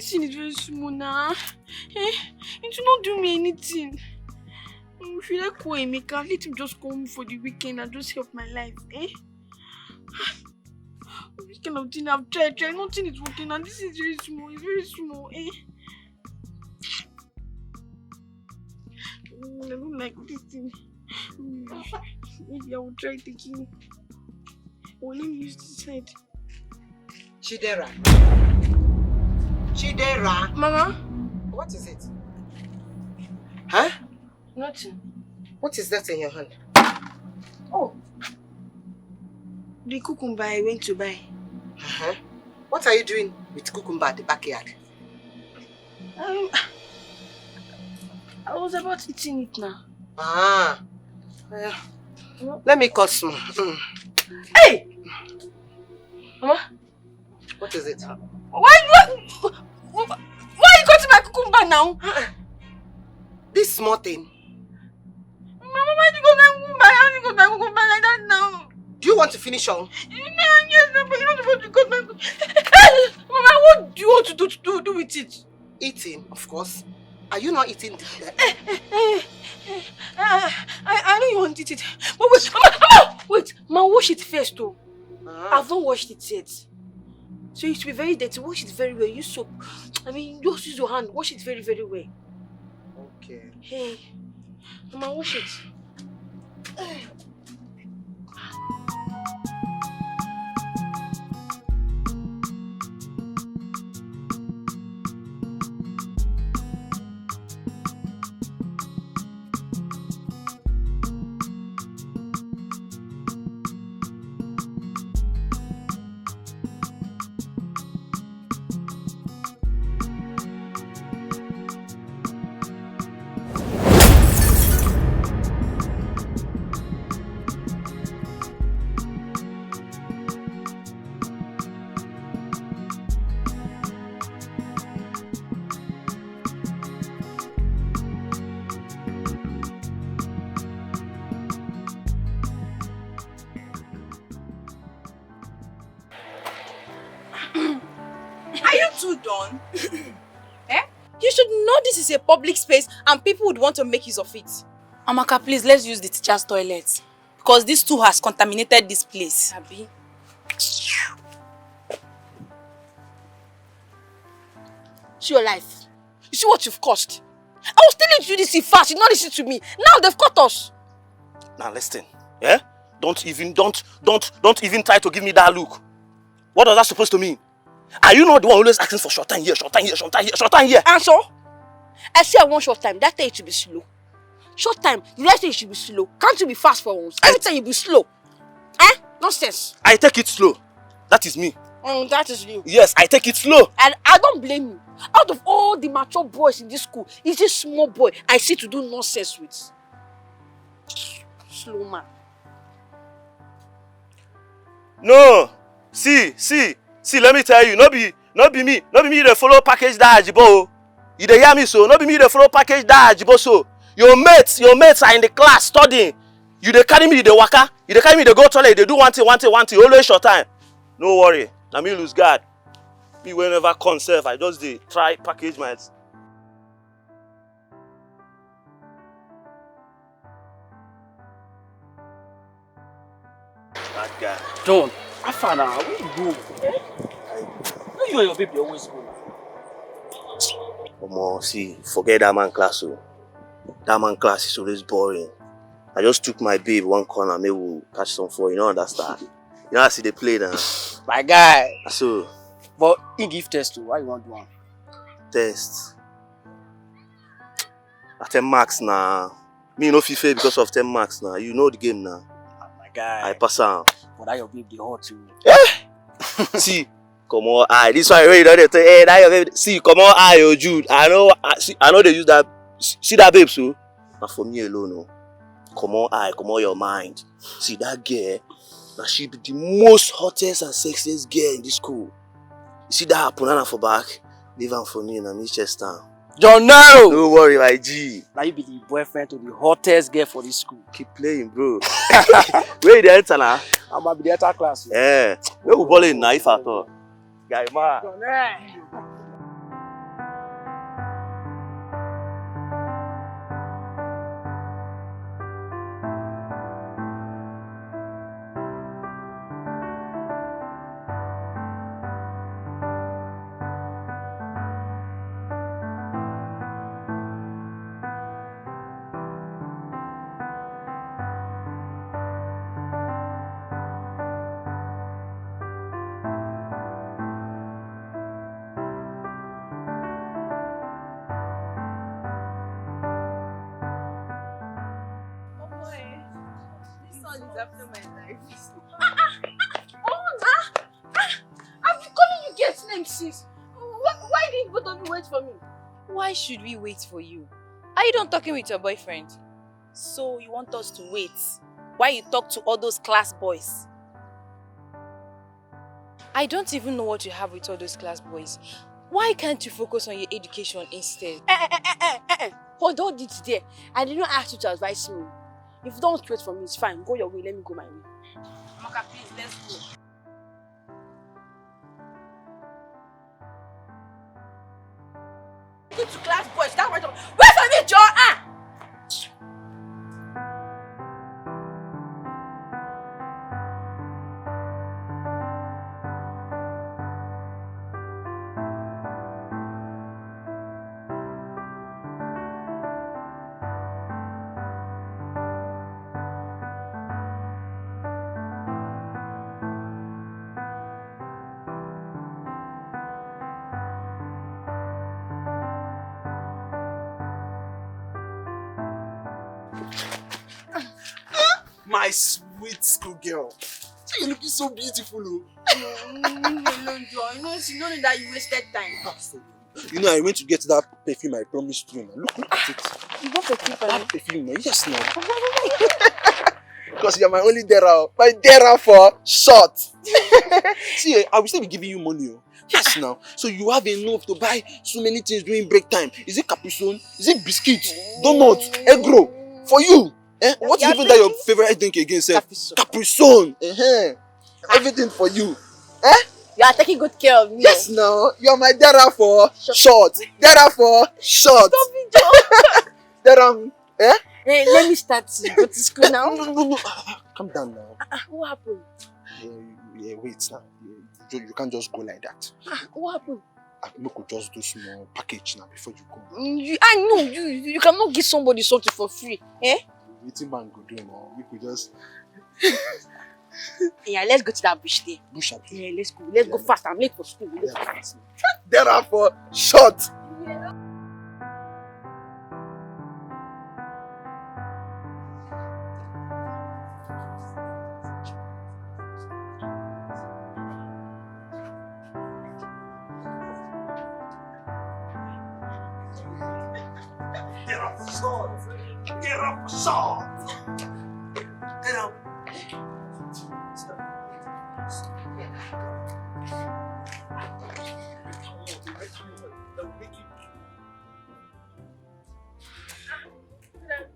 This thing is very small now. It will not do me anything. Should I call Emeka? Let him just come for the weekend and just help my life, This kind of thing I've tried, nothing is working, and this is very small, it's very small, I don't like this thing. Maybe I will try taking. Let me use this side. Chidera. Chidera. Mama? What is it? Huh? Nothing. What is that in your hand? Oh. The cucumber I went to buy. What are you doing with cucumber at the backyard? I was about eating it now. Let me cut some. Hey! Mama? What is it? Why are you cutting my cucumber now? This small thing. Mama, why do you cut my cucumber like that now? Do you want to finish on? Yes, but you're not supposed to cut my cucumber. Mama, what do you want to do with it? Eating, of course. Are you not eating? I know you want to eat it. But wait, Mama, wait. Ma, wash it first, though. I've not washed it yet. So it should be very dirty. Wash it very well. Use soap. I mean, just use your hand. Wash it very, very well. Okay. Hey, Mama, wash it. Done. You should know this is a public space and people would want to make use of it. Amaka, please, let's use the teacher's toilet. Because this too has contaminated this place. Abi. See your life. You see what you've caused? I was telling you this in fast, you not listen to me. Now they've caught us. Now listen, Don't even try to give me that look. What was that supposed to mean? Are you not the one always asking for short time here, short time here, short time here, short time here? And so? I say I want short time. That time it should be slow. Short time, the next time it should be slow. Can't you be fast for once? Every time you be slow. Nonsense. I take it slow. That is me. That is you. Yes, I take it slow. And I don't blame you. Out of all the mature boys in this school, it's this small boy I see to do nonsense with. Slow man. No. See, let me tell you, not be me the follow package that ajibo. You dey hear me so? Not be me the follow package that ajibo so. Your mates are in the class studying. You dey carry me the waka. You dey carry me the go toilet. They do one thing. Always short time. No worry. Na me lose guard. Me whenever conserve, I just dey try package my. That guy. John, how far now? Where you go? Where you and your baby always go? Omo, see, forget that man class. Oh. That man class is always boring. I just took my babe one corner, maybe we'll catch some fun. You don't understand? You know how see they play now. My guy. So. But he give test too. Why you want to do one? Test. At 10 marks now. Me no FIFA because of 10 marks now. You know the game now. My guy. I pass out. But that your babe they hot too. See, come on, this one already done it. Hey, that your babe. See, come on, oh Jude. I know they use that. See that babe, so. Not for me alone, no. Come on, your mind. See that girl. Now she be the most hottest and sexiest girl in this school. You see that punana for back? Leave her for me and I'm chest down. John, no! Don't worry, my G. Now you be the boyfriend to the hottest girl for this school. Keep playing, bro. Where you enter now? I'm gonna be the entire class. Yeah. Where we balling now if at all? Guy, man. after my life. I've been calling you guest name sis. Why didn't both of you wait for me? Why should we wait for you? Are you done talking with your boyfriend? So you want us to wait while you talk to all those class boys? I don't even know what you have with all those class boys. Why can't you focus on your education instead? Hold it there. I did not ask you to advise me. If you don't wait for me, it's fine. Go your way, let me go my way. Amaka, please, let's go. Go to class boys, that right. Wait for me, Joe! My sweet schoolgirl. You're looking so beautiful. Hello, Joe. You know that you wasted time. You know, I went to get that perfume I promised you. Look at it. You bought perfume for That perfume, yes, now. Because you're my only dera. My dera for short. See, I will still be giving you money. Yes, now. So you have enough to buy so many things during break time. Is it capuchon? Is it biscuits? Donuts? Egg roll? For you. Eh? What is even that your favorite drink again, sir? Capuchon. Everything for you. Eh? You are taking good care of me. Yes, now. You're my dera for short. Dera for short. Stop it, Joe. Dera, eh? Hey, let me start to go to school now. No. Calm down now. What happened? Wait now. You can't just go like that. What happened? We could just do small package now before you go. I know you cannot give somebody something for free. Eh? Waiting man go do now. We could just Yeah, let's go to that bush there. bush up. Yeah, let's go. Let's go fast. I'm late for school. Let's go. Dera for short.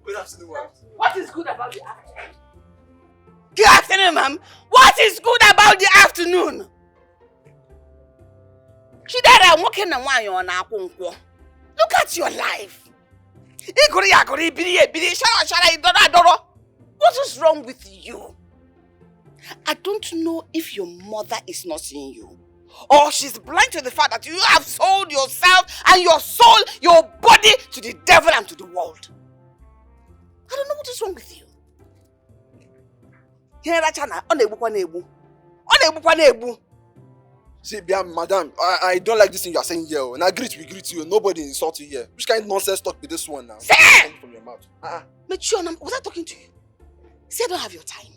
Good afternoon, ma'am. What is good about the afternoon? Good afternoon, ma'am. What is good about the afternoon? Chidera, walking and wine on our Look at your life. What is wrong with you? I don't know if your mother is not seeing you, or she's blind to the fact that you have sold yourself and your soul, your body to the devil and to the world. I don't know what is wrong with you. See, madam, I don't like this thing you are saying here. And I greet you. Nobody insult you here. Which kind of nonsense talk with this one now? Say! Coming from your mouth. Was I talking to you? Say I don't have your time.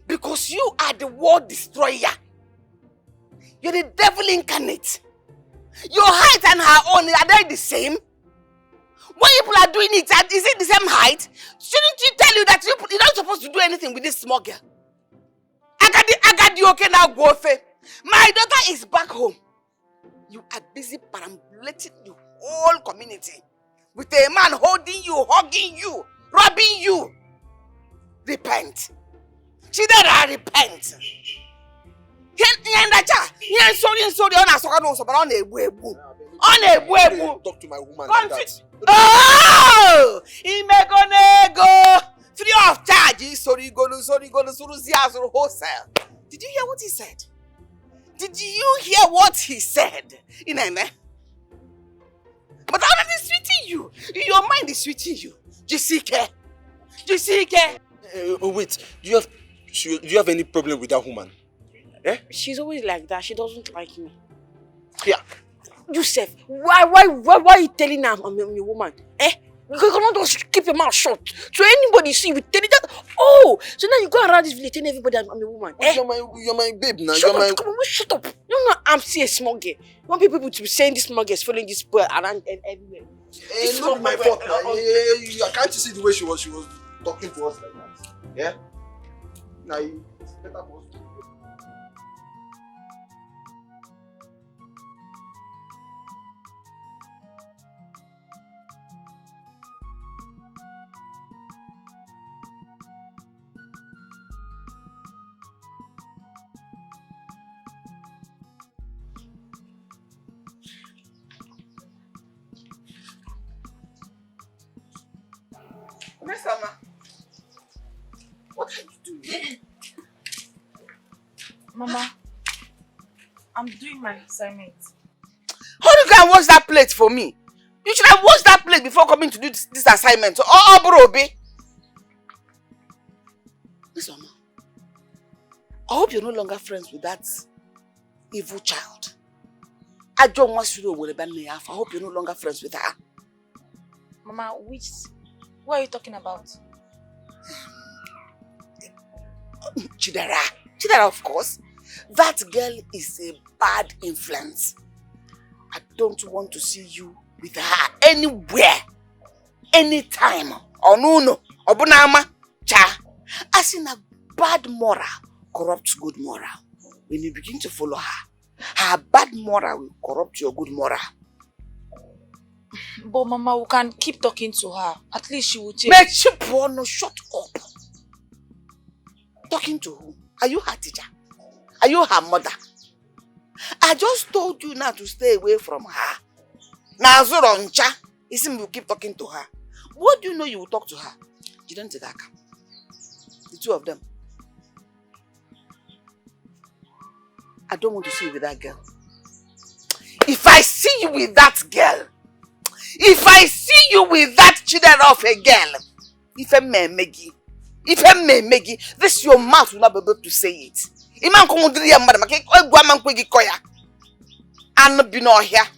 Because you are the world destroyer. You're the devil incarnate. Your height and her own, are they the same? When people are doing it, is it the same height? Shouldn't you tell you that you're not supposed to do anything with this small girl? I got the okay now, Gofe. My daughter is back home. You are busy perambulating the whole community with a man holding you, hugging you, robbing you. Repent. Chidera, repent. Talk to my woman like that. Oh! Imegonego! Free of charge. Sorry, go wholesale. Did you hear what he said? Did you hear what he said? Ineme? But all that is sweeting you. Your mind is sweeting you. Jessica. Wait, do you have any problem with that woman? Eh? She's always like that. She doesn't like me. Yeah. Yusuf, why are you telling her I'm a woman? Eh? You cannot just keep your mouth shut. So anybody see you tell it that. Oh, so now you go around this village telling everybody I'm a woman. You're my babe now. Shut up, come on, shut up. You know I'm still a small girl. You want people to be saying this small girl is following this boy around and everywhere. It's not my fault. Can't you see the way she was talking to us like that? Yeah? Now it's better for us to. Miss Mama, what are you doing? Mama, I'm doing my assignment. How do you go and wash that plate for me? You should have washed that plate before coming to do this assignment. Oh, bro, babe. Miss Mama, I hope you're no longer friends with that evil child. I don't want you to worry about me. I hope you're no longer friends with her. Mama, what are you talking about? Chidera. Chidera, of course. That girl is a bad influence. I don't want to see you with her anywhere, anytime. Or no, Obunama, cha. As in a bad moral corrupts good moral. When you begin to follow her, her bad moral will corrupt your good moral. But Mama, we can keep talking to her. At least she will change. But she no, shut up. Talking to who? Are you her teacher? Are you her mother? I just told you now to stay away from her. Now, Zoroncha, you will keep talking to her. What do you know you will talk to her? You don't take her. The two of them. I don't want to see you with that girl. If I see you with that girl, if I see you with that Chidera of a girl, if I may Meggie, this your mouth will not be able to say it. Iman kumudriya madam, gwaman kwegi koya. And be no here.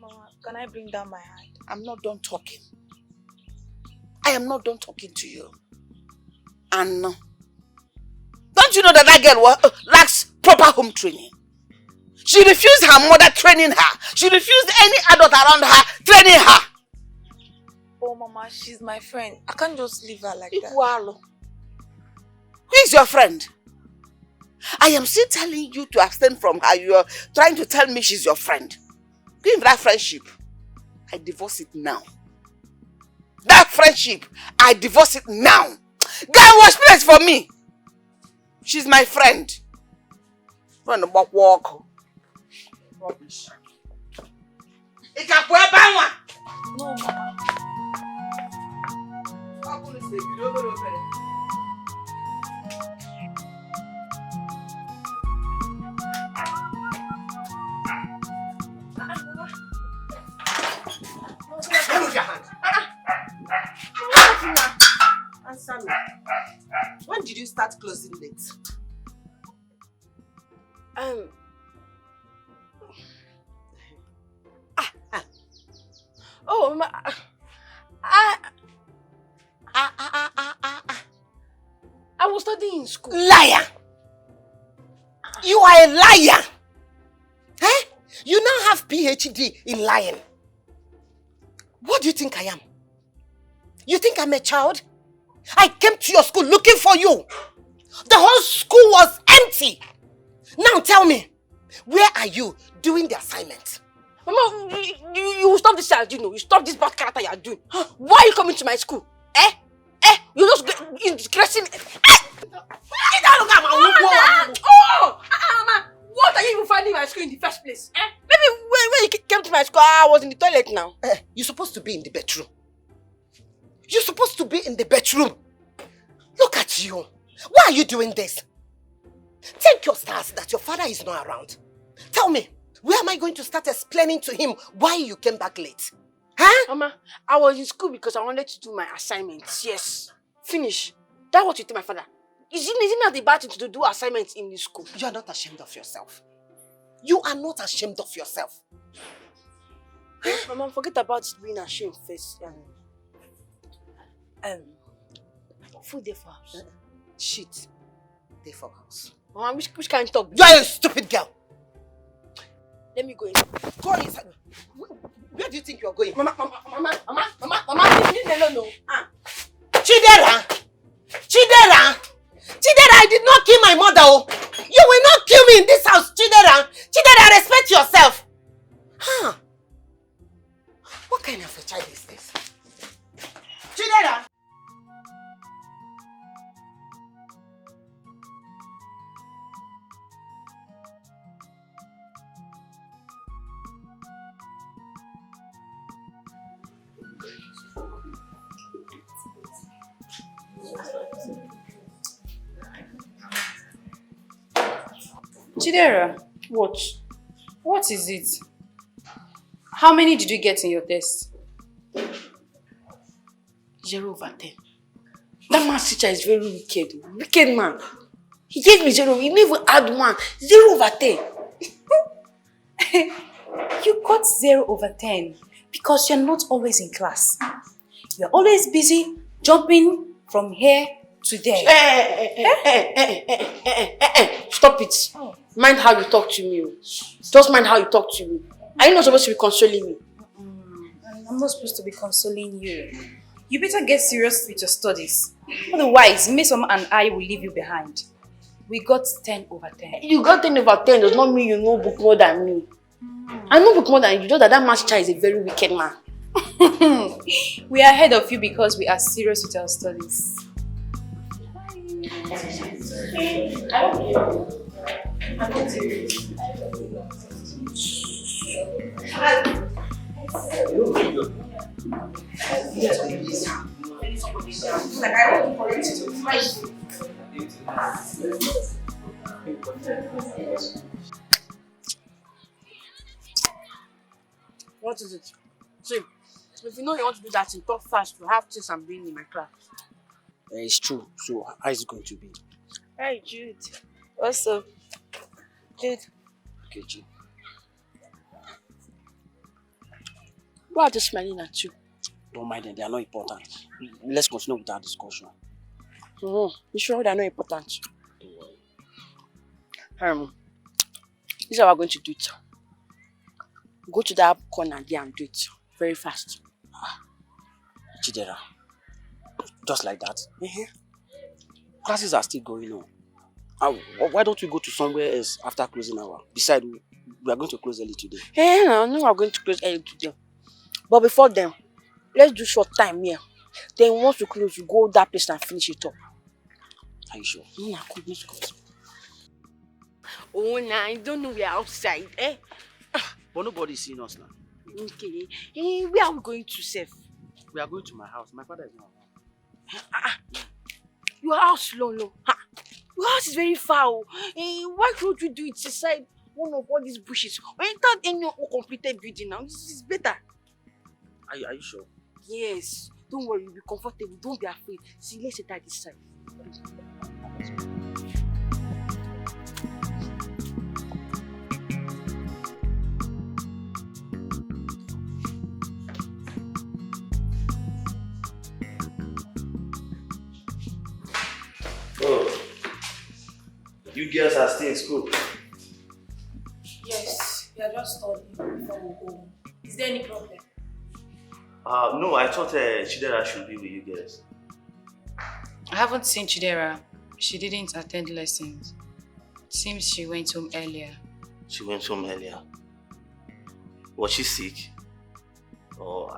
Mama, can I bring down my hand? I'm not done talking. I am not done talking to you. And don't you know that girl lacks proper home training? She refused her mother training her. She refused any adult around her training her. Oh, Mama, she's my friend. I can't just leave her like that. Who is your friend? I am still telling you to abstain from her. You are trying to tell me she's your friend. Give that friendship. I divorce it now. That friendship, I divorce it now. Go and wash place for me. She's my friend. Run about walk. Rubbish. No, Mama. Remove your hand. Answer me. When did you start closing late? Oh, Mama. I was studying in school. Liar! You are a liar! Eh? You now have PhD in lying. What do you think I am? You think I'm a child? I came to your school looking for you. The whole school was empty. Now tell me, where are you doing the assignment? Mama, you stop this child, you know. You stop this bad character you are doing. Why are you coming to my school? You just disgracing. Mama, what are you even finding in my school in the first place? Maybe when you came to my school, I was in the toilet now. You're supposed to be in the bedroom. You're supposed to be in the bedroom. Look at you. Why are you doing this? Thank your stars that your father is not around. Tell me, where am I going to start explaining to him why you came back late? Huh? Mama, I was in school because I wanted to do my assignments. Yes. Finish. That's what you tell my father. Is it not the bad thing to do assignments in the school? You are not ashamed of yourself. You are not ashamed of yourself. Mama, forget about being ashamed first. Food there for house. Shit. They for house. Mama, which kind of talk? You are a stupid girl. Let me go in. Go inside. Where do you think you are going? Mama, leave me alone, no. Chidera! Chidera! Chidera, I did not kill my mother. Oh. You will not kill me in this house, Chidera. Chidera, respect yourself. Huh? What kind of a child is this? Chidera! Chidera, what is it? How many did you get in your test? 0 over 10. That math teacher is very wicked. Wicked man. He gave me 0. He didn't even add 1. 0 over 10. You got 0 over 10 because you're not always in class. You're always busy jumping from here to there. Stop it. Oh. Mind how you talk to me. Just mind how you talk to me. Are you not supposed to be consoling me? I'm not supposed to be consoling you. You better get serious with your studies. Otherwise, Mason and I will leave you behind. We got 10 over 10. You got 10 over 10 does not mean you know book more than me. I know book more than you. Just that math child is a very wicked man. We are ahead of you because we are serious with our studies. What is it? See, if you know you want to do that in talk fast, you have things I'm doing in my class. It's true. So how is it going to be? Hi, Jude. What's up? Jude. Okay, G. Why are they smiling at you? Don't mind them, they are not important. Let's continue with our discussion. You sure they are not important? Don't worry. This is how we're going to do it. Go to that corner there and do it very fast. Chidera, just like that? Classes are still going on. Why don't we go to somewhere else after closing hour? Besides, we are going to close early today. I know we're going to close early today. But before then, let's do short time here. Then once we close, we go that place and finish it up. Are you sure? Let's go. Oh, nah, I don't know we're outside, eh? But nobody's seeing us now. Okay. Where are we going to, Seth? We are going to my house. My father is not around. Your house, Lolo. Your house is very far. Why don't we do it inside one of all these bushes? Or enter any completed building now. This is better. Are you sure? Yes. Don't worry, you'll be comfortable. Don't be afraid. See, let's enter this side. Oh, you girls are still in school? Yes, we are just studying before we go. Is there any problem? No, I thought Chidera should be with you guys. I haven't seen Chidera. She didn't attend lessons. It seems she went home earlier. She went home earlier. Was she sick? Oh,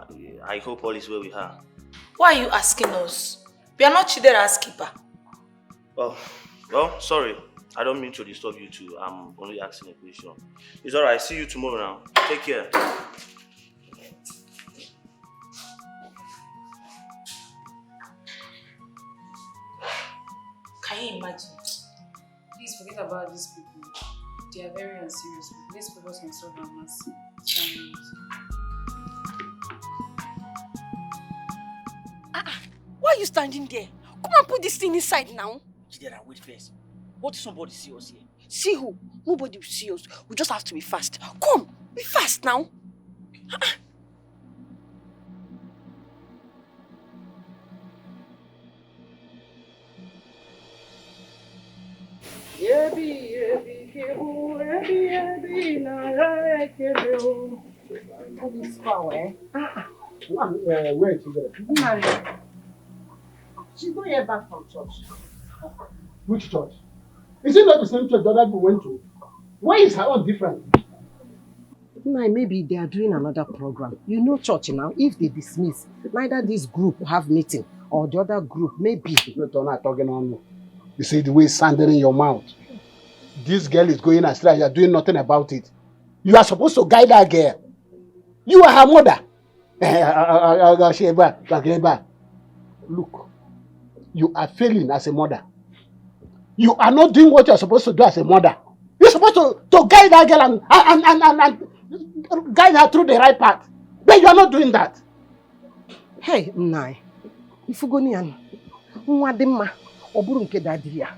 I hope all is well with her. Why are you asking us? We are not Chidera's keeper. Well, sorry. I don't mean to disturb you two. I'm only asking a question. It's alright. See you tomorrow now. Take care. Can you imagine? Please forget about these people. They are very unserious people. Let's focus on solve our maths. Why are you standing there? Come and put this thing inside now. Chidera, wait first. What if somebody see us here? See who? Nobody will see us. We just have to be fast. Come, be fast now. Where is she? She's not yet back from church. Which church? Is it not the same church that other people went to? Why is her own different? Maybe they are doing another program. You know church now, if they dismiss, neither this group have meeting or the other group, maybe. You're not talking on you. You see the way it's sounding in your mouth. This girl is going astray, you're doing nothing about it. You are supposed to guide that girl. You are her mother. Look, you are failing as a mother. You are not doing what you're supposed to do as a mother. You're supposed to guide that girl and guide her through the right path. But you are not doing that. Hey, Nai, Ifugonian, Mwadima, Oburu nke daddy ya.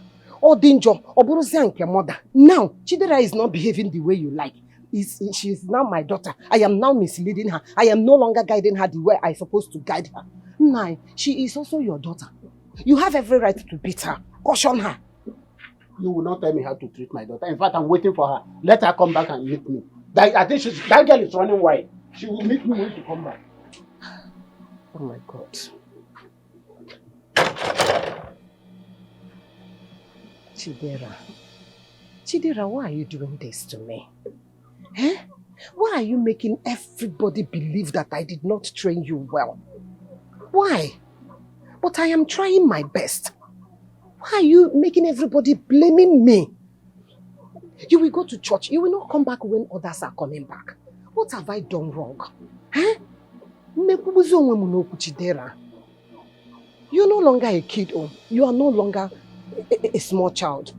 Odinjo, Oburu nke mother. Now, Chidera is not behaving the way you like. She is now my daughter. I am now misleading her. I am no longer guiding her the way I supposed to guide her. Nai, she is also your daughter. You have every right to beat her. Caution her. You will not tell me how to treat my daughter. In fact, I'm waiting for her. Let her come back and meet me. I think that girl is running wild. She will meet me when she comes back. Oh my God. Chidera, why are you doing this to me? Eh? Why are you making everybody believe that I did not train you well? Why? But I am trying my best. Why are you making everybody blaming me? You will go to church. You will not come back when others are coming back. What have I done wrong? Eh? You're no longer a kid. Oh. You are no longer a small child.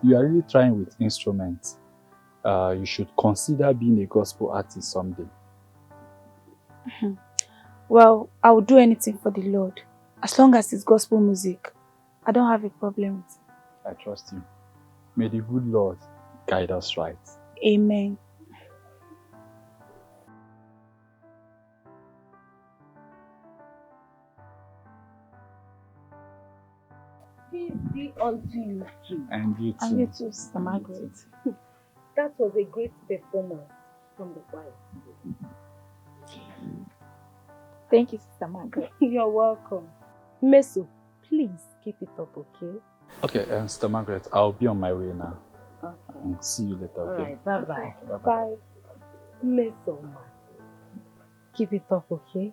You are really trying with instruments. You should consider being a gospel artist someday. Well, I will do anything for the Lord. As long as it's gospel music, I don't have a problem with it. I trust you. May the good Lord guide us right. Amen. Peace be unto you too. And you too. And you too, Sister Margaret. That was a great performance from the choir. Thank you, Sister Margaret. You're welcome. Meso, please keep it up, okay? Okay, Sister Margaret, I'll be on my way now. Okay. And see you later, okay? Alright, bye-bye. Bye. Meso, keep it up, okay?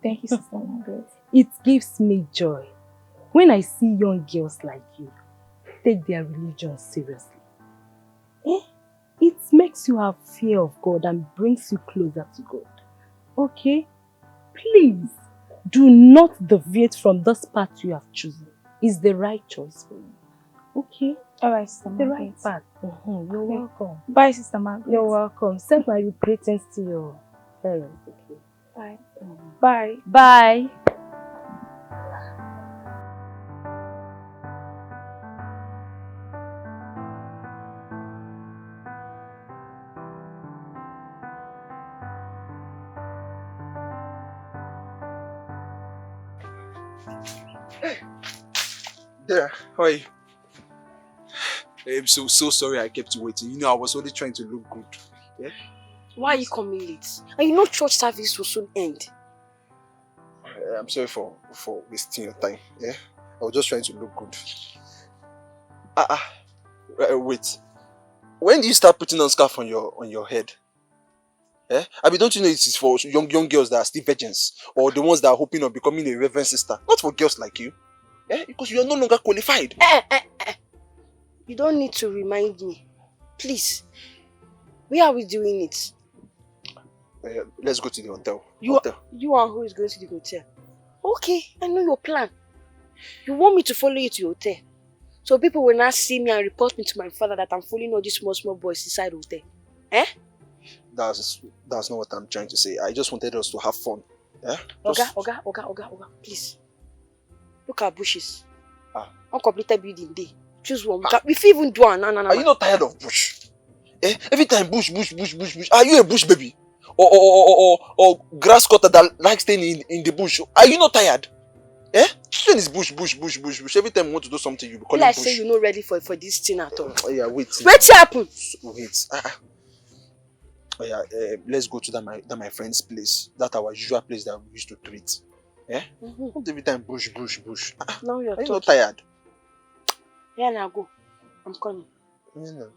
Thank you, Sister Margaret. It gives me joy when I see young girls like you take their religion seriously. It makes you have fear of God and brings you closer to God. Okay? Please, do not deviate from this path you have chosen. It's the right choice for you. Okay? Alright, Sister The Margaret. right path. You're welcome. Bye, Sister Margaret. You're welcome. Send my greetings to your parents, okay? Bye. Bye. Bye. There, how are you? I'm so sorry I kept you waiting. You know, I was only trying to look good. Yeah? Why are you coming late? And you know church service will soon end. I'm sorry for wasting your time. Yeah? I was just trying to look good. Wait. When do you start putting on scarf on your head? Eh? I mean, don't you know it is for young girls that are still virgins, or the ones that are hoping on becoming a reverend sister? Not for girls like you. Eh? Because you are no longer qualified. You don't need to remind me. Please. Where are we doing it? Let's go to the hotel. You are who is going to the hotel? Okay, I know your plan. You want me to follow you to your hotel? So people will not see me and report me to my father that I'm following all these small boys inside the hotel. Eh? That's not what I'm trying to say. I just wanted us to have fun. Yeah? Oga, please. Look at bushes. Ah. Uncompleted building day. Choose one. We fit even do an. Are you not tired of bush? Eh? Every time bush. Are you a bush baby? Or grass cutter that likes staying in the bush? Are you not tired? Eh? Then it's bush. Every time you want to do something, you be calling like bush. say you're not ready for this thing at all. Oh yeah, wait. What's happen? Wait. Oh yeah, let's go to that my friend's place. That our usual place that we used to treat. Eh? Not every time bush. Now you're Are you not tired? Yeah, now go. I'm coming. Yeah.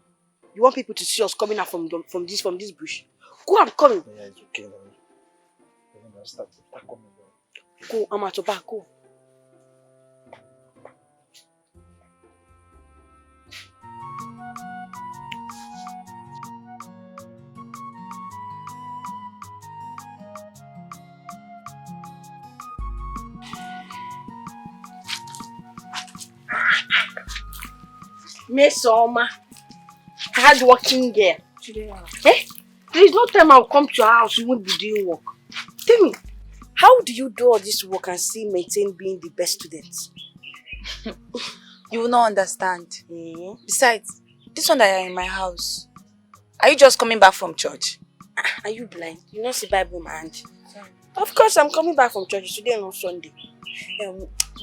You want people to see us coming out from this bush? Go, I'm coming. Yeah, it's okay now. Start coming. Go, I'm at your back. Go. Miss Oma, hard-working girl. Eh? There is no time I'll come to your house, you won't be doing work. Tell me, how do you do all this work and still maintain being the best student? You will not understand. Besides, this one that you're in my house, are you just coming back from church? Are you blind? You don't see Bible in my hand. Sorry. Of course, I'm coming back from church today and on Sunday.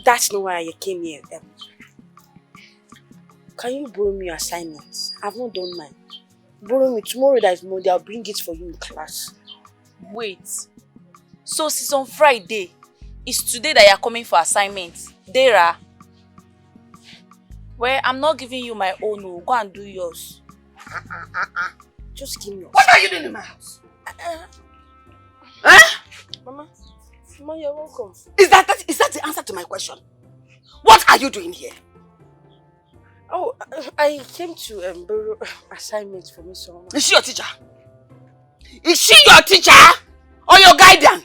That's not why I came here. Can you borrow me your assignments? I've not done mine. Borrow me tomorrow. That is Monday. I'll bring it for you in class. Wait. So since on Friday, it's today that you're coming for assignments. Dara. Well, I'm not giving you my own. Go and do yours. Just give me yours. What are you doing in my house? Mama, you're welcome. Is that the answer to my question? What are you doing here? Oh, I came to borrow assignments for Miss Oma. Is she your teacher? Is she your teacher or your guardian?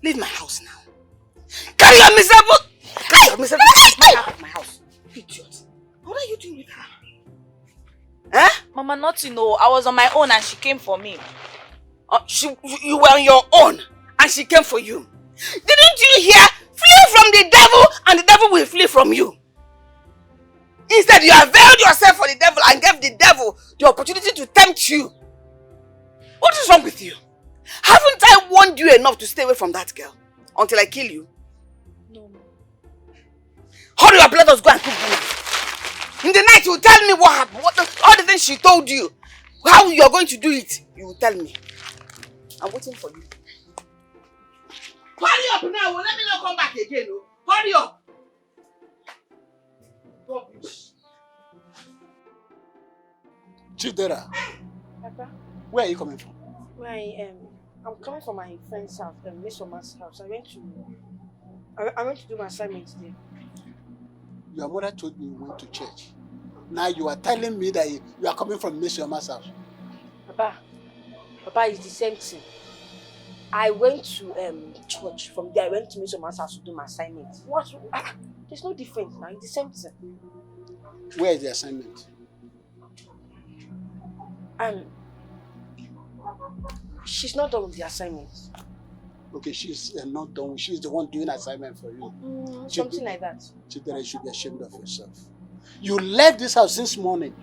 Leave my house now. Carry your miserable out of my house. Idiot. What are you doing with her? Eh? Mama, nothing. No, I was on my own and she came for me. You were on your own and she came for you. Didn't you hear? Flee from the devil and the devil will flee from you. Instead, you availed yourself for the devil and gave the devil the opportunity to tempt you. What is wrong with you? Haven't I warned you enough to stay away from that girl until I kill you? No. Hurry up, let us go and cook dinner. In the night, you will tell me what happened, all the things she told you, how you are going to do it. You will tell me. I'm waiting for you. Hurry up now, let me not come back again. Oh. Hurry up. Chidera, Papa, where are you coming from? where I I'm coming from my friend's house, Miss Oma's house. I went to do my assignments there. Your mother told me you went to church. Now you are telling me that you are coming from Miss Oma's house. Papa, it's the same thing. I went to church. From there, I went to Miss Oma's house to do my assignments. There's no difference now. It's the same thing. Where is the assignment? She's not done with the assignments. Okay, she's not done. She's the one doing assignment for you. Something like that. Chidera, you should be ashamed of yourself. You left this house since morning.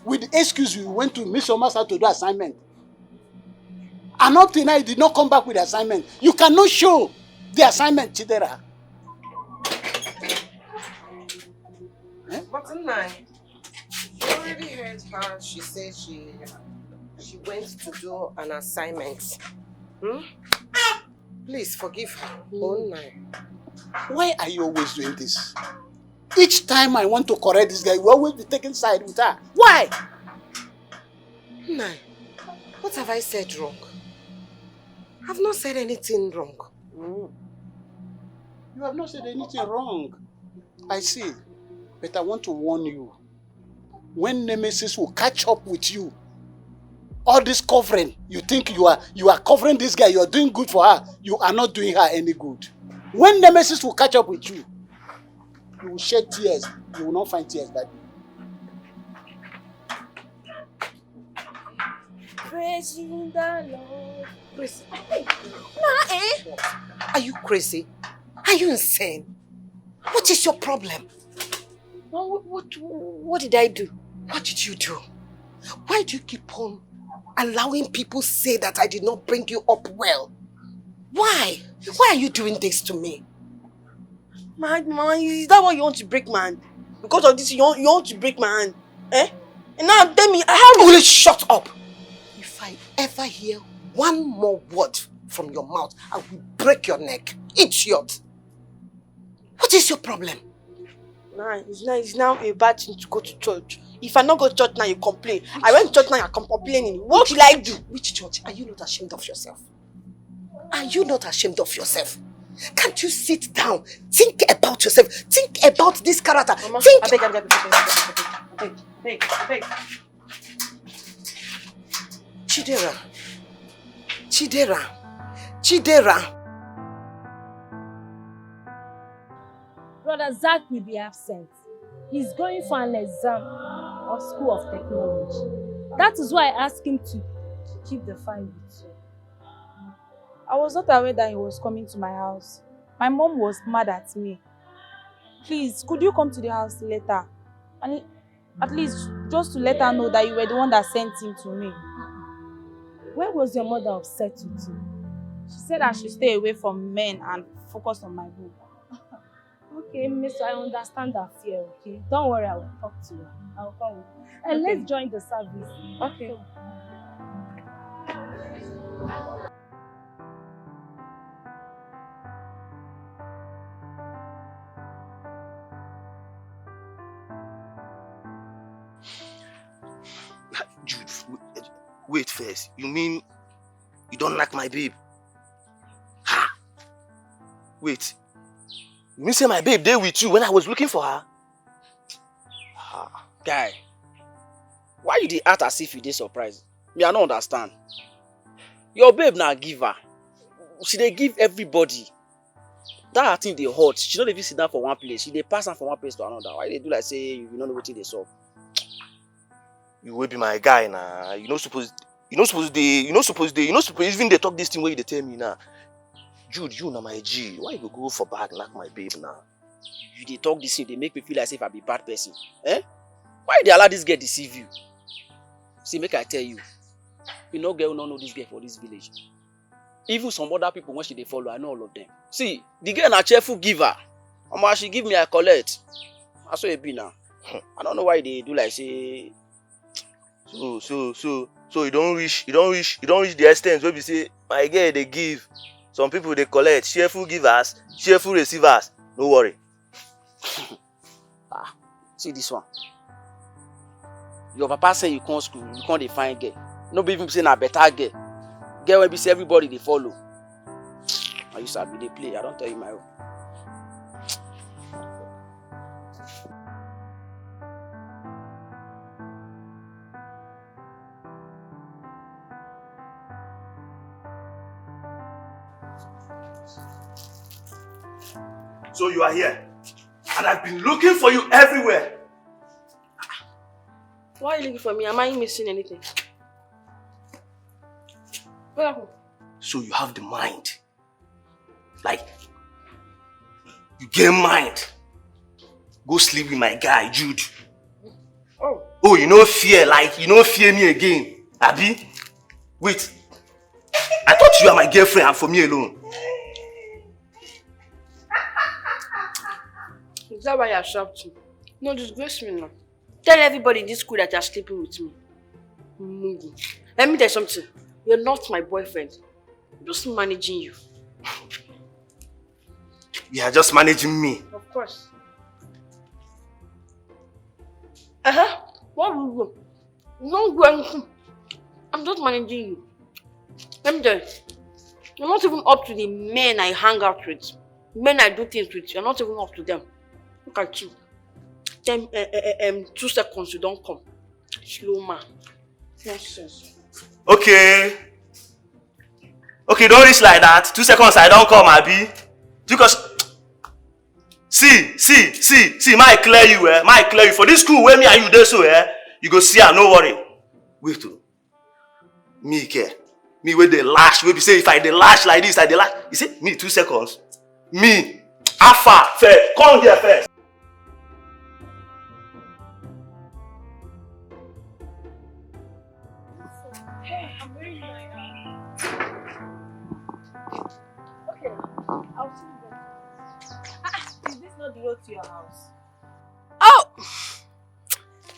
With the excuse you went to Miss Oma's house to do assignment. And up till now, you did not come back with the assignment. You cannot show the assignment, Chidera. But Nai, you already heard her. She said she went to do an assignment. Please forgive her. Oh, Nai. Why are you always doing this? Each time I want to correct this guy, you always be taking side with her. Why? Nai, what have I said wrong? I've not said anything wrong. You have not said anything wrong. I see. But I want to warn you. When Nemesis will catch up with you, all this covering, you think you are covering this guy, you are doing good for her, you are not doing her any good. When Nemesis will catch up with you, you will shed tears. You will not find tears that day. Praising the Lord. Are you crazy? Are you insane? What is your problem? What did I do? What did you do? Why do you keep on allowing people say that I did not bring you up well? Why? Why are you doing this to me? Mama, is that why you want to break my hand? Because of this, you want to break my hand? Eh? And now tell me, how will you shut up? If I ever hear one more word from your mouth, I will break your neck. Idiot! What is your problem? Nah, it's now a bad thing to go to church. If I not go to church now, you complain. I went to church now, you're complaining. What will I do? Which church? Are you not ashamed of yourself? Are you not ashamed of yourself? Can't you sit down? Think about yourself. Think about this character. Mama, think. I beg. Chidera. Brother Zach will be absent. He's going for an exam of School of Technology. That is why I asked him to keep the file with you. I was not aware that he was coming to my house. My mom was mad at me. Please, could you come to the house later? And at least just to let her know that you were the one that sent him to me. Where was your mother upset with you? She said I should stay away from men and focus on my book. Okay, miss, I understand that fear, okay? Don't worry, I will talk to you. I will come with you. And let's join the service. Okay. Jude, wait first. You mean you don't like my babe? Ha! Wait. You mean say my babe there with you when I was looking for her? Guy, why you dey act as if you dey surprised? Me, I don't understand. Your babe na giver. She dey give everybody. That her thing dey hot. She don't even sit down for one place. She dey pass am from one place to another. Why they do like say you don't know wetin dey sup? You will be my guy now. You not supposed even they talk this thing where you tell me now. Jude, you na my G. Why you go for bag like my babe now? You dey talk this thing, they make me feel as if I be bad person. Eh? Why they allow this girl deceive you? See, make I tell you. You know girl don't know this girl for this village. Even some other people when she dey follow, I know all of them. See, the girl na cheerful giver. She give me, I collect. That's what it be now. I don't know why they do like say. So you don't reach the extent where we say my girl they give. Some people they collect, cheerful givers, cheerful receivers. No worry. See this one. Your papa say you come school, you can't find girl. No be even say na better girl. Girl when be say everybody they follow. I used to be they play. I don't tell you my own. So you are here, and I've been looking for you everywhere. Why are you looking for me? Am I missing anything? What happened? So you have the mind. Like, you get mind. Go sleep with my guy, Jude. Oh, you no fear, like, you no fear me again. Abi? Wait. I thought you are my girlfriend and for me alone. Is that why you're shocked? No, disgrace me now. Tell everybody in this school that you're sleeping with me. Mugu. Let me tell you something. You're not my boyfriend. I'm just managing you. You are just managing me. Of course. What will you go? No go. I'm just managing you. Let me tell you. You're not even up to the men I hang out with. Men I do things with. You're not even up to them. Look at you. 2 seconds you don't come. Slow man. Nonsense. Okay, don't reach like that. 2 seconds I don't come, Abi. Because see, might clear you, For this school where me and you there so you go see her, no worry. Wait. Me care. Me with the lash, we be say if I the lash like this, I the lash. You see, me 2 seconds. Me, Alpha, first. Come here first. Hey, I'm wearing my okay, I'll see you then. Is this not the road to your house? Oh!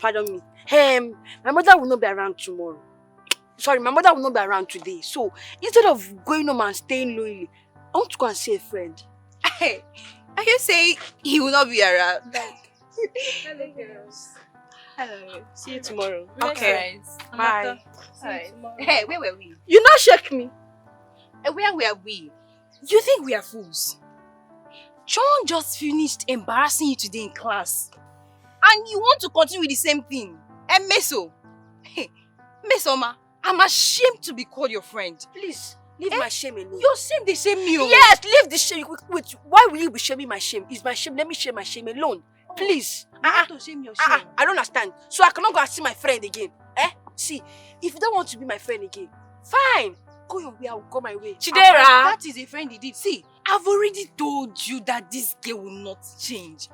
Pardon me. My mother will not be around tomorrow. Sorry, my mother will not be around today. So, instead of going home and staying lonely, I want to go and see a friend. Hey, are you saying he will not be around? Hello, girls. Hello. See you tomorrow. Okay. Bye. Hi. Hey, where were we? You not shake me. Where were we? You think we are fools? John just finished embarrassing you today in class. And you want to continue with the same thing? And Meso? Hey, Mesoma, I'm ashamed to be called your friend. Please, leave my shame alone. Your shame, they shame me. Yes, leave the shame. Wait, why will you be shaming my shame? It's my shame. Let me share my shame alone. Please. You want to shame your shame? I don't understand. So I cannot go and see my friend again. See, if you don't want to be my friend again, fine. Go your way, I will go my way. Chidera! That is a friend indeed. See, I've already told you that this girl will not change.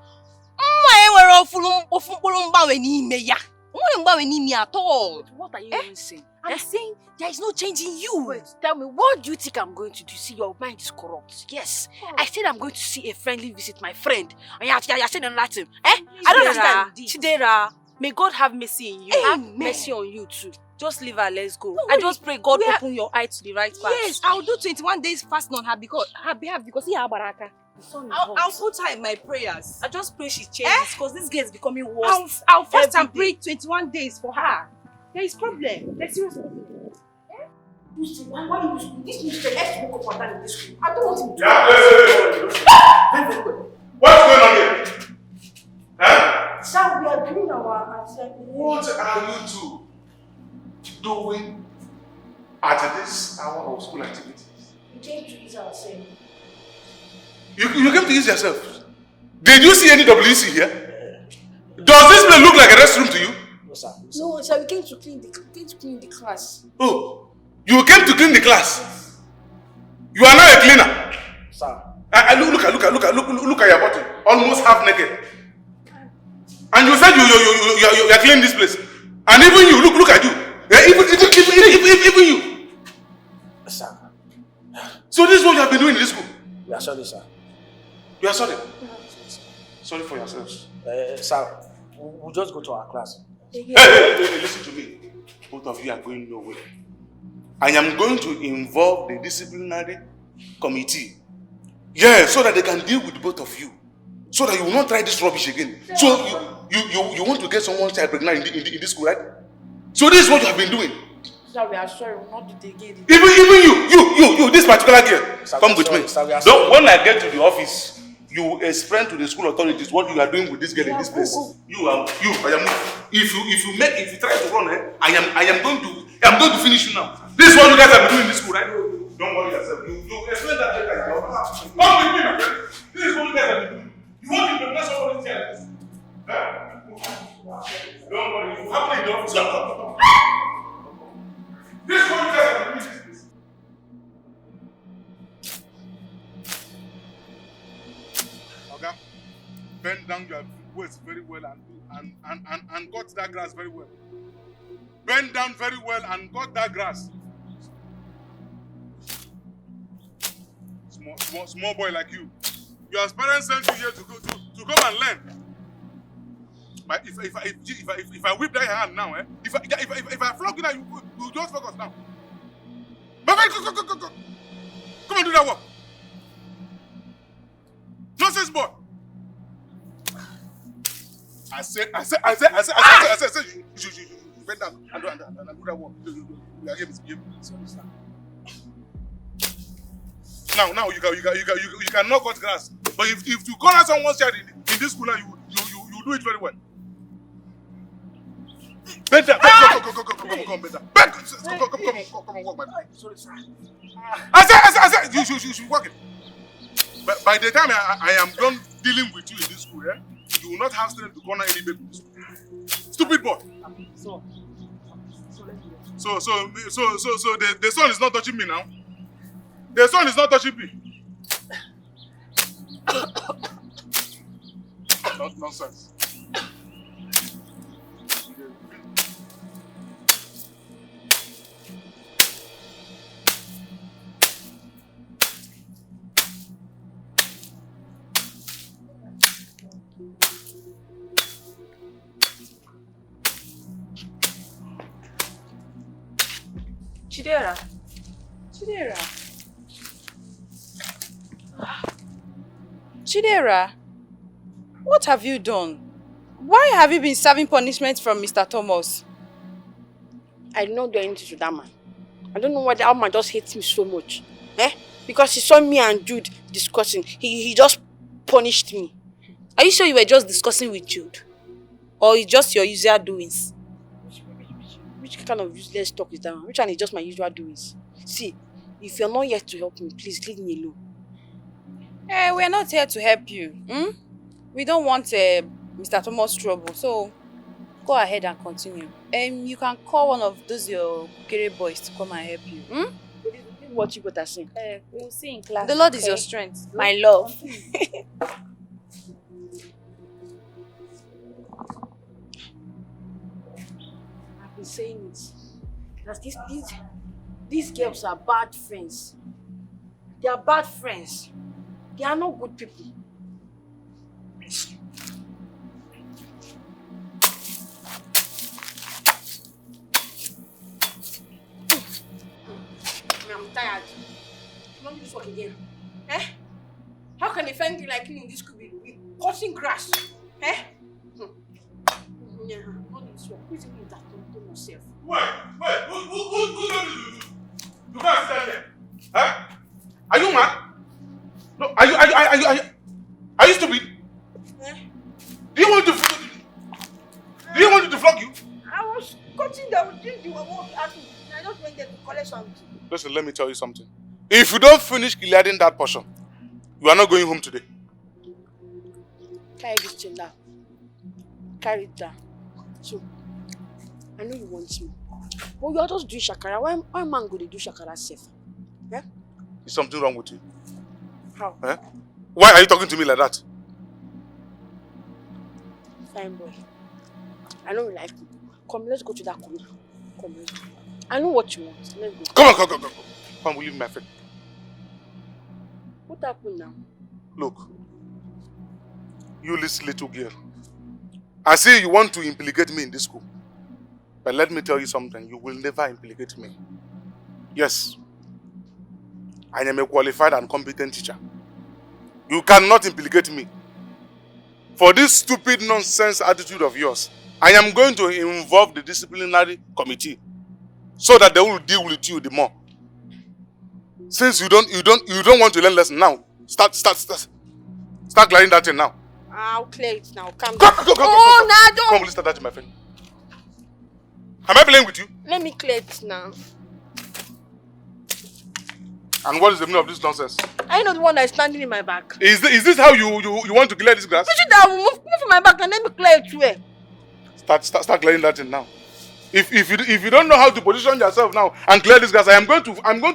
At all. What are you even saying? I'm saying there is no change in you. Wait, tell me, what do you think I'm going to do? See, your mind is corrupt. Yes, I said I'm going to see a friendly visit my friend. And you're saying another thing. I don't understand. Chidera, may God have mercy in you. Have mercy on you too. Just leave her, let's go. No, I just pray God we are- open your eye to the right path. Yes, I'll do 21 days fasting on her behalf because he baraka. I'll put her in my prayers. I just pray she changes because this girl is becoming worse. I'll fast and every pray 21 days for her. There is problem. There's serious problem. Why you this news let's go up and down in this school. I don't want him to. What's going on here? Huh? Sir, we are doing our assembly. What are you two doing at this hour of school activities? We came to ease ourselves. You came to use yourself. Did you see any WC here? Does this place look like a restroom to you? No, sir, we came to clean the class. Oh, you came to clean the class. You are not a cleaner. Sir. Look at your body, almost half naked. And you said you are cleaning this place. And even you, look at you. Even you. Sir. So this is what you have been doing in this school. We are sorry, sir. You are sorry. Sorry for yourselves. Sir, we'll just go to our class. Hey, listen to me. Both of you are going nowhere. I am going to involve the disciplinary committee. Yeah, so that they can deal with both of you. So that you will not try this rubbish again. So you want to get someone's child pregnant in this school, right? So this is what you have been doing. Sir, we are sorry, we'll not do it again. Even you, this particular girl, sir, come with sorry, me. Sir, When I get to the office, you explain to the school authorities what you are doing with this girl in this place. If you try to run, I am going to finish you now. This is what you guys have been doing in this school, right? Don't worry yourself. You explain that later in the office. Come with me, my friend. This is what you guys have been doing. You want to prepare somebody's child? Don't worry. You have to in the office. Come. This is what you guys have been doing in this place. Okay? Bend down your waist very well and cut that grass very well. Bend down very well and cut that grass. Small boy like you. Your parents sent you here to come and learn. But if I whip that hand now, if I flog you now, you just focus now. But go. Come and do that work. Nonsense boy. I said, you bend down and do that work. You are here. Now you cannot cut grass. But if you corner someone's child in this school, you do it very well. Bend down. Come, bend down. Come on, walk, my boy. Sorry, sir. I said, you should walk it. But by the time I am done dealing with you in this school, you will not have strength to corner any baby in this school. Stupid boy. So the sun is not touching me now. The sun is not touching me. Not nonsense. Chidera. Chidera. Chidera, what have you done? Why have you been serving punishment from Mr. Thomas? I did not do anything to that man. I don't know why that man just hates me so much. Because he saw me and Jude discussing. He just punished me. Are you sure you were just discussing with Jude? Or it's just your usual doings? Which kind of useless talk is that one? Which one is just my usual doings? See, if you're not here to help me, please leave me alone. We're not here to help you. We don't want Mr. Thomas trouble, so go ahead and continue. You can call one of those your Kere boys to come and help you. This is what you got to say. We'll see in class. The Lord is your strength, my love. I've been saying it. That these girls are bad friends. They are bad friends. They are not good people. I'm tired. I don't do this work again. How can a friend like me in this could be cutting grass? Yeah, not this work. Who's even that to myself? Wait, who's going to do? You can't stand there. Huh? Are you mad? No, are you stupid? Do you want me to flog you? I was cutting down the work at me. I just went there to collect something. Listen, let me tell you something. If you don't finish clearing that portion, you are not going home today. Carry this thing down. Carry it down. So, I know you want me. But you are just doing shakara. Why man go to do shakara safe? Is something wrong with you? How? Why are you talking to me like that? Fine boy. I know you like me. Come, let's go to that corner. Come, let's go. I know what you want. Let's go. Come. Come, will you leave my friend? What happened now? Look, you little girl. I see you want to implicate me in this school. But let me tell you something. You will never implicate me. Yes. I am a qualified and competent teacher. You cannot implicate me. For this stupid nonsense attitude of yours, I am going to involve the disciplinary committee so that they will deal with you the more. Since you don't want to learn lesson now, start clearing that thing now. I'll clear it now. Come. Go. Now don't. Come, let's start that, my friend. Am I playing with you? Let me clear it now. And what is the meaning of this nonsense? Are you not the one that is standing in my back? Is this how you want to clear this grass? Push it down, move in my back and let me clear it too. Start clearing that thing now. If you don't know how to position yourself now and clear this grass, I'm going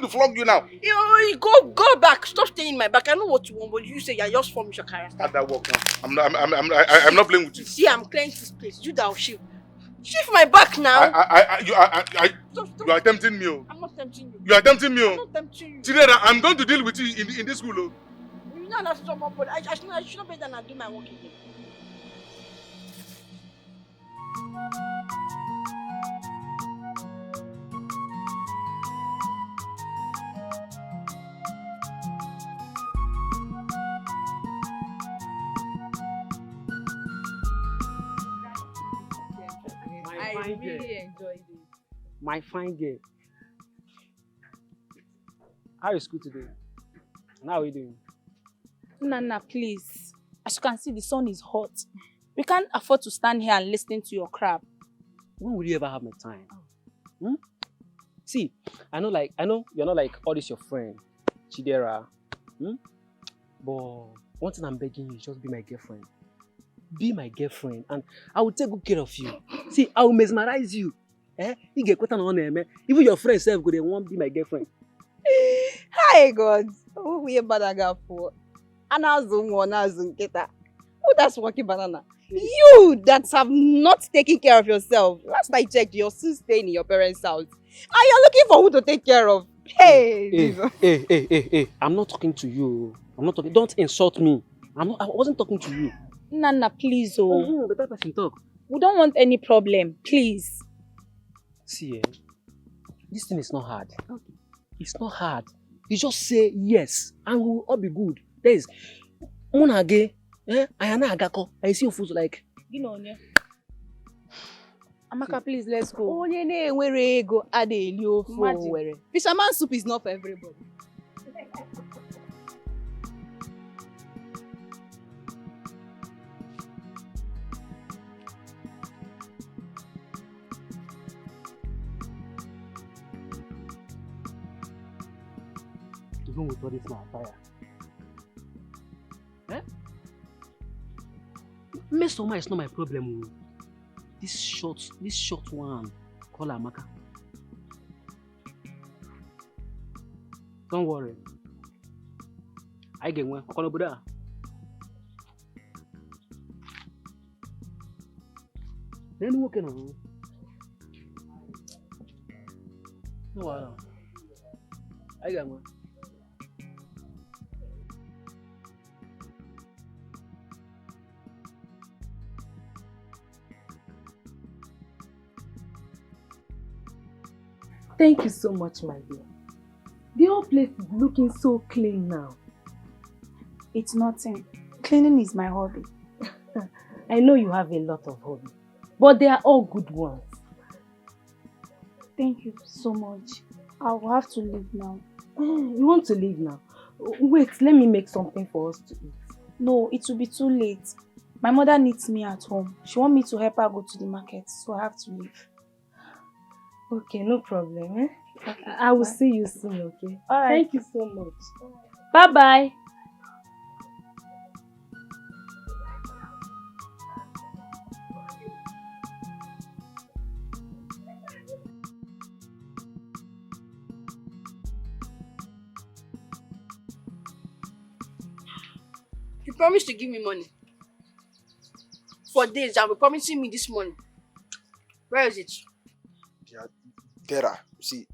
to flog you now. You go back. Stop staying in my back. I know what you want, but you say you're just forming your character. Start that work now. I'm not playing with you. See, I'm clearing this place. You that shift. Shift my back now. You are tempting me. I'm not tempting you. You are tempting me. I'm not tempting you. Chidera, I'm going to deal with you in this school. You know that's someone, but I should not be than I do my work again. I really enjoyed it. My fine girl. How is school today? And how are you doing? Nana, please. As you can see, the sun is hot. We can't afford to stand here and listen to your crap. When will you ever have my time? See, I know you're not like all this your friend, Chidera. But one thing I'm begging you is just be my girlfriend. Be my girlfriend and I will take good care of you. See, I will mesmerize you. You get quite on me. Even your friends self go they want be my girlfriend. Hi God. Who we bad girl for? Anazum or Nazum Keta. Who that's working banana? You that have not taken care of yourself. Last I checked, you're still staying in your parents' house. And you're looking for who to take care of. Hey. I'm not talking to you. I'm not talking. Don't insult me. I wasn't talking to you. Nana, please, oh. Better person talk. We don't want any problem, please. See, this thing is not hard. Okay. It's not hard. You just say yes, and we'll all be good. There is Monage, Ayana Agako. I see your food like. You know, Amaka, please, let's go. Fisherman soup is not for everybody. Even with all this my fire. Mesoma is not my problem. This short one, call Amaka. Don't worry. I get one. Call Buddha. Then what can I do? No, I got one. Thank you so much, my dear. The whole place is looking so clean now. It's nothing. Cleaning is my hobby. I know you have a lot of hobbies, but they are all good ones. Thank you so much. I will have to leave now. You want to leave now? Wait, let me make something for us to eat. No, it will be too late. My mother needs me at home. She wants me to help her go to the market, so I have to leave. Okay, no problem. Okay, I will see you soon, okay? All right. Thank you so much. Bye-bye. You promised to give me money. For days, I'll be promising me this money. Where is it? Dera, see,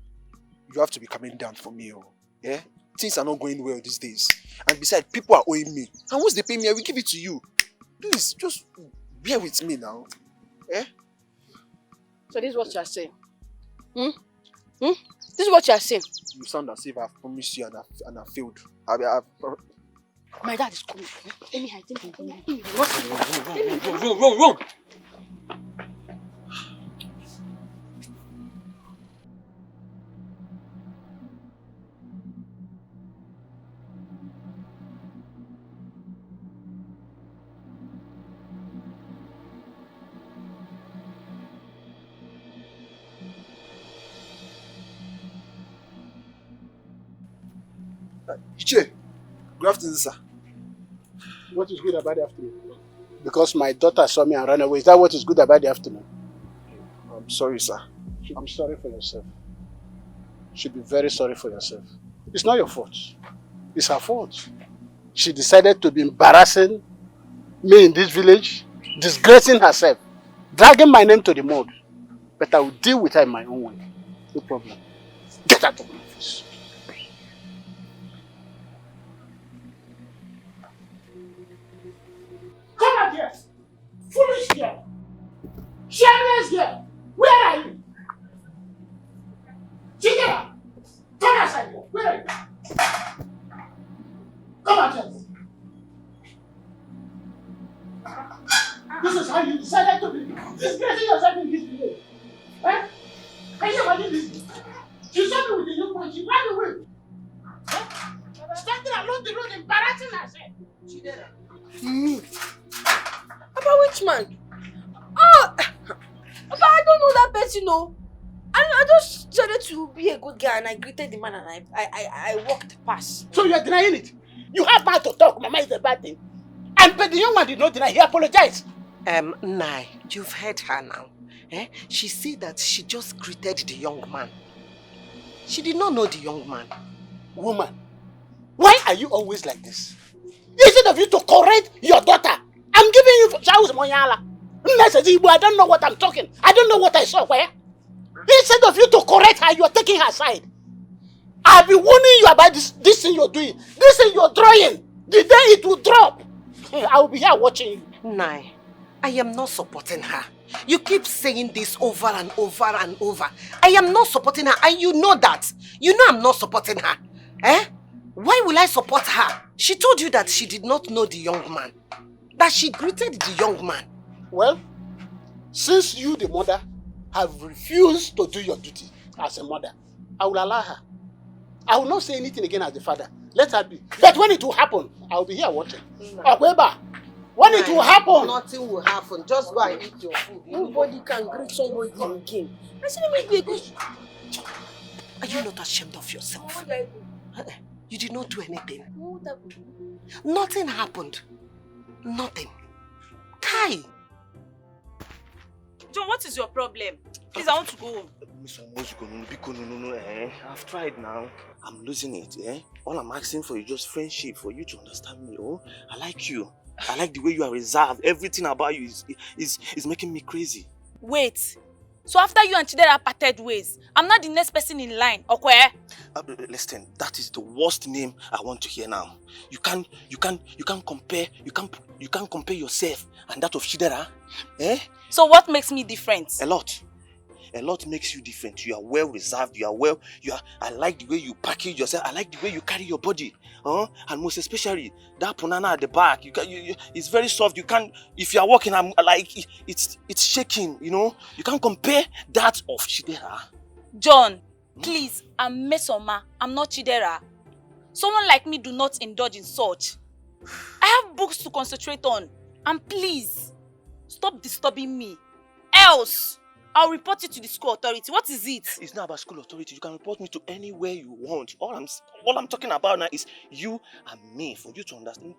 you have to be coming down for me, yeah? Things are not going well these days. And besides, people are owing me. And once they pay me, I will give it to you. Please, just bear with me now. Eh? So this is what you are saying? This is what you are saying? You sound as if I've promised you and I failed. My dad is coming. Let me hide. Wrong. Che, good afternoon, sir. What is good about the afternoon? Because my daughter saw me and ran away. Is that what is good about the afternoon? I'm sorry, sir. I'm sorry for yourself. You should be very sorry for yourself. It's not your fault. It's her fault. She decided to be embarrassing me in this village, disgracing herself, dragging my name to the mud. But I will deal with her in my own way. No problem. Get out of my face. Come out here! Foolish girl! Shameless girl! Where are you? Chidera! Come outside here! Where are you? Come out here! This is how you decided to be disgracing yourself in this village. Eh? Can you imagine this? She saw me with the young boy, she ran away. Eh? Standing along the road, embarrassing herself. Chidera. About which man? Oh, but I don't know that person, no. I just decided to be a good guy and I greeted the man and I walked past. So you're denying it? You have mouth to talk, Mama is a bad thing. But the young man did not deny, he apologized. Nai, you've heard her now. she said that she just greeted the young man. She did not know the young man. Woman, why are you always like this? Instead of you to correct your daughter, I'm giving you Charles Moyala. I don't know what I'm talking. I don't know what I saw where. Instead of you to correct her, you're taking her side. I've been warning you about this thing you're doing. This thing you're drawing. The day it will drop, I will be here watching you. Nai, I am not supporting her. You keep saying this over and over and over. I am not supporting her, and you know that. You know I'm not supporting her. Why will I support her? She told you that she did not know the young man. That she greeted the young man. Well, since you, the mother, have refused to do your duty as a mother, I will allow her. I will not say anything again as the father. Let her be. But when it will happen, I will be here watching. Akweba, when it will happen... Nothing will happen. Just go and eat your food. Nobody can greet somebody again. I said, let me go. Are you not ashamed of yourself? You did not do anything. Nothing happened. Nothing. Kai! John, what is your problem? Please, I want to go home. I've tried now. I'm losing it, All I'm asking for is just friendship, for you to understand me, I like you. I like the way you are reserved. Everything about you is making me crazy. Wait. So after you and Chidera parted ways, I'm not the next person in line, okay? Listen, that is the worst name I want to hear now. You can't compare yourself and that of Chidera, So what makes me different? A lot. A lot makes you different. You are well reserved. I like the way you package yourself. I like the way you carry your body. And most especially that punana at the back. It's very soft. You can't. If you are walking, I'm like it's shaking. You can't compare that of Chidera. John, please, I'm Mesoma. I'm not Chidera. Someone like me do not indulge in such. I have books to concentrate on. And please, stop disturbing me. Else, I'll report you to the school authority. What is it? It's not about school authority. You can report me to anywhere you want. All I'm talking about now is you and me, for you to understand.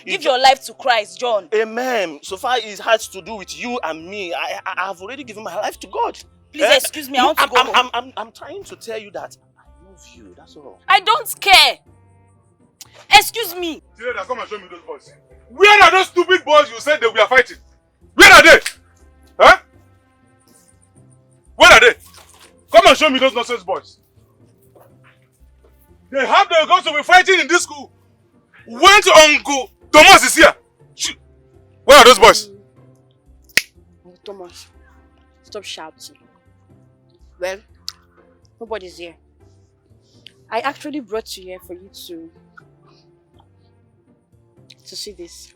Give your life to Christ, John. Amen. So far it has to do with you and me. I have already given my life to God. Please excuse me, I want to go home. I'm trying to tell you that I love you, that's all. I don't care. Excuse me. Chidera, come and show me those boys. Where are those stupid boys you said they were fighting? Where are they? Huh? Where are they? Come and show me those nonsense boys. They have the guts to be fighting in this school. When Uncle Thomas is here. Where are those boys? Thomas, stop shouting. Well, nobody's here. I actually brought you here for you to see this.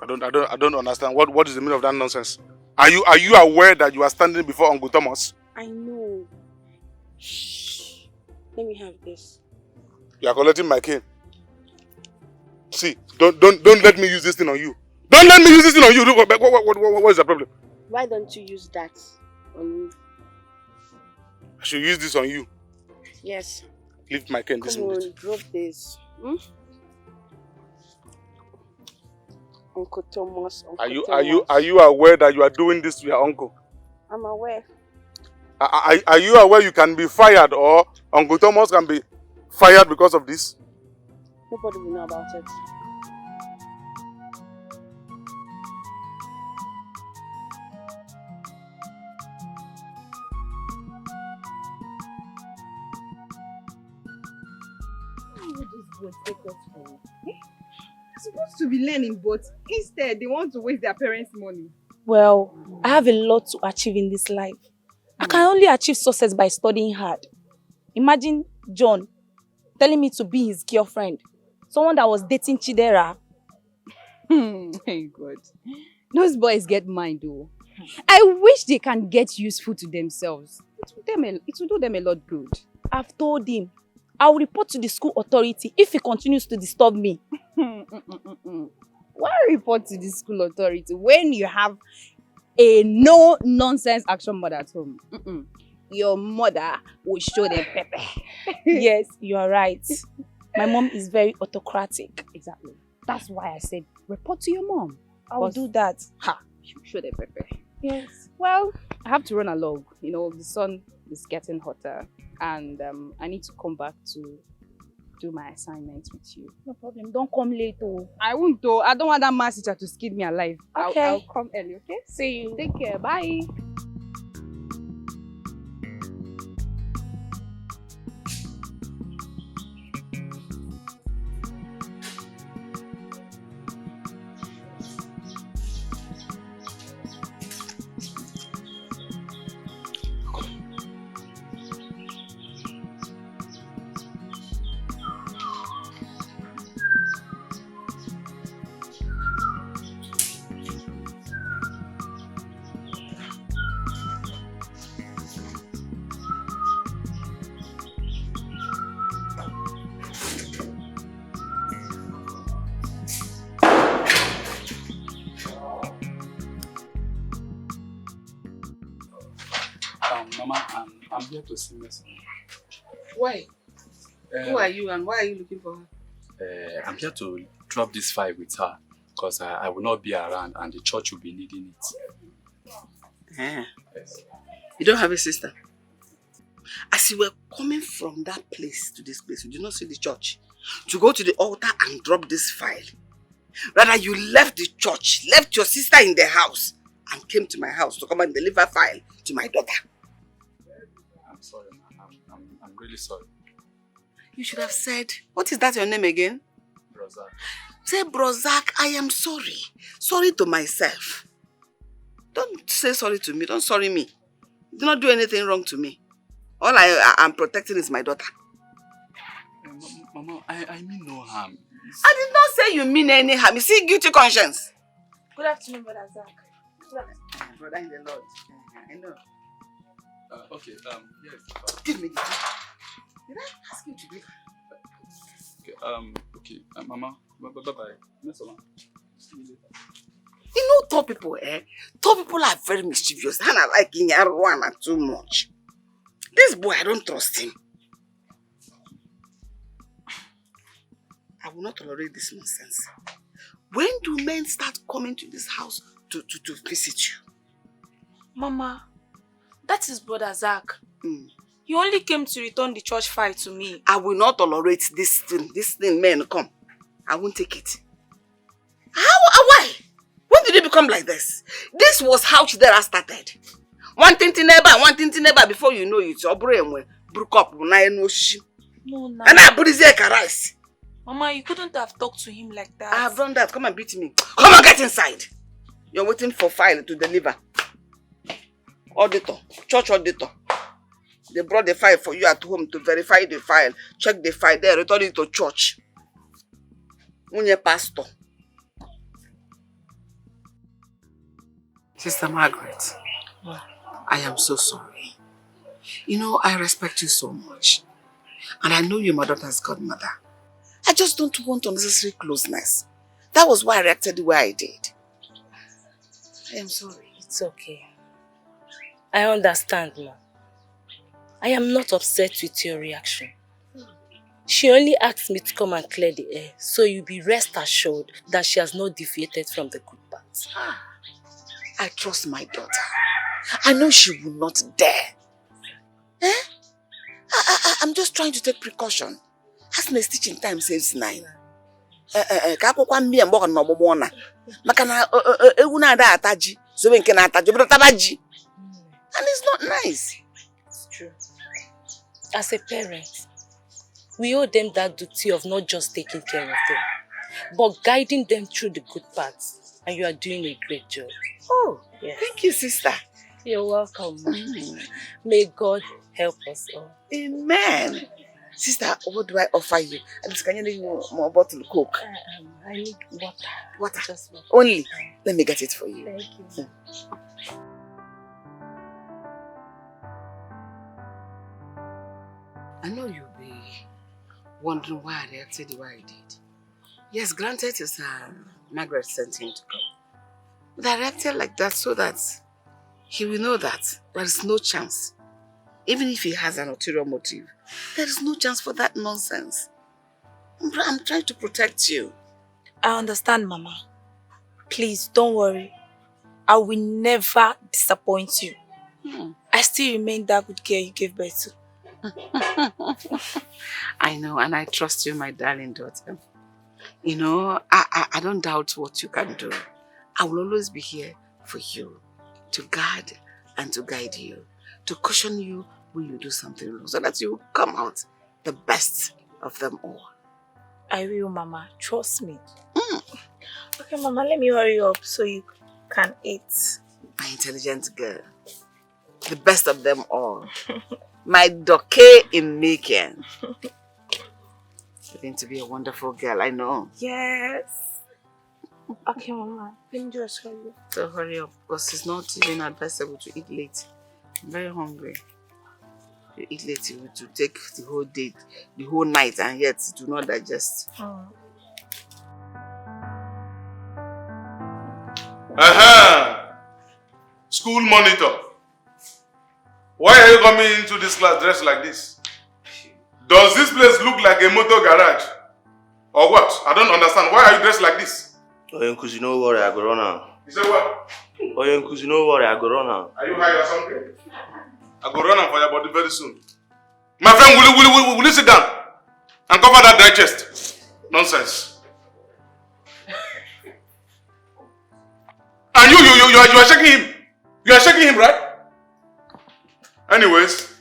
I don't understand. What is the meaning of that nonsense? Are you aware that you are standing before Uncle Thomas? I know. Shh. Let me have this. You are collecting my cane. See, don't let me use this thing on you. Don't let me use this thing on you. What is the problem? Why don't you use that on me? I should use this on you. Yes. Lift my cane this minute. Come on, drop this. Uncle Thomas. Are you aware that you are doing this to your uncle? I'm aware. Are you aware you can be fired, or Uncle Thomas can be fired because of this? Nobody will know about it. Supposed to be learning, but instead they want to waste their parents' money. Well, I have a lot to achieve in this life. I can only achieve success by studying hard. Imagine John telling me to be his girlfriend. Someone that was dating Chidera. My God. Those boys get mind though. I wish they can get useful to themselves. It will do them a lot good. I've told him I will report to the school authority if he continues to disturb me. Why report to the school authority when you have a no-nonsense action mother at home? Your mother will show them pepper. Yes, you are right. My mom is very autocratic. Exactly. That's why I said report to your mom. I will do that. Ha! Show them pepper. Yes. Well, I have to run along. You know, the sun is getting hotter, and I need to come back to do my assignments with you. No problem. Don't come late, oh. I won't though. I don't want that math teacher to skin me alive. Okay. I'll come early, okay? See you. Take care. Bye. Mama, I'm here to see Mercy. Why? Who are you and why are you looking for her? I'm here to drop this file with her because I will not be around and the church will be needing it. Yeah. Yes. You don't have a sister? As you were coming from that place to this place, you did not see the church. To go to the altar and drop this file. Rather, you left the church, left your sister in the house, and came to my house to come and deliver file to my daughter. I'm sorry, I'm really sorry. You should have said, what is that your name again? Brozak. Say, Brozak, I am sorry. Sorry to myself. Don't say sorry to me. Don't sorry me. You do not do anything wrong to me. All I am protecting is my daughter. Mama, I mean no harm. I did not say you mean any harm. You see, guilty conscience. Good afternoon, Brother Zach. Brother in the Lord. I know. Okay, yes. Give me the key. Did I ask you to give her? Okay, Mama, bye-bye. Miss Mama. You know, tall people, Tall people are very mischievous and I like Inyaruana too much. This boy, I don't trust him. I will not tolerate this nonsense. When do men start coming to this house to visit you? Mama, that is Brother Zach. He only came to return the church file to me. I will not tolerate this thing, men come. I won't take it. Why? When did it become like this? This was how Chidera started. One thing to neighbor, before you know it, your brain will broke up. No, no. And I put his rice. Mama, you couldn't have talked to him like that. I have done that. Come and beat me. Come on, get inside. You're waiting for file to deliver. Auditor, church auditor. They brought the file for you at home to verify the file. Check the file there, return it to church. Unye pastor. Sister Margaret, I am so sorry. You know, I respect you so much. And I know you're my daughter's godmother. I just don't want unnecessary closeness. That was why I reacted the way I did. I am sorry. It's okay. I understand, Ma. I am not upset with your reaction. She only asked me to come and clear the air, so you be rest assured that she has not deviated from the good path. I trust my daughter. I know she will not dare. I'm just trying to take precaution. As my stitching time saves 9. And it's not nice. It's true. As a parent, we owe them that duty of not just taking care of them, but guiding them through the good parts. And you are doing a great job. Oh, yes. Thank you, sister. You're welcome. May God help us all. Amen. Sister, what do I offer you? Can you give me more bottle of Coke? I need water. Water? Just water. Only? Let me get it for you. Thank you. I know you'll be wondering why I reacted the way I did. Yes, granted, Margaret sent him to come. But I reacted like that so that he will know that there is no chance. Even if he has an ulterior motive, there is no chance for that nonsense. I'm trying to protect you. I understand, Mama. Please, don't worry. I will never disappoint you. I still remain that good girl you gave birth to. I know, and I trust you, my darling daughter. You know, I don't doubt what you can do. I will always be here for you, to guard and to guide you, to caution you when you do something wrong, so that you come out the best of them all. I will, Mama. Trust me. Okay, Mama, let me hurry up so you can eat. My intelligent girl. The best of them all. My doke in making. You're going to be a wonderful girl, I know. Yes. Okay, Mama. Let me just hurry up. So hurry up, because it's not even advisable to eat late. I'm very hungry. You eat late, you will take the whole day, the whole night, and yet do not digest. School monitor. Why are you coming into this class dressed like this? Does this place look like a motor garage? Or what? I don't understand. Why are you dressed like this? Oh, Uncle, you know what? I go run now. You say what? Oh, Uncle, you know what? I go run now. Are you high or something? I go run for your body very soon. My friend, will you sit down and cover that dry chest? Nonsense. And you are shaking him. You are shaking him, right? Anyways,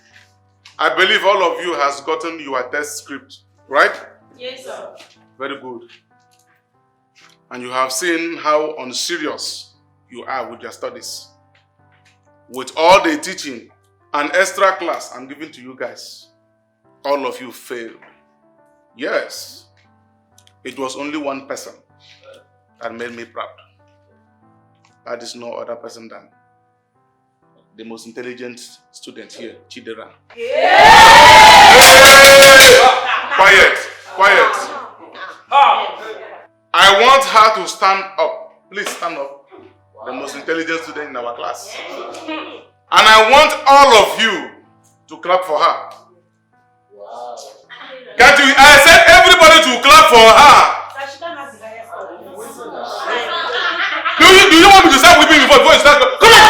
I believe all of you has gotten your test script, right? Yes, sir. Very good. And you have seen how unserious you are with your studies. With all the teaching and extra class I'm giving to you guys, all of you failed. Yes. It was only one person that made me proud. That is no other person than the most intelligent student here, Chidera. Yeah. Quiet, quiet. I want her to stand up. Please stand up. The most intelligent student in our class. And I want all of you to clap for her. Wow. Can't you? I said everybody to clap for her. Do you want me to start whipping before you start? Come on.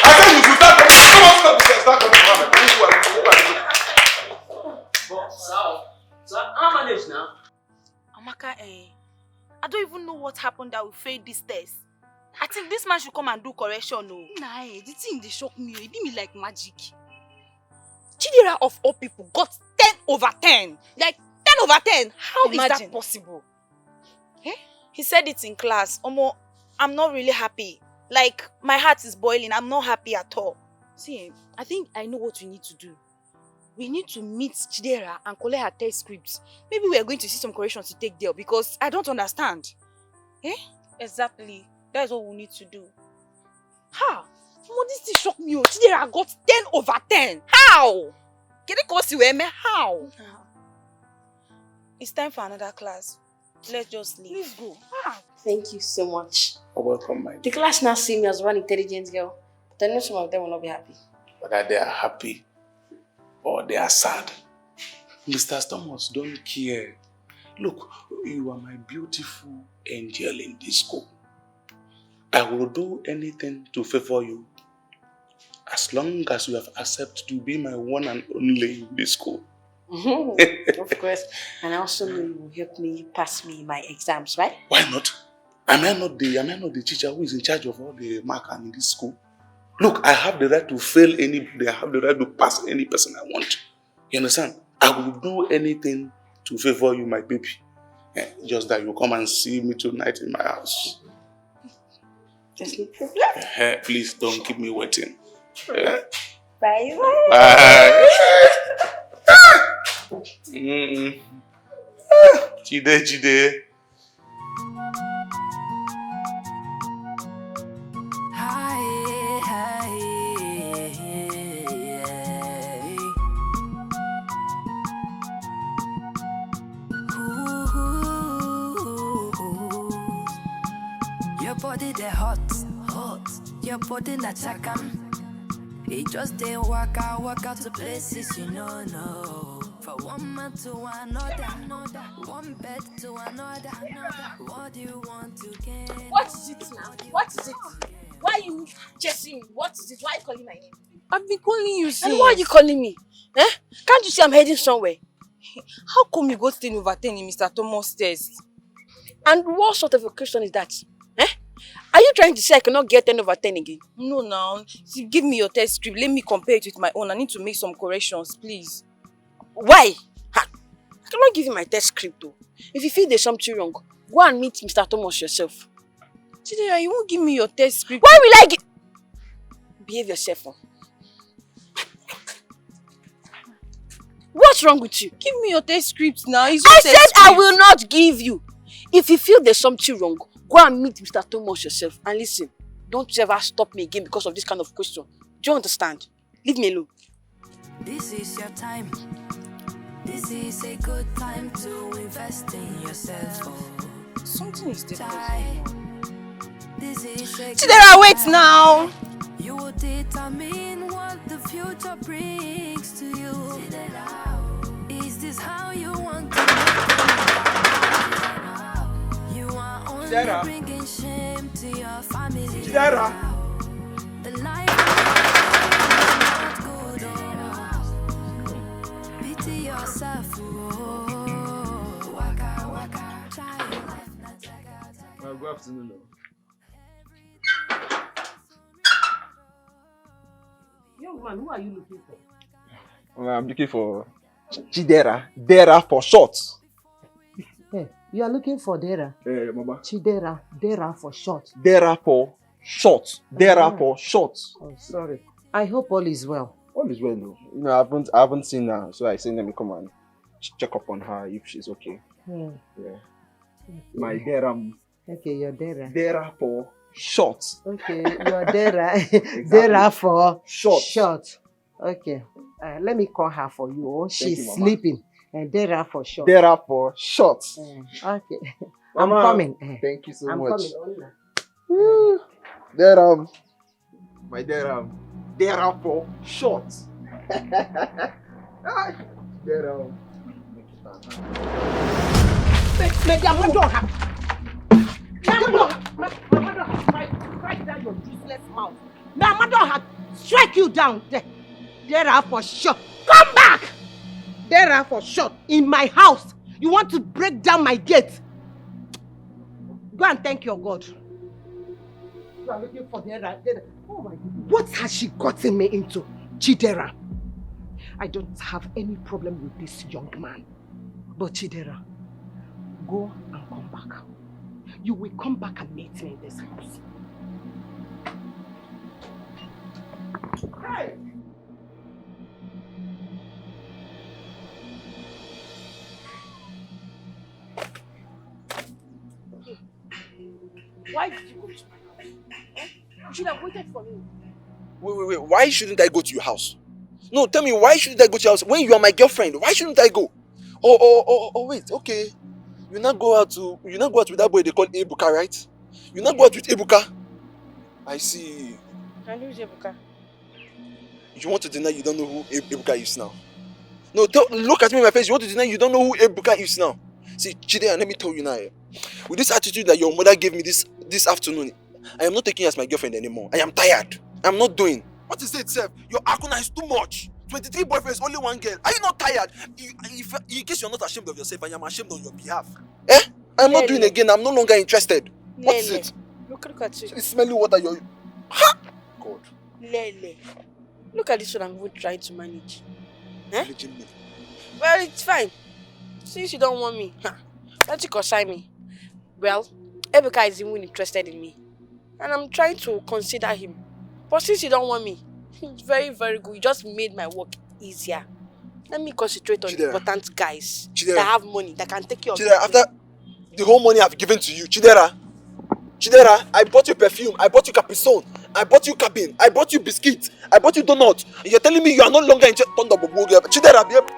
I said you should start. Come on, start. So how manage now? Amaka, I don't even know what happened that we failed this test. I think this man should come and do correction, no. Nah, the thing they shock me. It be me like magic. Chidera of all people got 10 over 10. Like 10 over 10. How is that possible? Eh? He said it in class. Omo, I'm not really happy. Like, my heart is boiling. I'm not happy at all. See, I think I know what we need to do. We need to meet Chidera and collect her test scripts. Maybe we are going to see some corrections to take there because I don't understand. Eh? Exactly. That's what we need to do. How? This thing shocked me. Chidera got 10 over 10. How? Can it cost you, Eme? How? It's time for another class. Let's just leave. Let's go. Thank you so much. You're welcome, my dear. The class now see me as one intelligent girl, but I know some of them will not be happy. Whether they are happy or they are sad, Mr. Thomas don't care. Look, you are my beautiful angel in this school. I will do anything to favor you as long as you have accepted to be my one and only in this school. Of course. And I also know you will help me pass me my exams, right? Why not? Am I not the teacher who is in charge of all the marking in this school? Look, I have the right to fail anybody. I have the right to pass any person I want. You understand? I will do anything to favor you, my baby. Just that you come and see me tonight in my house. There's no problem. Please don't keep me waiting. Bye. Bye. Chide. Your body they hot. Your body na chakam. It just they walk out to places you know. For one man to another, one bed to another. What do you want to get? What is it now? What is it? Why are you chasing me? What is it? Why are you calling my name? I've been calling you since. And why are you calling me? Eh? Can't you see I'm heading somewhere? How come you got 10 over 10 in Mr. Thomas' test? And what sort of a question is that? Eh? Are you trying to say I cannot get 10 over 10 again? No, now. See, give me your test script. Let me compare it with my own. I need to make some corrections, please. Why? Ha! I cannot give you my test script though. If you feel there's something wrong, go and meet Mr. Thomas yourself. Chidera, you won't give me your test script. Why will I give? Behave yourself. Huh? What's wrong with you? Give me your test script now. I said I will not give you. If you feel there's something wrong, go and meet Mr. Thomas yourself. And listen, don't ever stop me again because of this kind of question. Do you understand? Leave me alone. This is your time. This is a good time to invest in yourself. Oh. Something is different. Chidera, wait now. You will determine what the future brings to you. Is this how you want to make it? You are only bringing shame to your family. Chidera. The life is not good. Oh. Pity yourself. Oh. Waka, waka. Try your life, not take Good afternoon. Young man, who are you looking for? Well, I'm looking for Chidera. Dera for short. Hey, you are looking for Dera. Mama. Chidera. Dera for short. Dera for short. Dera for short. Oh, sorry. I hope all is well. All is well, though. You know, I haven't seen her, so I said let me come and check up on her if she's okay. Yeah. My Dera. Okay, you're Dera. Dera for short. Okay, you're Dera. Exactly. Dera for short. Short. Okay. Let me call her for you. Oh, she's you, Mama. sleeping. And Dera for short. Dera for short. Okay. Mama, I'm coming. Thank you so I'm much. Coming. Dera. My Dera. Dera for short. Dera. Strike down your useless mouth. Now, mother strike you down. Dera for short. Come back! Dera for short. In my house. You want to break down my gate. Go and thank your God. You are looking for Dera. Oh my God. What has she gotten me into? Chidera. I don't have any problem with this young man. But Chidera, go and come back. You will come back and meet me in this house. Hey! Why did you go to my house? Eh? You should have waited for me. Wait. Why shouldn't I go to your house? No, tell me, why shouldn't I go to your house? When you are my girlfriend, why shouldn't I go? Oh, wait, okay. You not go out with that boy they call Ebuka, right? You not go out with Ebuka? I see. And who's Ebuka? You want to deny you don't know who Ebuka is now? No, look at me in my face. You want to deny you don't know who Ebuka is now? See, Chidera, let me tell you now. With this attitude that your mother gave me this afternoon, I am not taking you as my girlfriend anymore. I am tired. I'm not doing. What is it, Seth? Your akuna is too much. 23 boyfriends, only one girl. Are you not tired? In case you're not ashamed of yourself, I am ashamed on your behalf. I'm not doing again. I'm no longer interested. What is it? Look at you. It's smelly water. Ha! God. Lele. Look at this one I'm even trying to manage. Well, it's fine. Since you don't want me, let you consign me. Well, Ebuka is even interested in me. And I'm trying to consider him. But since you don't want me, it's very, very good. You just made my work easier. Let me concentrate on important guys that have money, that can take care of you. Chidera, after the whole money I've given to you, Chidera, I bought you perfume, I bought you Capricone, I bought you cabin, I bought you biscuit, I bought you donut. And you're telling me you are no longer in Thunder Bobo. Chidera, be able.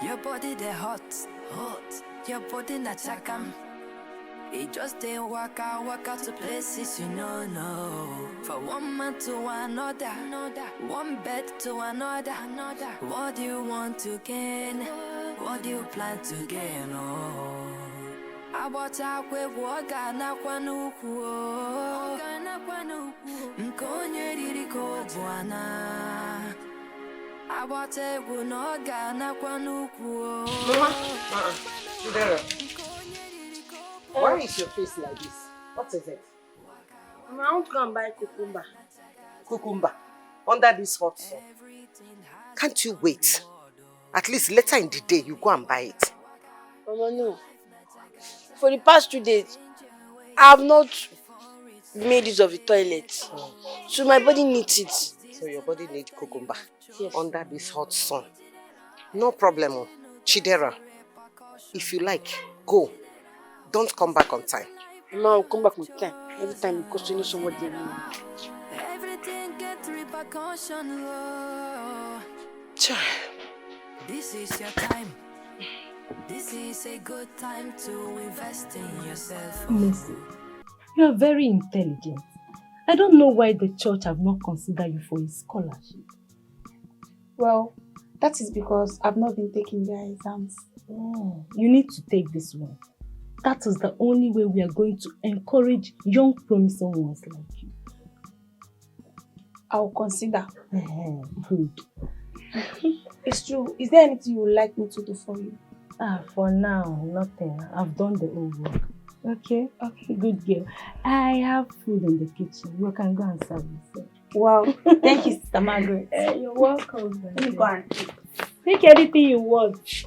Your your body they hot, hot. Your body na chakam. It just they walk out to places you know. For one man to another, one bed to another. What do you want to gain? What do you plan to gain? Oh, about we walk na kwanuku. Nkonye diriko bwana. About we no na kwanuku. Chidera, why is your face like this? What is it? I want to go and buy cucumber. Cucumber? Under this hot sun? Can't you wait? At least later in the day, you go and buy it. Mama, no. For the past 2 days, I have not made use of the toilet. So my body needs it. So your body needs cucumber? Yes. Under this hot sun? No problem. Chidera, if you like, go. Don't come back on time. Mama, I'll come back on time. Every time because you know somebody. Everything gets repercussion. This is your time. This is a good time to invest in yourself. Mercy, you are very intelligent. I don't know why the church have not considered you for a scholarship. Well, that is because I've not been taking their exams. Oh, you need to take this one. That is the only way we are going to encourage young promising ones like you. I'll consider. Good. It's true. Is there anything you would like me to do for you? For now, nothing. I've done the whole work. Okay? Okay, good girl. I have food in the kitchen. You can go and serve yourself. Wow. Thank you, Sister Margaret. You're welcome. Let me go and take anything you want.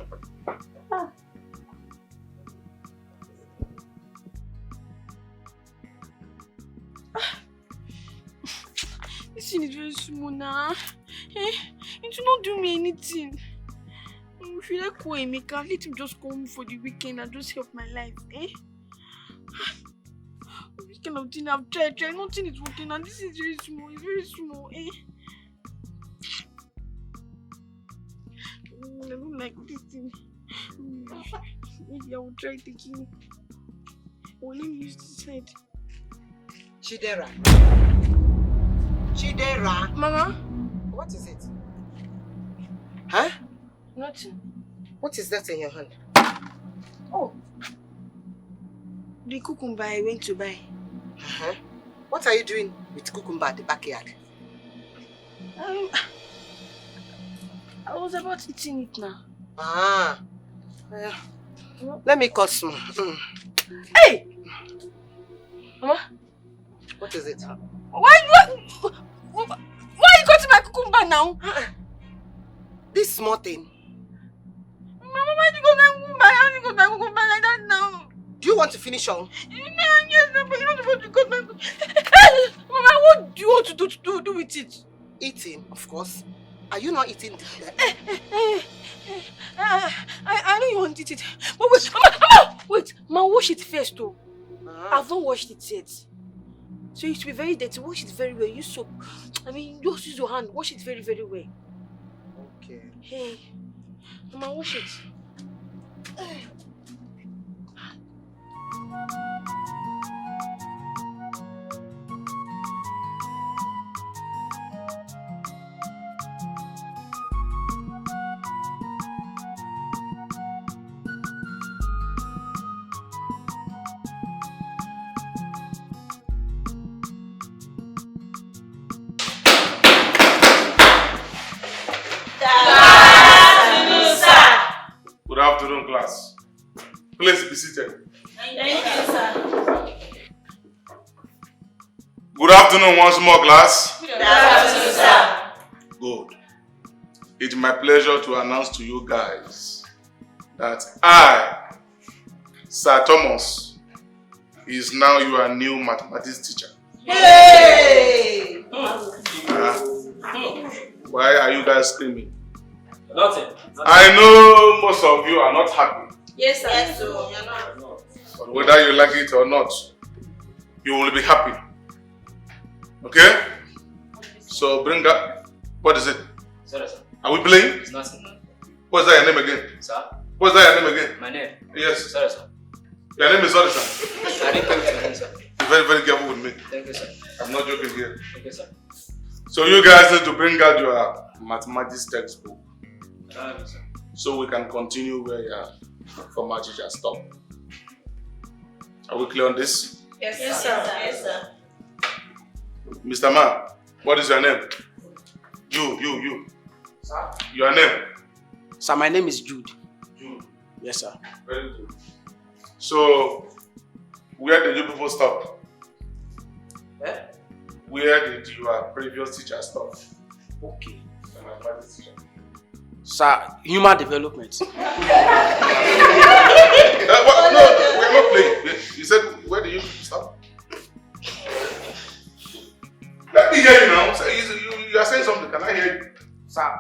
This thing is very small now. It will not do me anything. If you like call Emeka, let him just come for the weekend and just help my life. This kind of thing I've tried, nothing is working, and this is very small. It's very small. I don't like this thing. Maybe I will try taking it. Let me use this side. Chidera. Chidera. Mama? What is it? Huh? Nothing. What is that in your hand? Oh. The cucumber I went to buy. What are you doing with cucumber at the backyard? I was about eating it now. Let me cut some. Hey! Mama? What is it? Why are you cutting my cucumber now? This small thing. Mama, why do you cut my cucumber like that now? Do you want to finish all? Yes, but you're not supposed to cut my cucumber. Mama, what do you want to do with it? Eating, of course. Are you not eating? I know you want to eat it. But wait, Mama, wait. Ma, wash it first, though. I've not washed it yet. So it will be very dirty. Wash it very well. Use soap. I mean, just use your hand. Wash it very, very well. Okay. Hey, Mama, wash it. Good afternoon, class. Please be seated. Thank you, sir. Good afternoon once more, class. Good afternoon, sir. Good. It's my pleasure to announce to you guys that I, Sir Thomas, is now your new mathematics teacher. Yay! Why are you guys screaming? Nothing. I know most of you are not happy. Yes, sir. Yes, sir. You're not. But whether you like it or not, you will be happy. Okay? So bring up. What is it? Sorry, sir. Are we playing? It's nothing. What's that your name again? Sir? What's that your name again? My name? Yes. Sorry, sir. Your name is sorry, sir. I didn't come to your name, sir. Be very, very careful with me. Thank you, sir. I'm not joking here. Thank you, sir. So you guys need to bring out your mathematics textbook. Sir. So we can continue where your former teacher stopped. Are we clear on this? Yes, sir. Yes, sir. Mr. Man, what is your name? You. Sir? Your name? Sir, my name is Jude. Jude. Yes, sir. Very good. So, where did you people stop? Eh? Where did your previous teacher stop? Okay. The mathematics teacher. Sir, human development. No, we're not playing. You said, where did you stop? Let me hear you now. So you are saying something. Can I hear you? Sir,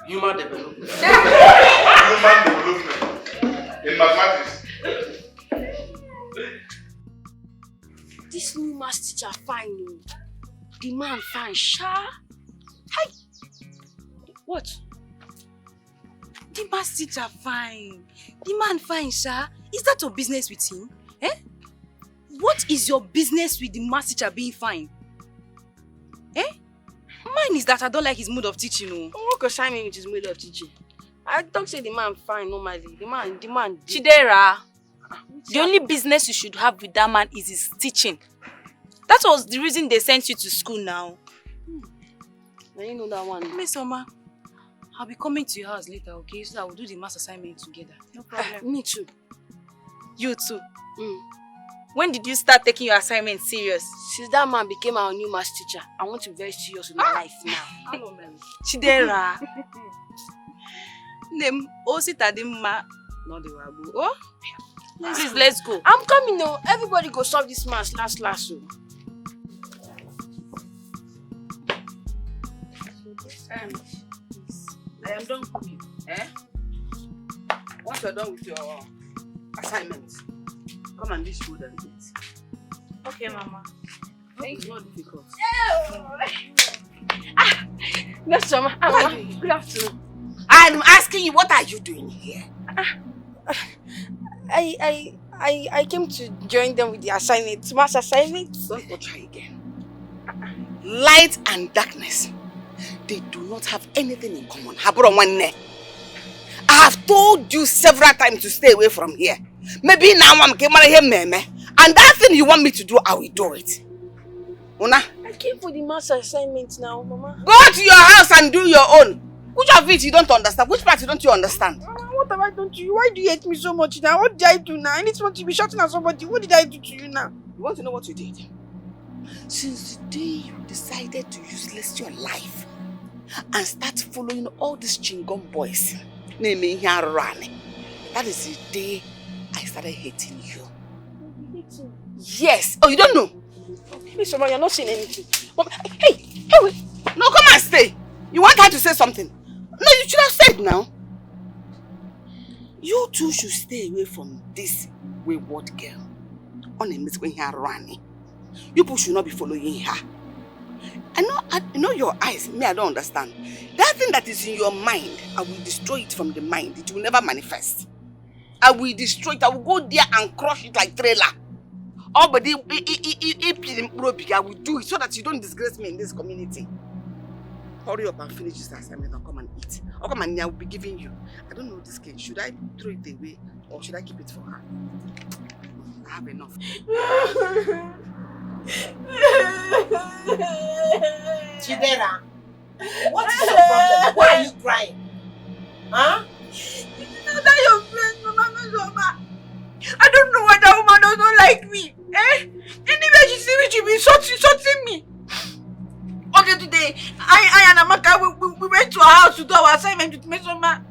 human development. Human development. In mathematics. This new math teacher fine. The man fine, sha. Hi. What? The math teacher fine. The man fine, sha. Is that your business with him? Eh? What is your business with the math teacher being fine? Eh? Mine is that I don't like his mood of teaching. What concern me with his mood of teaching? I don't say the man fine normally. The man. Chidera, the only business you should have with that man is his teaching. That was the reason they sent you to school now. Now you know that one. Miss Oma, I'll be coming to your house later, okay? So that we'll do the math assignment together. No problem. Me too. You too? When did you start taking your assignment serious? Since that man became our new math teacher, I want to be very serious with my life now. Hello, man. Chidera. Name Ositadimma. Not the Rabu. Oh? Please, let's go. I'm coming now. Everybody go solve this math last. So. I am done cooking. Once you're done with your assignments, come and dish food and eat. Okay, Mama. It's not difficult. Yes, Mama. Good afternoon. I'm asking you, what are you doing here? I came to join them with the assignment, math assignment. Don't go try again. Light and darkness, they do not have anything in common. I have told you several times to stay away from here. Maybe now I'm coming here, and that thing you want me to do, I will do it. Una? I came for the math assignment now, Mama. Go to your house and do your own. Which of it you don't understand? Which part don't you understand? Mama, what have I done to you? Why do you hate me so much now? What did I do now? I need someone to be shouting at somebody. What did I do to you now? You want to know what you did? Since the day you decided to useless your life and start following all these chingom boys, naming here running, that is the day I started hating you. Hating? Yes. Oh, you don't know? Please, Mama, you're not saying anything. Mama, hey, wait. No, come and stay. You want her to say something? No, you should have said now. You two should stay away from this wayward girl. On a miss when here running. You people should not be following her. I know your eyes. Me, I don't understand. That thing that is in your mind, I will destroy it from the mind. It will never manifest. I will destroy it. I will go there and crush it like trailer. Oh, but I will do it so that you don't disgrace me in this community. Hurry up and finish this assignment and come and eat. Or come and I will be giving you. I don't know this cake. Should I throw it away or should I keep it for her? I have enough. Chidera, what is your problem? Why are you crying? Huh? It's not that your friend, Mama. I don't know why that woman does not like me. Anyway, she see me, she be insulting me. Okay, today, I and Amaka, we went to her house to do our assignment with Mesoma.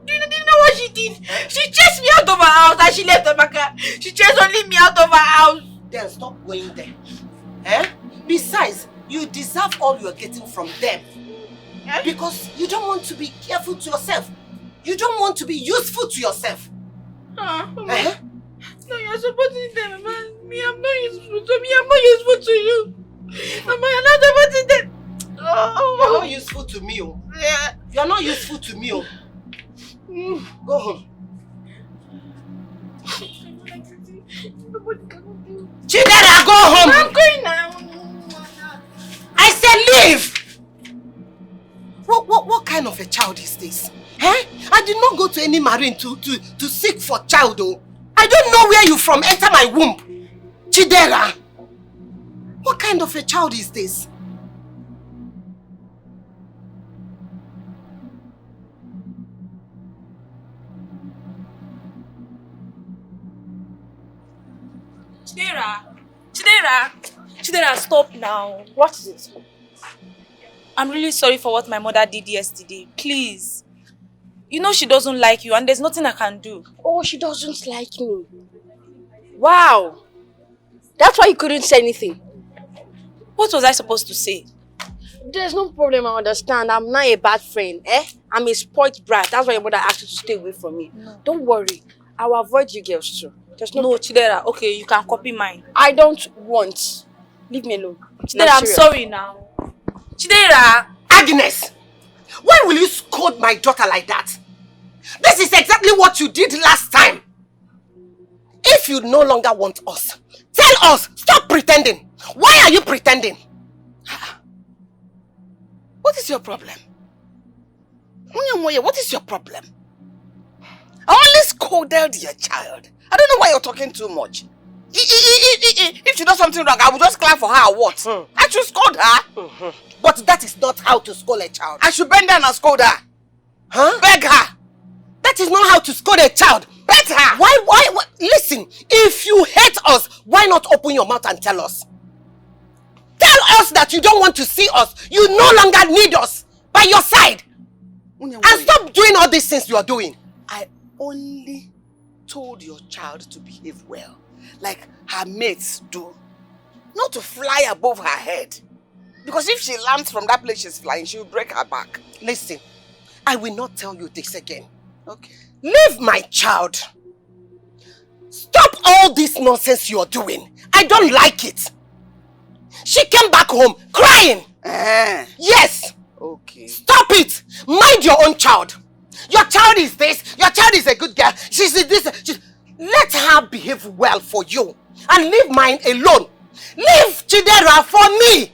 Do you know what she did? She chased me out of her house and she left Amaka. She chased only me out of her house. Then stop going there. Besides, you deserve all you're getting from them. Because you don't want to be careful to yourself. You don't want to be useful to yourself. Mama. No, you're supporting them, man. Me, I'm not useful to me. I'm not useful to you. Mama, you're not supporting them. You're not useful to me. Yeah. You're not useful to me. Go home. Chidera, go home! I'm going now. I said leave! What kind of a child is this? Eh? I did not go to any marine to seek for child though. I don't know where you from enter my womb. Chidera! What kind of a child is this? Chidera, stop now. What is it? I'm really sorry for what my mother did yesterday. Please. You know she doesn't like you and there's nothing I can do. Oh, she doesn't like me. Wow. That's why you couldn't say anything. What was I supposed to say? There's no problem, I understand. I'm not a bad friend, eh? I'm a spoilt brat. That's why your mother asked you to stay away from me. No. Don't worry. I will avoid you girls too. There's no Chidera, okay, you can copy mine. I don't want. Leave me alone. Chidera, I'm sorry now. Chidera! Agnes! Why will you scold my daughter like that? This is exactly what you did last time. If you no longer want us, tell us. Stop pretending. Why are you pretending? What is your problem? What is your problem? I only scolded your child. I don't know why you're talking too much. If she does something wrong, I will just clap for her or what? I should scold her. But that is not how to scold a child. I should bend down and scold her. Huh? Beg her. That is not how to scold a child. Bet her. Why? Listen, if you hate us, why not open your mouth and tell us? Tell us that you don't want to see us. You no longer need us by your side. And stop doing all these things you are doing. I only told your child to behave well, like her mates do. Not to fly above her head. Because if she lands from that place she's flying, she will break her back. Listen, I will not tell you this again. Okay. Leave my child. Stop all this nonsense you're doing. I don't like it. She came back home crying. Yes. Okay. Stop it. Mind your own child. Your child is this. Your child is a good girl. She's this. Let her behave well for you. And leave mine alone. Leave Chidera for me.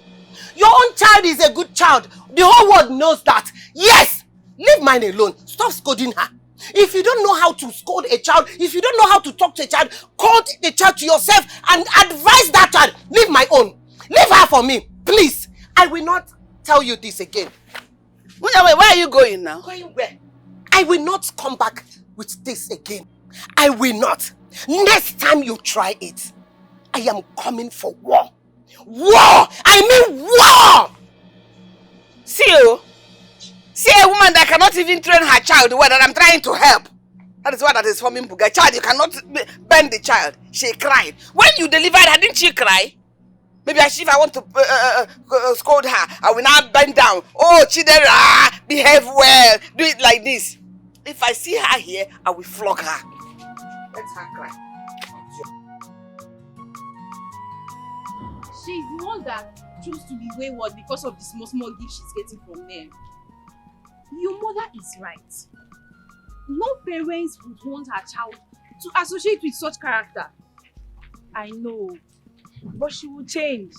Your own child is a good child. The whole world knows that. Yes. Leave mine alone. Stop scolding her. If you don't know how to scold a child, if you don't know how to talk to a child, call the child to yourself and advise that child. Leave my own. Leave her for me. Please. I will not tell you this again. Where are you going now? Going where? I will not come back with this again. I will not. Next time you try it, I am coming for war. War! I mean war! See you. See a woman that cannot even train her child well, that I'm trying to help. That is why that is forming Buga. Child, you cannot bend the child. She cried. When you delivered her, didn't she cry? Maybe if I want to scold her, I will now bend down. Oh, Chidera, behave well. Do it like this. If I see her here, I will flog her. Let her cry. She's the one that chose to be wayward because of the small gifts she's getting from them. Your mother is right. No parents would want her child to associate with such character. I know. But she will change.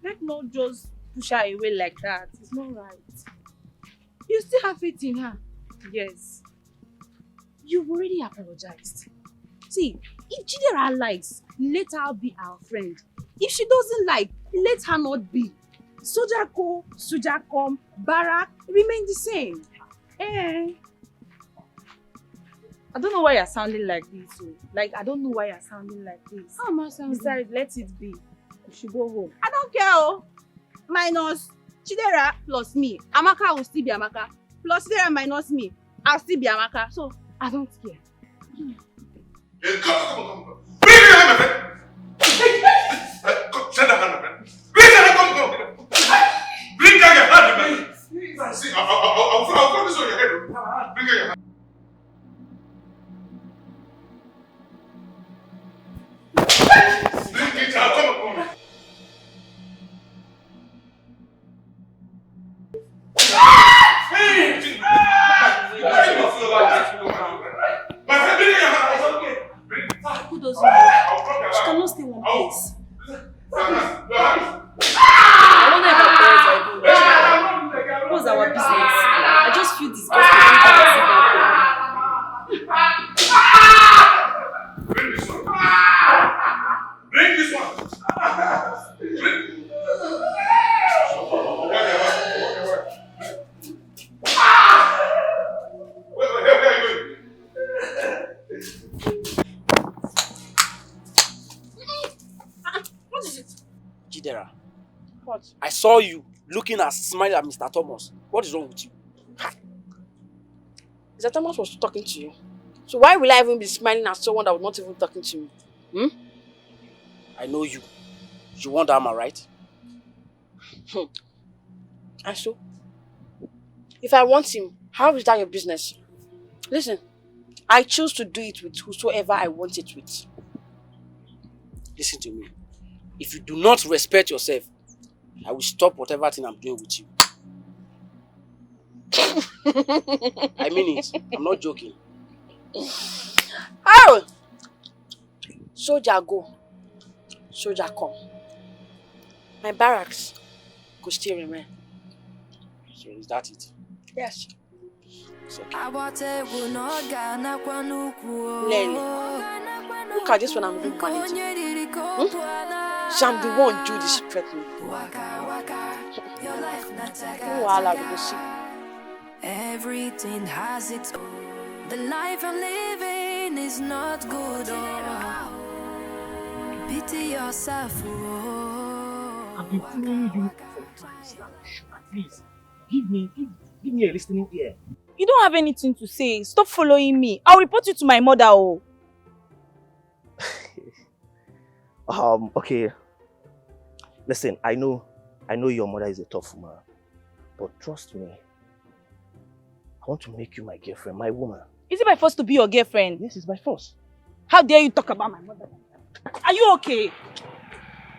Let's not just push her away like that. It's not right. You still have faith in her? Yes. You've already apologized. See, if Chidera likes, let her be our friend. If she doesn't like, let her not be. Soldier go, soldier come, barrack remain the same. I don't know why you're sounding like this. I don't know why you're sounding like this. How am I sounding? Besides, let it be. You should go home. I don't care. Minus Chidera plus me. Amaka will still be Amaka. Plus Chidera minus me. I'll still be Amaka. So, I don't care. Come. Bring your hand, my friend. Send a hand, my friend. Bring your hand, come. Bring your hand, my friend. See, I'll put this on your head. Bring your hand. Bring it out, come. Hey! Who doesn't know? She cannot stay one place. I wonder if our parents are even watching. What's our business? I just feel disgusted every time I see that girl. Bring this one. What is it? Chidera. What? I saw you looking and smiling at Mr. Thomas. What is wrong with you? Mr. Thomas was talking to you. So why will I even be smiling at someone that was not even talking to me? I know you. You want that man, right? And so? If I want him, how is that your business? Listen, I choose to do it with whosoever I want it with. Listen to me. If you do not respect yourself, I will stop whatever thing I'm doing with you. I mean it. I'm not joking. Oh! Soldier go. Soldier come. My barracks could still remain. So is that it? Yes. It's okay. Lenny, look at this one I'm doing managing. So I'm the one do this threatening. Everything has its own. The life I'm living is not good. Oh. Pity yourself. Oh. I've been following you for times now. Please, give me a listening ear. You don't have anything to say. Stop following me. I'll report you to my mother. Oh. Okay. Listen, I know your mother is a tough woman, but trust me, I want to make you my girlfriend, my woman. Is it by force to be your girlfriend? Yes, it's by force. How dare you talk about my mother? Are you okay?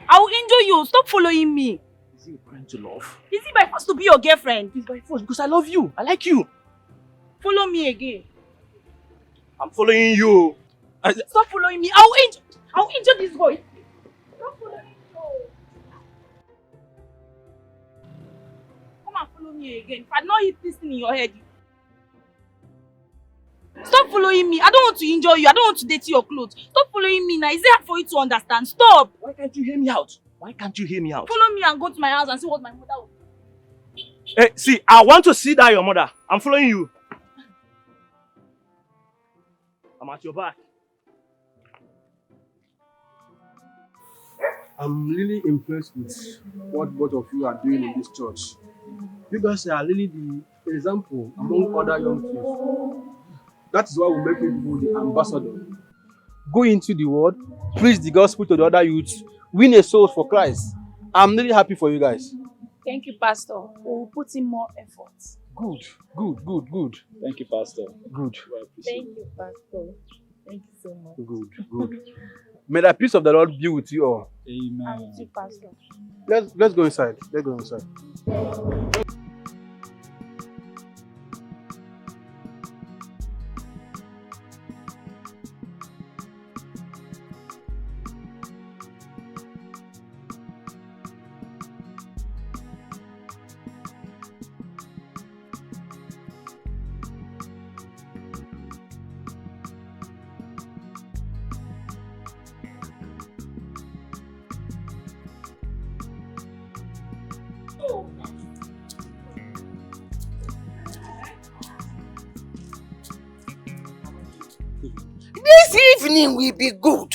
I will injure you. Stop following me. Is it crying to love? Is it by force to be your girlfriend? It's by force because I love you. I like you. Follow me again. I'm following you. Stop following me. I will injure this boy. Stop following me. Come and follow me again. If I not hit this thing in your head. Stop following me. I don't want to injure you. I don't want to date your clothes. Stop following me now. Is it hard for you to understand? Stop. Why can't you hear me out? Why can't you hear me out? Follow me and go to my house and see what my mother will do. Hey, see, I want to see that your mother. I'm following you. I'm at your back. I'm really impressed with what both of you are doing in this church. You guys are really the example among other young people. That is why we make you the ambassador. Go into the world, preach the gospel to the other youths, win a soul for Christ. I'm really happy for you guys. Thank you, Pastor. We'll put in more effort. Good. Thank you, Pastor. Good. Thank you, Pastor. Thank you so much. Good. May the peace of the Lord be with you all. Amen. I'm with you, Pastor. Let's go inside. This evening will be good.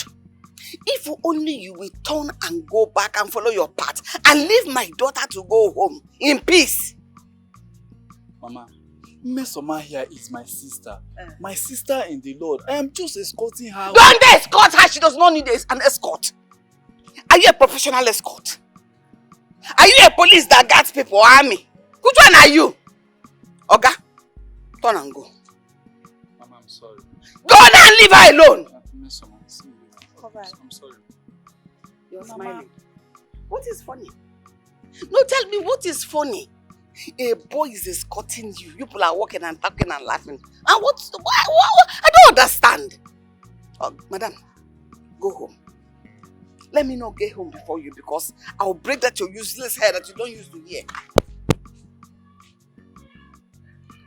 If only you will turn and go back and follow your path and leave my daughter to go home in peace. Mama, Mesoma here is my sister. My sister in the Lord. I am just escorting her. Don't escort her. She does not need an escort. Are you a professional escort? Are you a police that guards people or army? Which one are you? Oga, turn and go. Mama, I'm sorry. Go on and leave her alone. Mesoma, see you. I'm sorry. You're smiling. What is funny? No, tell me what is funny. A boy is escorting you. You people are walking and talking and laughing. And what? I don't understand. Oh, madam, Go home. Let me not get home before you because I'll break that your useless hair that you don't use to hear.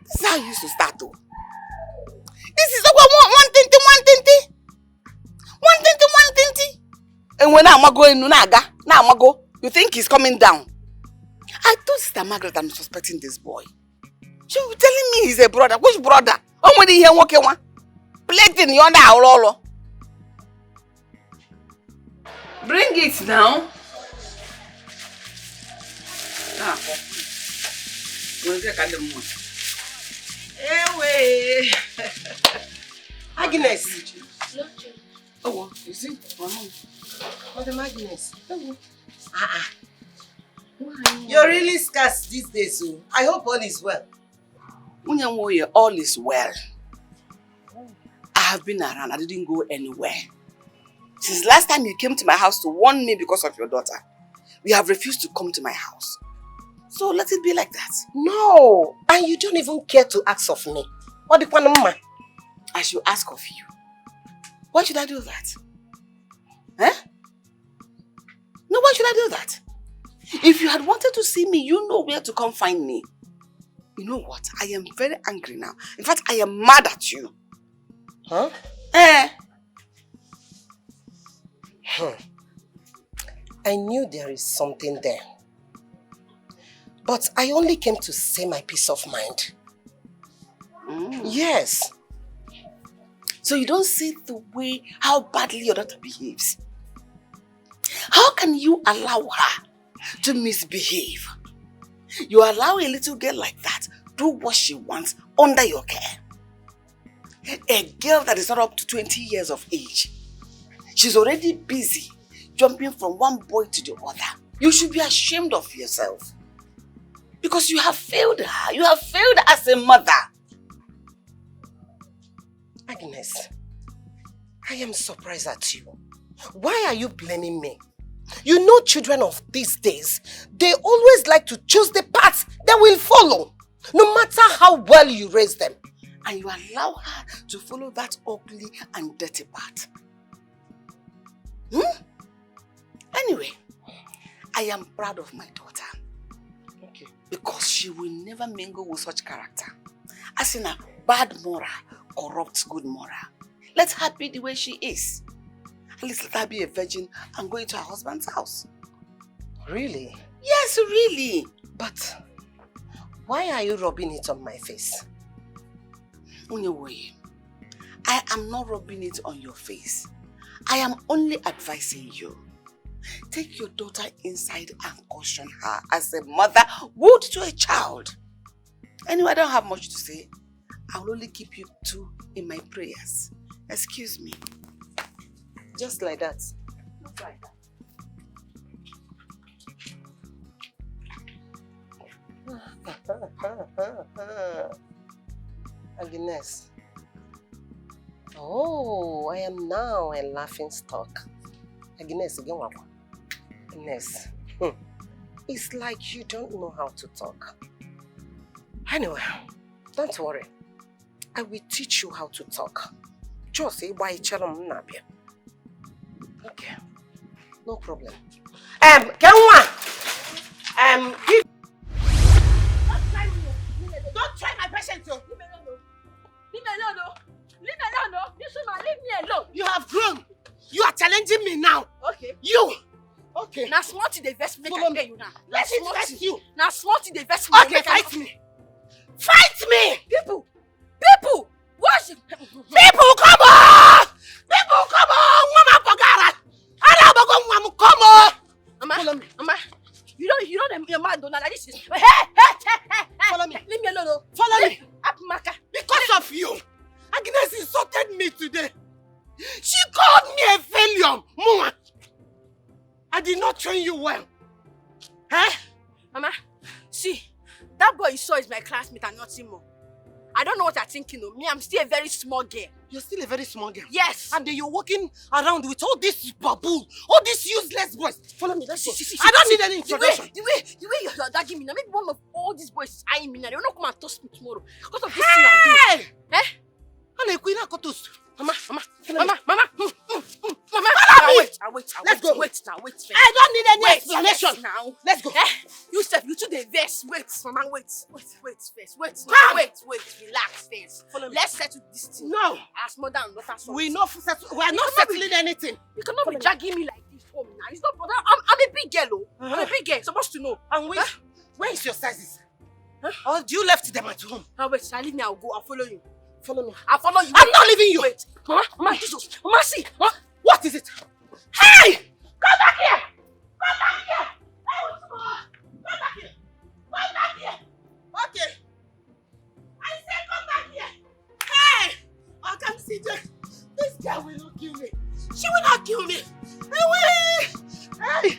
This is how you used to start though. This is one tinty. And when I'm going to you think he's coming down? I told Sister Margaret I'm suspecting this boy. She was telling me he's a brother. Which brother? Oh, when he here walking one? Plating yonder all. Bring it now. Anyway. Agnes. Oh, you see? Madam Agnes. You're really scarce these days, so I hope all is well. All is well. I have been around. I didn't go anywhere. Since last time you came to my house to warn me because of your daughter, you have refused to come to my house. So let it be like that. No, and you don't even care to ask of me. What the mama? I should ask of you. Why should I do that? Huh? No, why should I do that? If you had wanted to see me, you know where to come find me. You know what? I am very angry now. In fact, I am mad at you. Huh? I knew there is something there. But I only came to say my peace of mind. Yes. So you don't see the way how badly your daughter behaves. How can you allow her to misbehave? You allow a little girl like that do what she wants under your care. A girl that is not up to 20 years of age. She's already busy jumping from one boy to the other. You should be ashamed of yourself. Because you have failed her. You have failed as a mother. Agnes, I am surprised at you. Why are you blaming me? You know children of these days, they always like to choose the path they will follow, no matter how well you raise them. And you allow her to follow that ugly and dirty path. Anyway, I am proud of my daughter. Okay. Because she will never mingle with such character. As in a bad moral corrupts good moral. Let her be the way she is. At least let her be a virgin and go into her husband's house. Really? Yes, really. But why are you rubbing it on my face? Unyewoye, I am not rubbing it on your face. I am only advising you. Take your daughter inside and caution her as a mother would to a child. Anyway, I don't have much to say. I will only keep you two in my prayers. Excuse me. Just like that. Just like that. Agnes. Oh, I am now a laughing stock. Agnes, again, Agnes. It's like you don't know how to talk. Anyway, don't worry. I will teach you how to talk. Just say why nabia. Okay, no problem. Kenwa! Give. Don't try my patience, yo. Leave me alone. Leave me alone, leave me alone, this woman, leave me alone. You have grown. You are challenging me now. Okay. You. Okay. Now smart the investment I pay you now. Let it vex you. Now smart the investment. Okay, fight me. Fight me. People. Watch it. People, come on. People, come on. Mama Pogara. Come on. Mama. You know your man don't know this is. Hey. Follow me. Leave me alone. Follow me. Apmaka. Because of you, Agnes insulted me today. She called me a failure, Mama. I did not train you well. Eh? Mama, see, that boy you saw is my classmate and nothing more. I don't know what you're thinking of me. I'm still a very small girl. You're still a very small girl? Yes. And then you're walking around with all these baboon, all these useless boys. Follow me, let's go. I don't need any introduction. The way you're dagging me now, maybe one of all these boys is eyeing me now. They will not come and toss me tomorrow. Because of this thing I'm doing. Eh? And a queen, I got to. Mama. Follow me. wait. Let's go. Wait now, wait first. I don't need any Wait, explanation. yes, now. Let's go. You step, you two the vex. Wait, Mama, wait first. Wait, Come. wait, relax first. Follow me. Let's settle this thing. No. As mother and daughter son. We are not settling anything. You cannot be dragging me like this home now. It's not brother. I'm a big girl, oh. I'm a big girl. You're supposed to know. And where is your sizes? Or do you left them at home? Now wait, shall I leave me? I'll go. I'll follow you. Follow me. I'll follow you. I'm not leaving you. Wait. Mama, Jesus. Mama, see. What is it? Hey! Come back here! Come back here! Hey, what's going on? Come back here! Come back here! Okay. I said come back here! Hey! I can see this girl will not kill me. She will not kill me. Hey!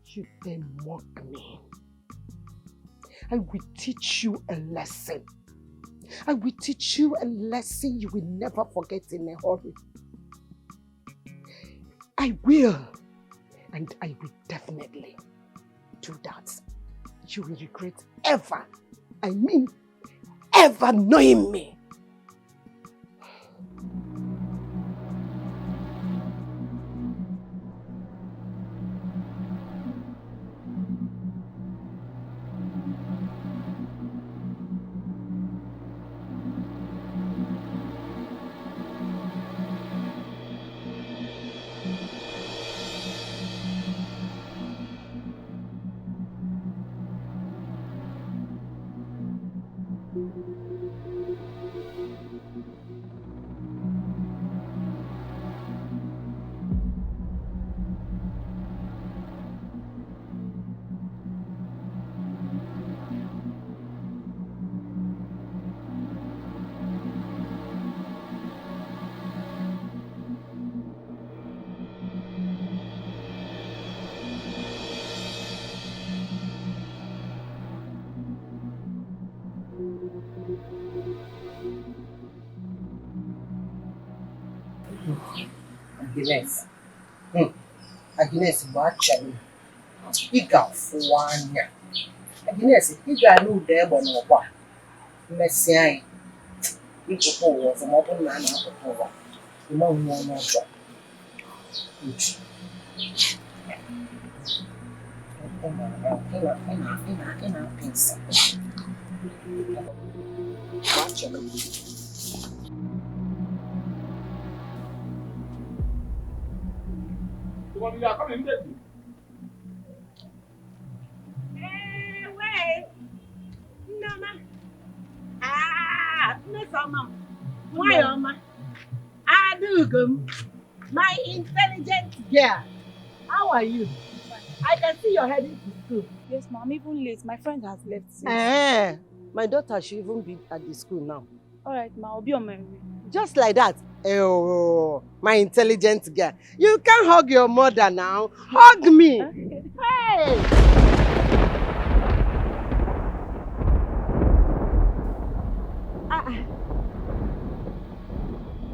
You then mock me. I will teach you a lesson. I will teach you a lesson you will never forget in a hurry. I will. And I will definitely do that. You will regret ever knowing me. Agnes, watch me. He got one. Agnes, he got no there, but no one. Messiah. He was a modern man out of over. You know, no. Watch me. Wait. No, ma. Miss Mama. Why, Mama? I do go. My intelligent girl. How are you? I can see you're heading to school. Yes, ma'am. I'm even late. My friend has left since. My daughter should even be at the school now. All right, ma. I'll be on my way. Just like that. Oh, my intelligent girl. You can't hug your mother now. Hug me. Hey!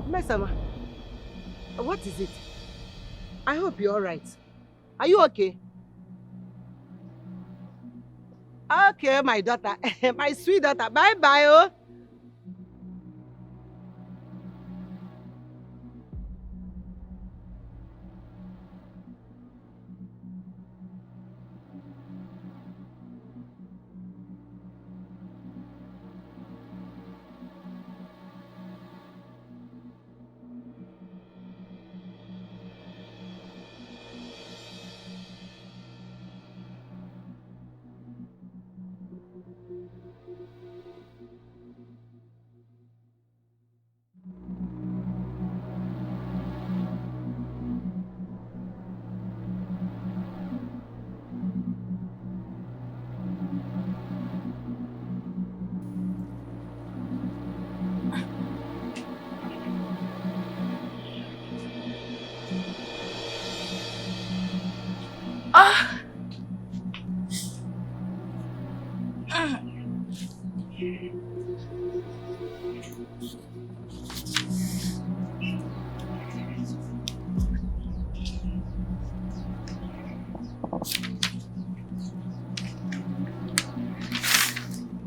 Mesama, what is it? I hope you're all right. Are you okay? Okay, my daughter. My sweet daughter. Bye-bye, oh.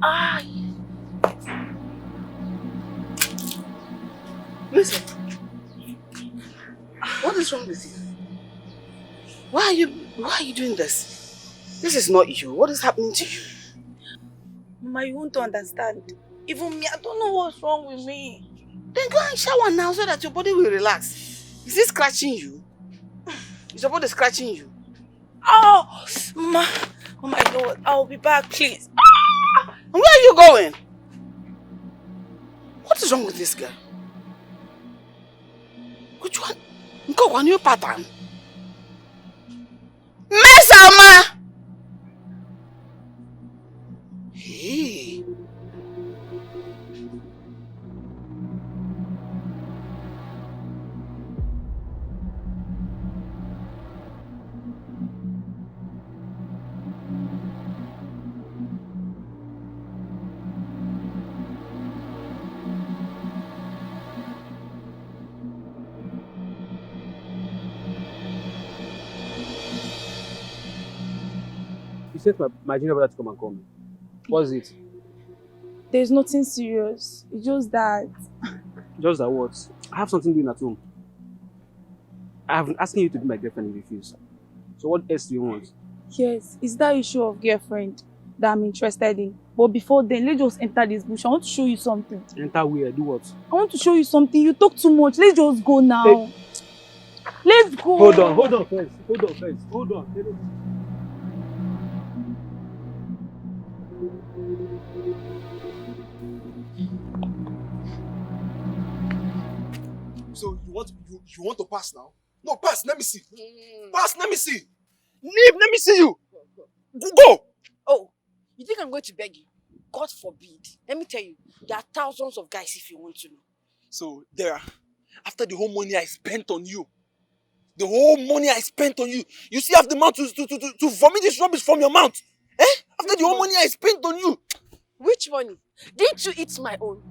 Ah! Listen. What is wrong with you? Why are you doing this? This is not you. What is happening to you? Mama, you won't understand. Even me, I don't know what's wrong with me. Then go and shower now so that your body will relax. Is it scratching you? Is your body scratching you? Oh, Mama. Oh my God, I'll be back, please. And where are you going? What is wrong with this girl? Which one? Go on your pattern. Mesama! Hey. You sent my junior brother to come and call me. What is it? There's nothing serious. It's just that. Just that what? I have something doing at home. I have been asking you to be my girlfriend and you refuse. So what else do you want? Yes, it's that issue of girlfriend that I'm interested in. But before then, let's just enter this bush. I want to show you something. Enter where? Do what? I want to show you something. You talk too much. Let's just go now. Hey. Let's go. Hold on first. Hold on. So you want to pass now? No, pass. Let me see. Pass. Let me see. Leave. Let me see you. Go. Oh, you think I'm going to beg you? God forbid. Let me tell you, there are thousands of guys if you want to know. So there, after the whole money I spent on you, you still have the mouth to vomit this rubbish from your mouth. Eh? After the whole money I spent on you. Which money? Didn't you eat my own?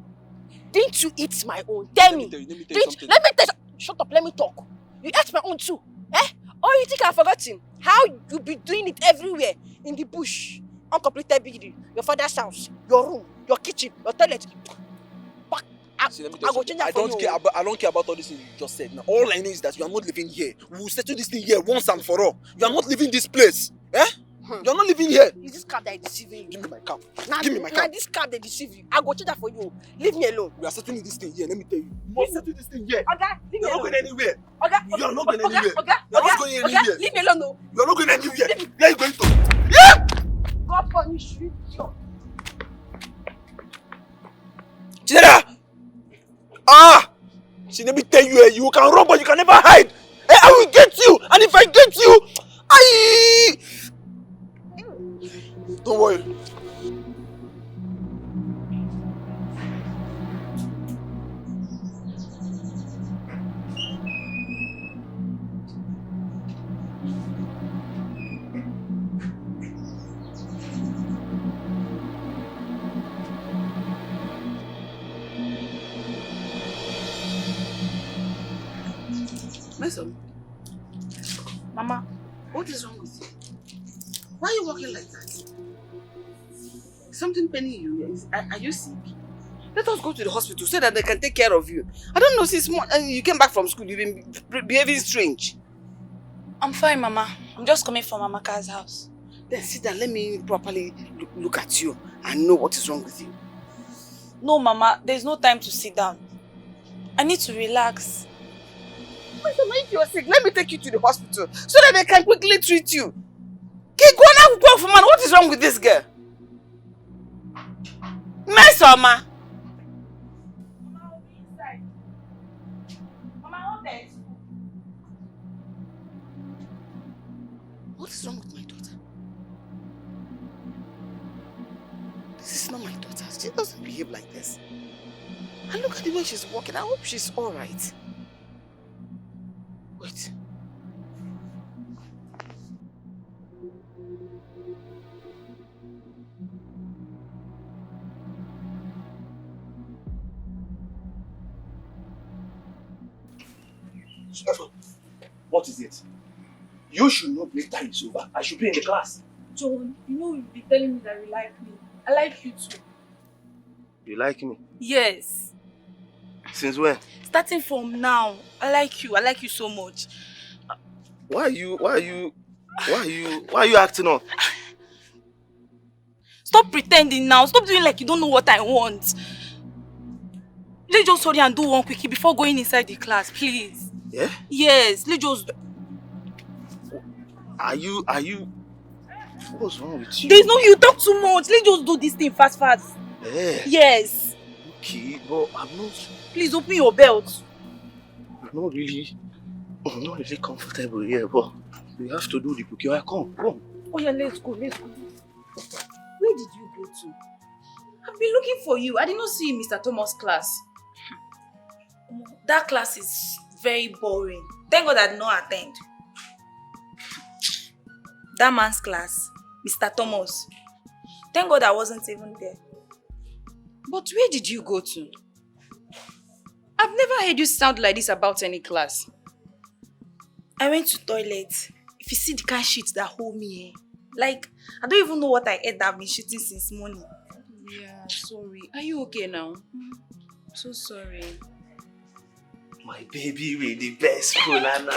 Didn't you eat my own? Tell me. Let me tell you. Shut up, let me talk. You ate my own too. Eh? Oh, you think I've forgotten? How you be doing it everywhere? In the bush. Uncompleted building. Your father's house. Your room. Your kitchen. Your toilet. See, let me tell you something. I don't care about all this thing you just said. Now, all I know is that you are not living here. We will settle this thing here once and for all. You are not leaving this place. Eh? You are not living here. Is this cab that is deceiving you? Give me my cap. Give me my cap. This cab that deceive you. I go change that for you. Leave me alone. We are settling this thing here. Let me tell you. We must settle this thing here. Okay, leave me alone. You're not going anywhere. Okay. You are not going anywhere. Okay. You are not going anywhere. Leave me alone, no. You are not going anywhere. Where are you going to? Yeah! God punish you. Chidera! Ah! See, let me tell you, you can run, but you can never hide. I will get you, and if I get you, don't worry. Listen. Mama. What is wrong with you? Why are you walking like that? Something paining you? Are you sick? Let us go to the hospital so that they can take care of you. I don't know, since you came back from school, you've been behaving strange. I'm fine, Mama. I'm just coming from Amaka's house. Then sit down, let me properly look at you and know what is wrong with you. No, Mama, there's no time to sit down. I need to relax. If you're sick, let me take you to the hospital so that they can quickly treat you. Okay, go on, man. What is wrong with this girl? Mesoma. Mama, I'll be inside. Mama, I want that. What is wrong with my daughter? This is not my daughter. She doesn't behave like this. And look at the way she's walking. I hope she's alright. Wait. What is it? You should know break time is over. I should be in the class. John, you know you'll be telling me that you like me. I like you too. You like me? Yes. Since when? Starting from now, I like you. I like you so much. Why are you acting up? Stop pretending now. Stop doing like you don't know what I want. Let's just hurry and do one quickie before going inside the class, please. Yeah? Yes, let's just... Are you... What's wrong with you? There's no you talk too much. Let's just do this thing fast. Yeah. Yes. Okay, but I'm not... Please open your belt. I'm not really comfortable here, but we have to do the cookie. Come. Oh yeah, let's go. Where did you go to? I've been looking for you. I did not see you in Mr. Thomas' class. That class is very boring. Thank God I did not attend. That man's class, Mr. Thomas. Thank God I wasn't even there. But where did you go to? I've never heard you sound like this about any class. I went to toilet. If you see the kind of shit that hold me, like, I don't even know what I ate that I've been shitting since morning. Yeah, sorry. Are you okay now? So sorry. My baby with the best Polana.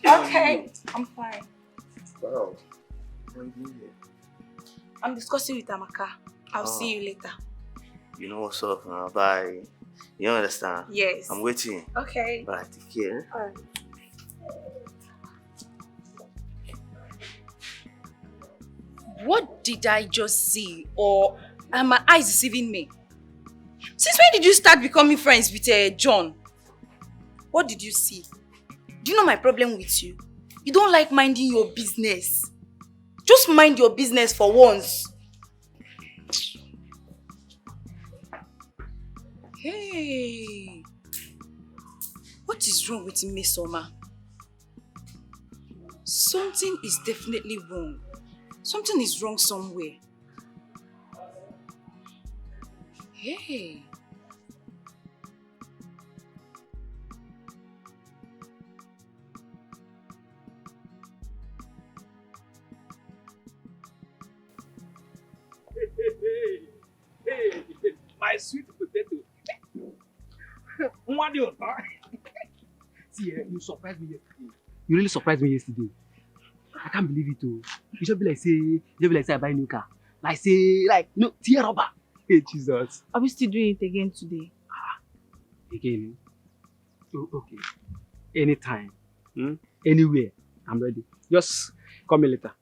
Okay, I'm fine. Wow. What are you doing here? I'm discussing with Amaka. I'll see you later. You know what's up now? Bye. You understand? Yes. I'm waiting. Okay. Bye. Take care. Alright. What did I just see? Or are my eyes deceiving me? Since when did you start becoming friends with John? What did you see? Do you know my problem with you? You don't like minding your business. Just mind your business for once. Hey, what is wrong with Mesoma? Something is definitely wrong. Something is wrong somewhere. Hey. Hey, my sweet potato. See, you surprised me yesterday. You really surprised me yesterday. I can't believe it too. You should be like say I buy a new car. Tear rubber. Hey, Jesus. Are we still doing it again today? Again? Oh, okay. Anytime. Anywhere. I'm ready. Just call me later.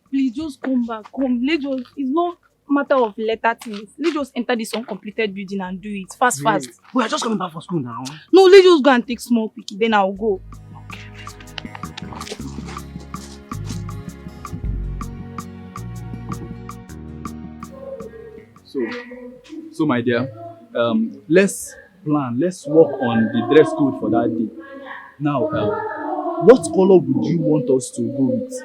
Please just come back. Let's just, it's not a matter of letter things. Let's just enter this uncompleted building and do it. Fast. We are just coming back from school now. No, let's just go and take small quickie. Then I'll go. So my dear, let's work on the dress code for that day. Now, what color would you want us to go with?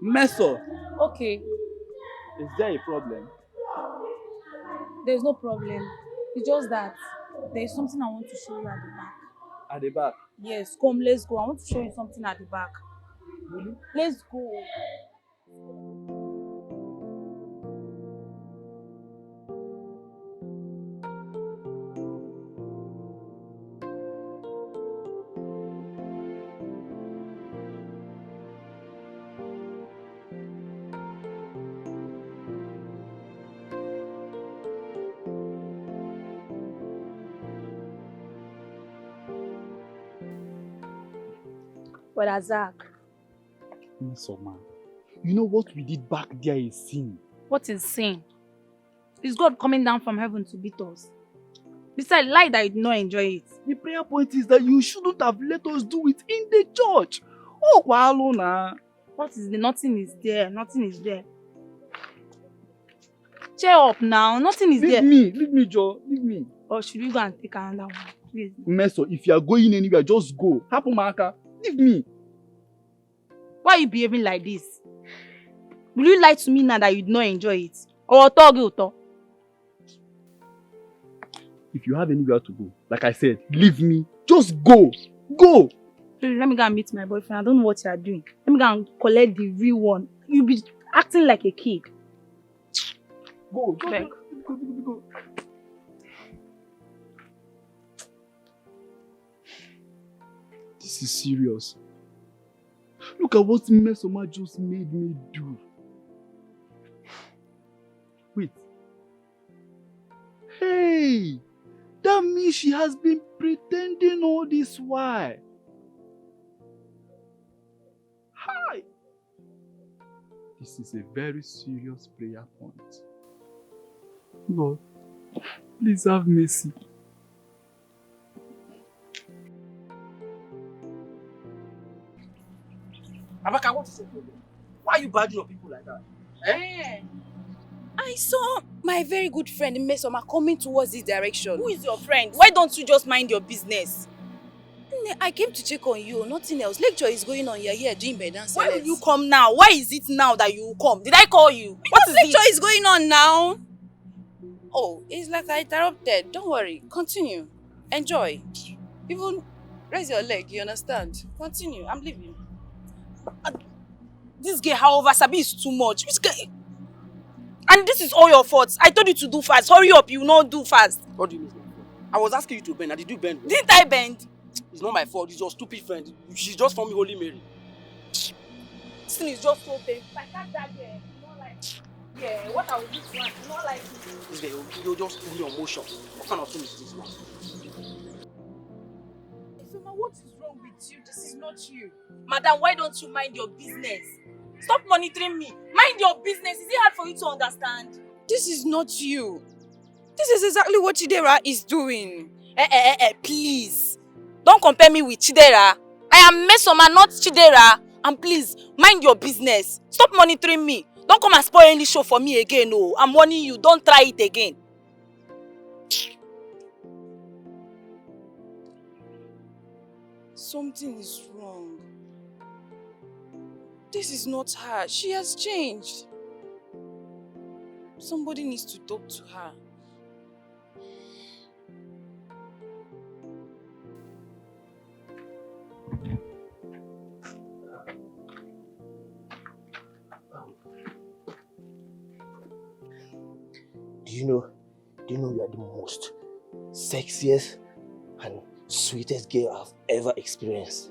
Meso. Okay. Is there a problem? There's no problem. It's just that there's something I want to show you at the back. At the back? Yes, come, let's go. I want to show you something at the back. Really? Let's go. But Zach. Mesoma, you know what we did back there is sin. What is sin? Is God coming down from heaven to beat us? Besides, lie that you did not enjoy it. The prayer point is that you shouldn't have let us do it in the church. Oh, Kwalona. What is the nothing is there? Nothing is there. Cheer up now. Nothing is there. Leave me, Joe. Leave me. Or should we go and take another one? Please. Meso, if you are going anywhere, just go. Hapu Maka, leave me. Why are you behaving like this? Will you lie to me now that you did not enjoy it? Or talk you talk? If you have anywhere to go, like I said, leave me. Just go. Go. Let me go and meet my boyfriend. I don't know what you are doing. Let me go and collect the real one. You'll be acting like a kid. Go. Beg. Go. This is serious. Look at what Mesoma just made me do. Wait. Hey! That means she has been pretending all this while. Hi! This is a very serious prayer point. Lord, please have mercy. Abaka, what is your problem? Why are you badgering on people like that? Eh? I saw my very good friend Mesoma coming towards this direction. Who is your friend? Why don't you just mind your business? I came to check on you, nothing else. Lecture is going on. You're here doing bed and Why will you come now? Why is it now that you will come? Did I call you? What lecture is going on now? Oh, it's like I interrupted. Don't worry. Continue. Enjoy. Even raise your leg, you understand? Continue. I'm leaving. This girl, however, Sabi is too much. Which girl? And this is all your fault. I told you to do fast. Hurry up, you will not do fast. What do you mean? I was asking you to bend. Did you bend? Didn't I bend? It's not my fault. It's your stupid friend. She's just from Holy Mary. This thing is just so painful. I can't that girl. You know, like, yeah, what I will do to her, you know, like it. This girl, you just put me on motion. What kind of thing is this now? Ifema, what is wrong with you? This is not you. Madam, why don't you mind your business? Stop monitoring me. Mind your business. Is it hard for you to understand? This is not you. This is exactly what Chidera is doing. Please. Don't compare me with Chidera. I am Mesoma, not Chidera. And please, mind your business. Stop monitoring me. Don't come and spoil any show for me again. Oh, I'm warning you. Don't try it again. Something is wrong. This is not her. She has changed. Somebody needs to talk to her. Do you know you are the most sexiest and sweetest girl I've ever experienced?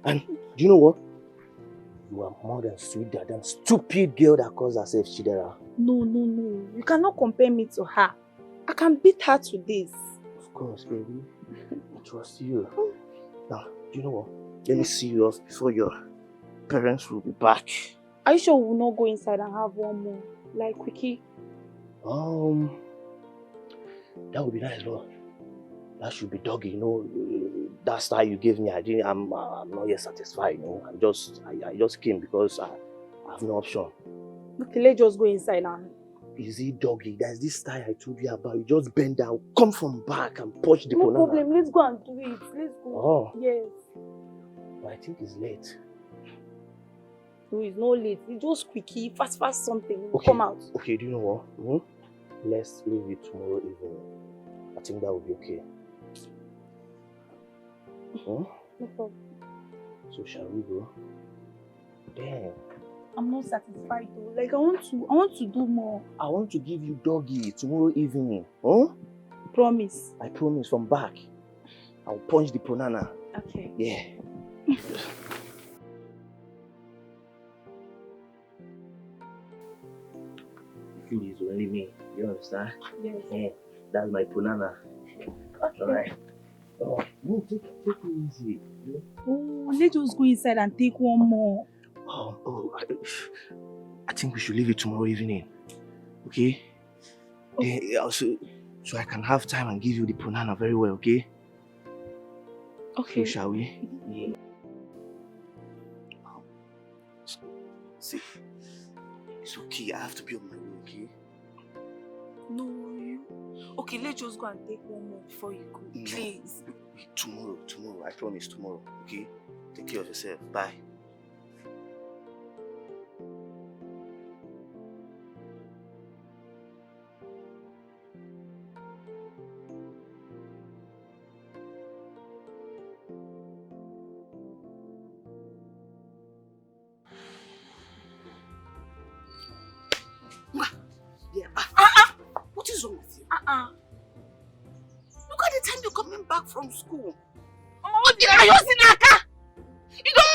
And do you know what? You are more than sweet than stupid girl that calls herself Chidera. No. You cannot compare me to her. I can beat her to this. Of course, baby. I trust you. Now, do you know what? Let me see you off before your parents will be back. Are you sure we will not go inside and have one more? Like, quickie? That would be nice, but that should be doggy, you know. That style you gave me, I'm not yet satisfied, you know. I just came because I have no option. Okay, let's just go inside now. Is it doggy? There's this style I told you about. You just bend down, come from back and punch the banana. No problem, let's go and do it. Let's go. Oh. Yes. But I think it's late. No, it's not late. It's just quickie, fast something. Okay. Come out. Okay, do you know what? Let's leave it tomorrow evening. I think that would be okay. No problem. So shall we go? Damn. I'm not satisfied though. Like I want to do more. I want to give you doggy tomorrow evening. Huh? Promise. I promise from back. I'll punch the banana. Okay. Yeah. Food is only me. You understand? Yes. Yeah. That's my banana. Okay. Alright. Oh, no, take it easy. Oh, let's just go inside and take one more. I think we should leave it tomorrow evening. Okay? Yeah, so I can have time and give you the banana very well, okay? Okay. So shall we? Yeah. See, it's okay. I have to be on my way, okay? No, you. Okay, let's just go and take one more before you go, please. Tomorrow. I promise tomorrow, okay? Take care of yourself. Bye. from school. Mama, you don't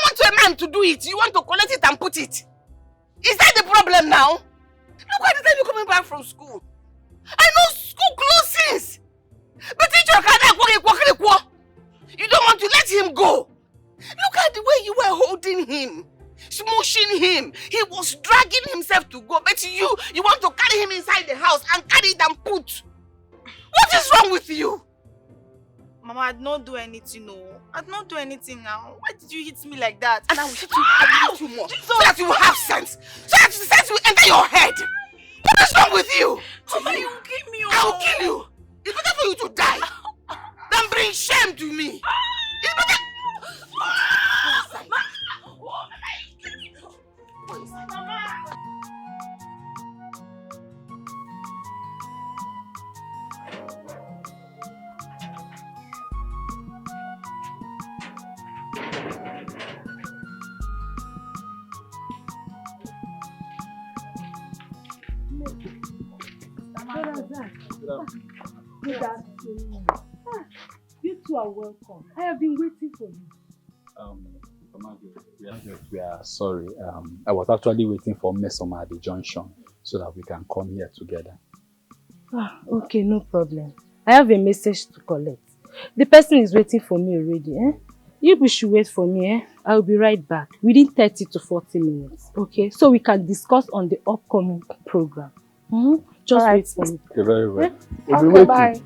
want a man to do it. You want to collect it and put it. Is that the problem now? Look at the time you're coming back from school. I know school closes. But teacher, you don't want to let him go. Look at the way you were holding him, smooshing him. He was dragging himself to go. But you want to carry him inside the house and carry it and put. What is wrong with you? Mama, I did not do anything, no. I did not do anything now. Why did you hit me like that? And I will hit you more. So that you will have sense. So that sense will enter your head. What is wrong with you? Mama, you will kill me. I will kill you. It's better for you to die than bring shame to me. It's better. Good afternoon. You two are welcome. I have been waiting for you. We are sorry. I was actually waiting for Mesoma at the junction so that we can come here together. Okay, no problem. I have a message to collect. The person is waiting for me already. You should wait for me. I'll be right back within 30 to 40 minutes. Okay, so we can discuss on the upcoming program. Just wait for me. Okay, very well. Okay, bye.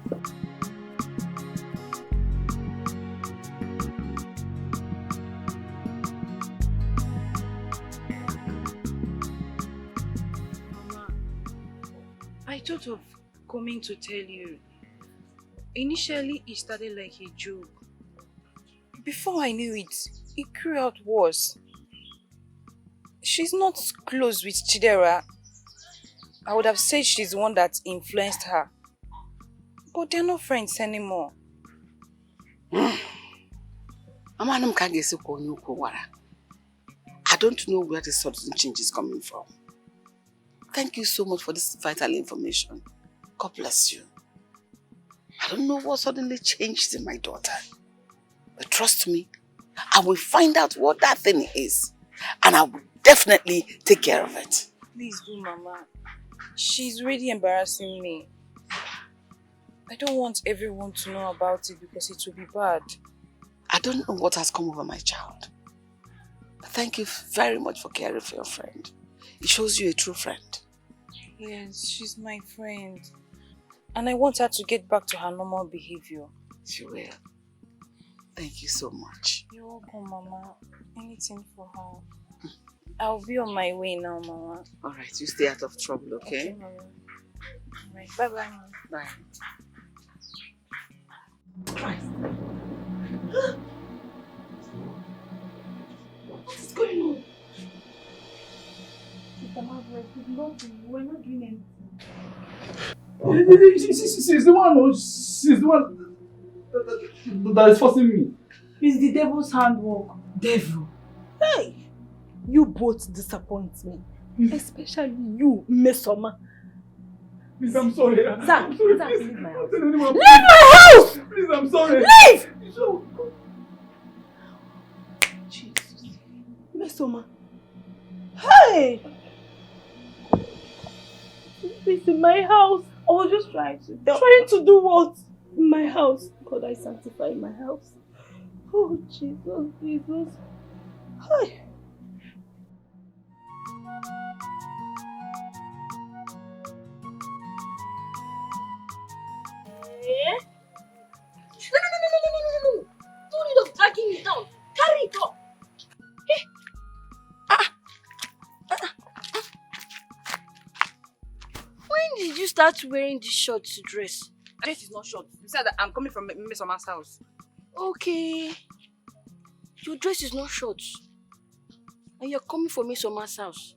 I thought of coming to tell you. Initially, it started like a joke. Before I knew it, it grew out worse. She's not close with Chidera. I would have said she's the one that influenced her. But they're not friends anymore. I don't know where this sudden change is coming from. Thank you so much for this vital information. God bless you. I don't know what suddenly changed in my daughter. But trust me, I will find out what that thing is. And I will definitely take care of it. Please do, Mama. She's really embarrassing me. I don't want everyone to know about it because it will be bad. I don't know what has come over my child. But thank you very much for caring for your friend. It shows you a true friend. Yes, she's my friend. And I want her to get back to her normal behavior. She will. Thank you so much. You're welcome, Mama. Anything for her. I'll be on my way now, Mama. Alright, you stay out of trouble, okay? Okay, Mama. Alright, bye-bye, Mama. Bye. What is going on? Sister Margaret, we're not doing anything. She's the one, she's the one that is forcing me. It's the devil's handwork. Devil? Hey! You both disappoint me. Especially you, Mesoma. Please, I'm sorry. Zach, sorry. Zach, Please. leave my house. Leave my house! Please, I'm sorry. Leave! Jesus. Mesoma. Hey! This is my house. I was just trying to do what? In my house. God, I sanctify my house. Oh, Jesus, Jesus. Hi. No. Don't need of dragging me down. Carry it up. When did you start wearing this short dress? Dress is not short. Besides, I'm coming from Miss Oma's house. Okay. Your dress is not short. And you're coming from Miss Oma's house.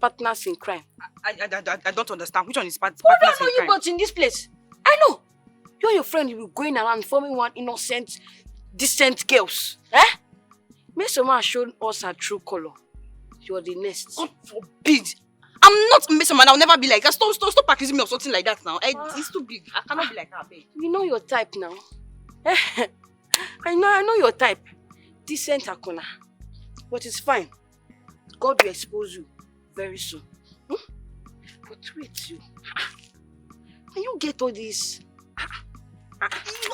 Partners in crime. I don't understand. Which one is partners Who in don't know crime? you but in this place? I know. You and your friend will be going around forming one innocent, decent girls. Miss Oma has shown us her true color. You're the next. God forbid. I'm not Miss Oma. I'll never be like that. Stop accusing me of something like that now. It's too big. I cannot be like that, babe. We know your type now. I know your type. Decent Akuna. But it's fine. God will expose you very soon. But wait, you. Can you get all this?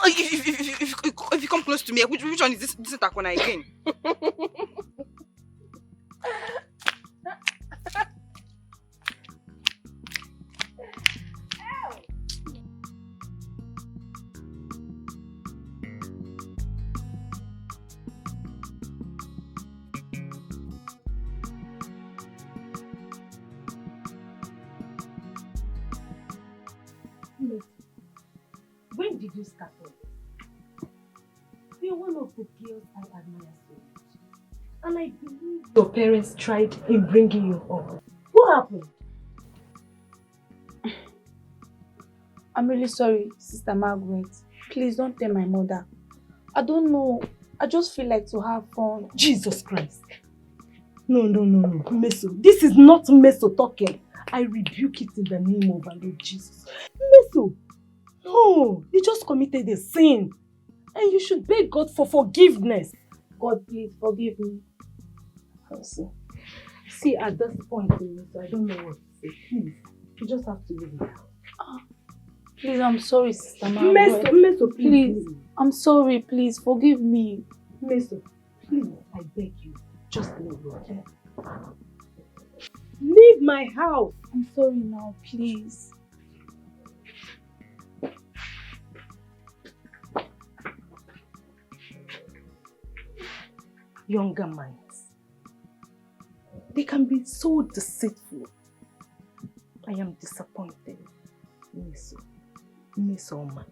If you come close to me, which one is this Akona again? When did you start all this? You're one of the girls I admire so much. And I believe your parents tried in bringing you up. What happened? I'm really sorry, Sister Margaret. Please don't tell my mother. I don't know. I just feel like to have fun. Jesus Christ. No. Meso. This is not Meso talking. I rebuke it in the name of our Lord Jesus. Meso. No. You just committed a sin. And you should beg God for forgiveness. God, please forgive me. See, at this point in this, I don't know what to say. Please. You just have to leave me out. Please, I'm sorry, Sister Margaret. Meso, please. I'm sorry, please, forgive me. Meso, please, I beg you. Just leave me, okay? Leave my house. I'm sorry now, please. Younger minds. They can be so deceitful. I am disappointed. Meso, man.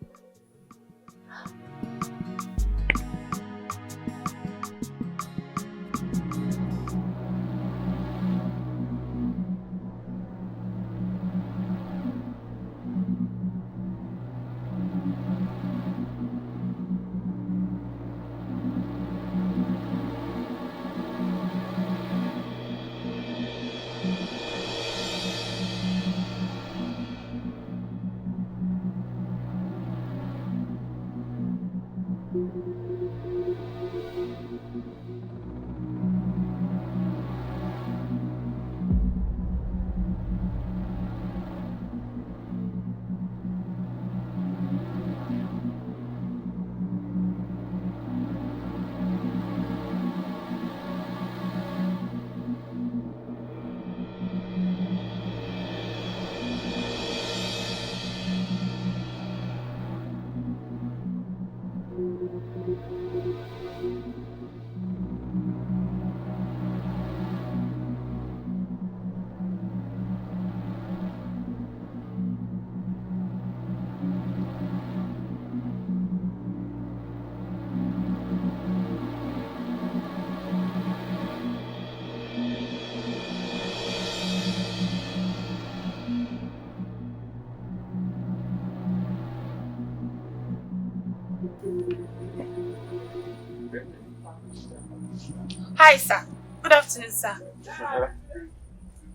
Hi, sir. Good afternoon, sir.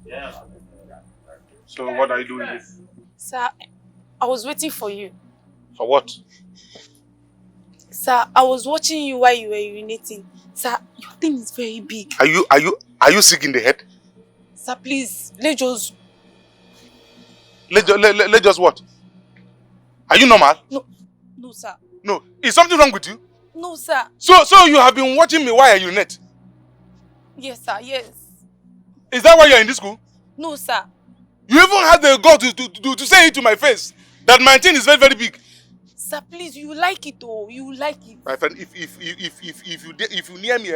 Yeah. So what are you doing here? Sir, I was waiting for you. For what? Sir, I was watching you while you were urinating. Sir, your thing is very big. Are you sick in the head? Sir, please, let's just... Let's just what? Are you normal? No, sir. No. Is something wrong with you? No, sir. So you have been watching me while I urinate? Yes, sir, yes. Is that why you're in this school? No, sir. You even had the gall to say it to my face that my thing is very, very big. Sir, please, you like it, oh, you like it. My friend, if you near me,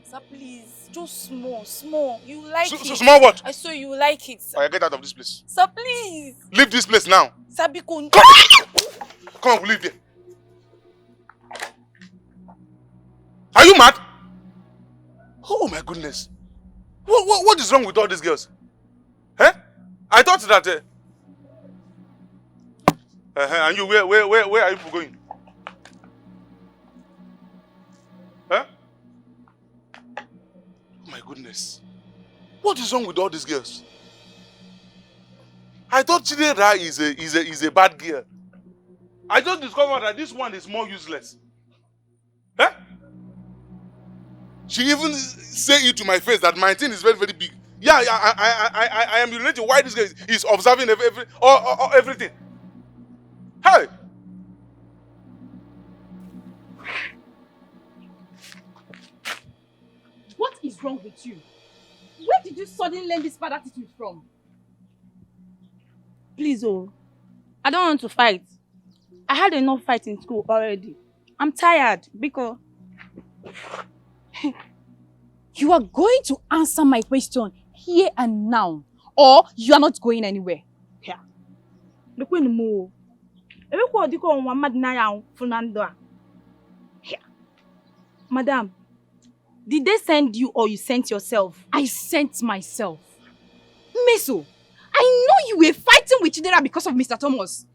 Sir, please, just small. You like it. So small what? I saw you like it, sir. I get out of this place. Sir, please. Leave this place now. Sir, because... Come on, we'll leave here. Are you mad? Oh my goodness. What is wrong with all these girls? Huh? I thought that... and you, where are you going? Huh? Oh my goodness. What is wrong with all these girls? I thought Chidera is a bad girl. I just discovered that this one is more useless. Eh? She even say it to my face that my thing is very, very big. Yeah, I am related. Why this guy is observing everything? Hey! What is wrong with you? Where did you suddenly learn this bad attitude from? Please, I don't want to fight. I had enough fight in school already. I'm tired because... You are going to answer my question here and now, or you are not going anywhere. Yeah. Look when the move. Madam, did they send you or you sent yourself? I sent myself. Meso, I know you were fighting with Chidera because of Mr. Thomas.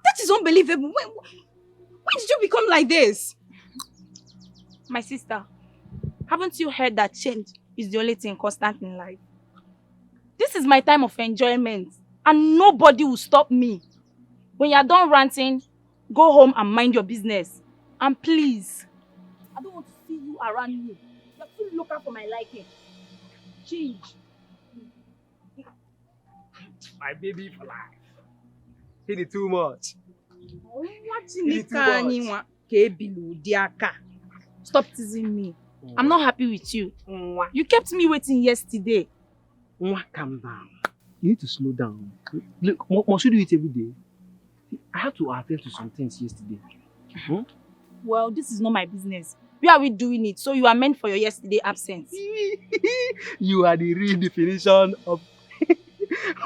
That is unbelievable. When did you become like this? My sister, haven't you heard that change is the only thing constant in life? This is my time of enjoyment and nobody will stop me. When you're done ranting, go home and mind your business. And please, I don't want to see you around me. You're too local for my liking. Change. My baby for life. Hit it too much. Stop teasing me. I'm not happy with you. You kept me waiting yesterday. Calm down. You need to slow down. Look, must you do it every day? I had to attend to some things yesterday. Well, this is not my business. Where are we doing it? So you are meant for your yesterday absence. You are the real definition of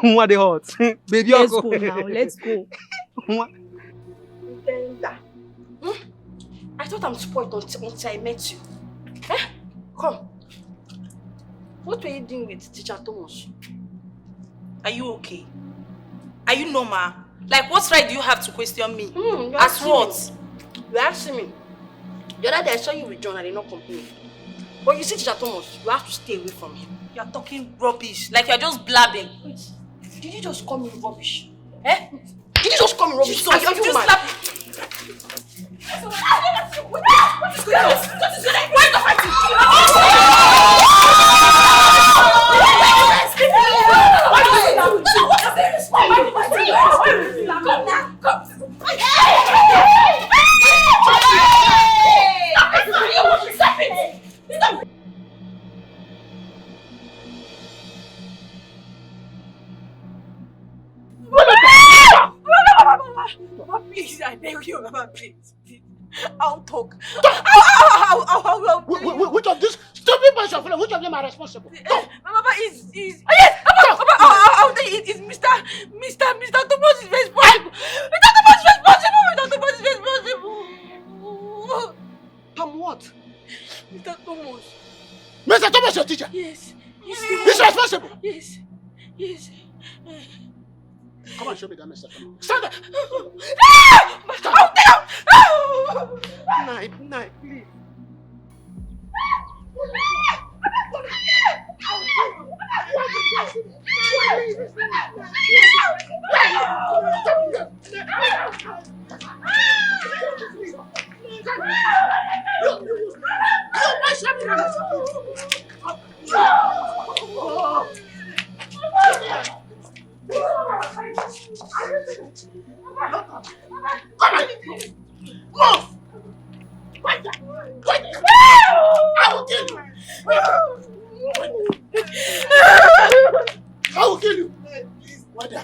what they hot. Baby, let's go now. Let's go. I thought I'm spoiled until I met you. Eh? Come. What were you doing with Teacher Thomas? Are you okay? Are you normal? Like, what right do you have to question me? As what? You asking me. The other day I saw you with John and I did not complain. But you see Teacher Thomas, you have to stay away from him. You are talking rubbish. Like you're just blabbing. Wait, did you just call me rubbish? Eh? Did you just call me rubbish? Jesus, Are you just mad? What is going on? What is going on? Why is the fighting? Mama, please, I beg you, Mama, please. I'll talk. Which of these stupid boys of which of them are responsible? Mama is yes, I'll tell you, it's Mr. Thomas is responsible. Mr. Thomas is responsible. Mr. Thomas is responsible. Tom, what? Mr. Thomas. Mr. Thomas, your teacher? Yes. He's responsible? Yes. Yes. Come and show me that Mr. Thomas. Stand there. Night, please. I will kill you. I will kill you. Please, brother.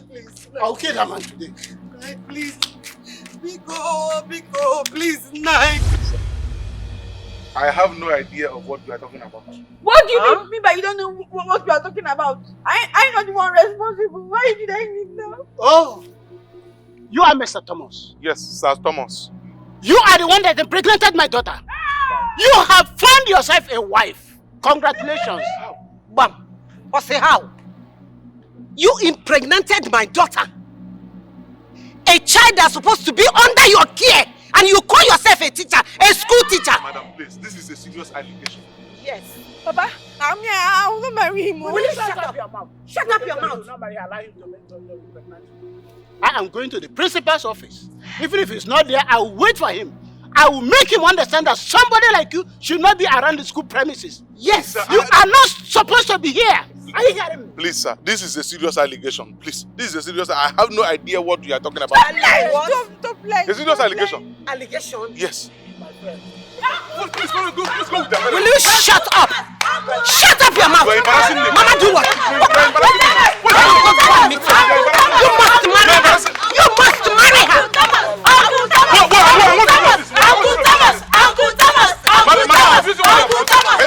Please. I will kill that man today. Please. Biko, please, Night. I have no idea of what you are talking about. What do you mean by you don't know what you are talking about? I'm not the one responsible. Why did I need now? Oh, you are Mr. Thomas. Yes, Sir Thomas. You are the one that impregnated my daughter. You have found yourself a wife. Congratulations. Bam. Or say how? You impregnated my daughter. A child that's supposed to be under your care. And you call yourself a teacher, a school teacher. Madam, please, this is a serious allegation. Yes. Papa, I will not marry him. Will you shut up your mouth? Shut up your mouth. Nobody allow him to make your pregnant. I am going to the principal's office. Even if he's not there, I will wait for him. I will make him understand that somebody like you should not be around the school premises. Yes, sir, you are not supposed to be here. Are you hearing me? Please, sir, this is a serious allegation. Please, this is a serious. I have no idea what you are talking about. Don't play. A serious allegation. Allegation? Yes. Please go with them. Will you shut up? Shut up your mouth! You are embarrassing me. Mama, do what? You must marry her! Uncle Thomas! Uncle Thomas! Uncle Thomas! Uncle Thomas! Uncle Thomas!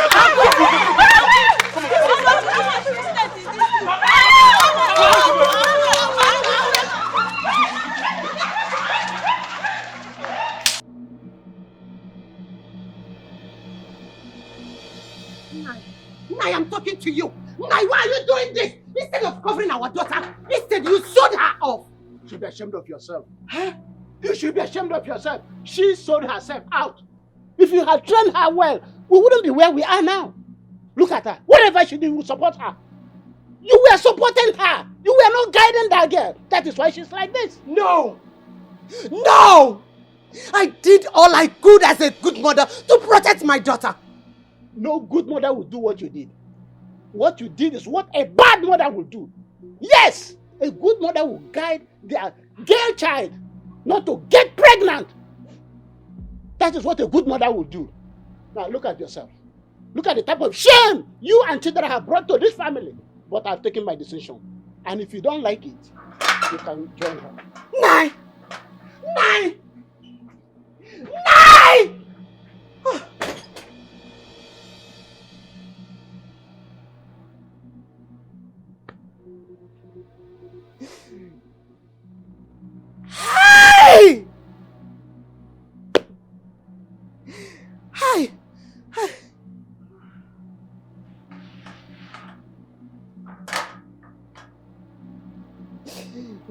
I am talking to you. Why are you doing this? Instead of covering our daughter, instead you sold her off. You should be ashamed of yourself. Huh? You should be ashamed of yourself. She sold herself out. If you had trained her well, we wouldn't be where we are now. Look at her. Whatever she did, we would support her. You were supporting her. You were not guiding that girl. That is why she's like this. No! No! I did all I could as a good mother to protect my daughter. No good mother will do what you did. What you did is what a bad mother will do. Yes, a good mother will guide their girl child not to get pregnant. That is what a good mother will do. Now look at yourself. Look at the type of shame you and Chidera have brought to this family. But I've taken my decision. And if you don't like it, you can join her. Nine! Nine! Nine! Hey! Hi! Hi!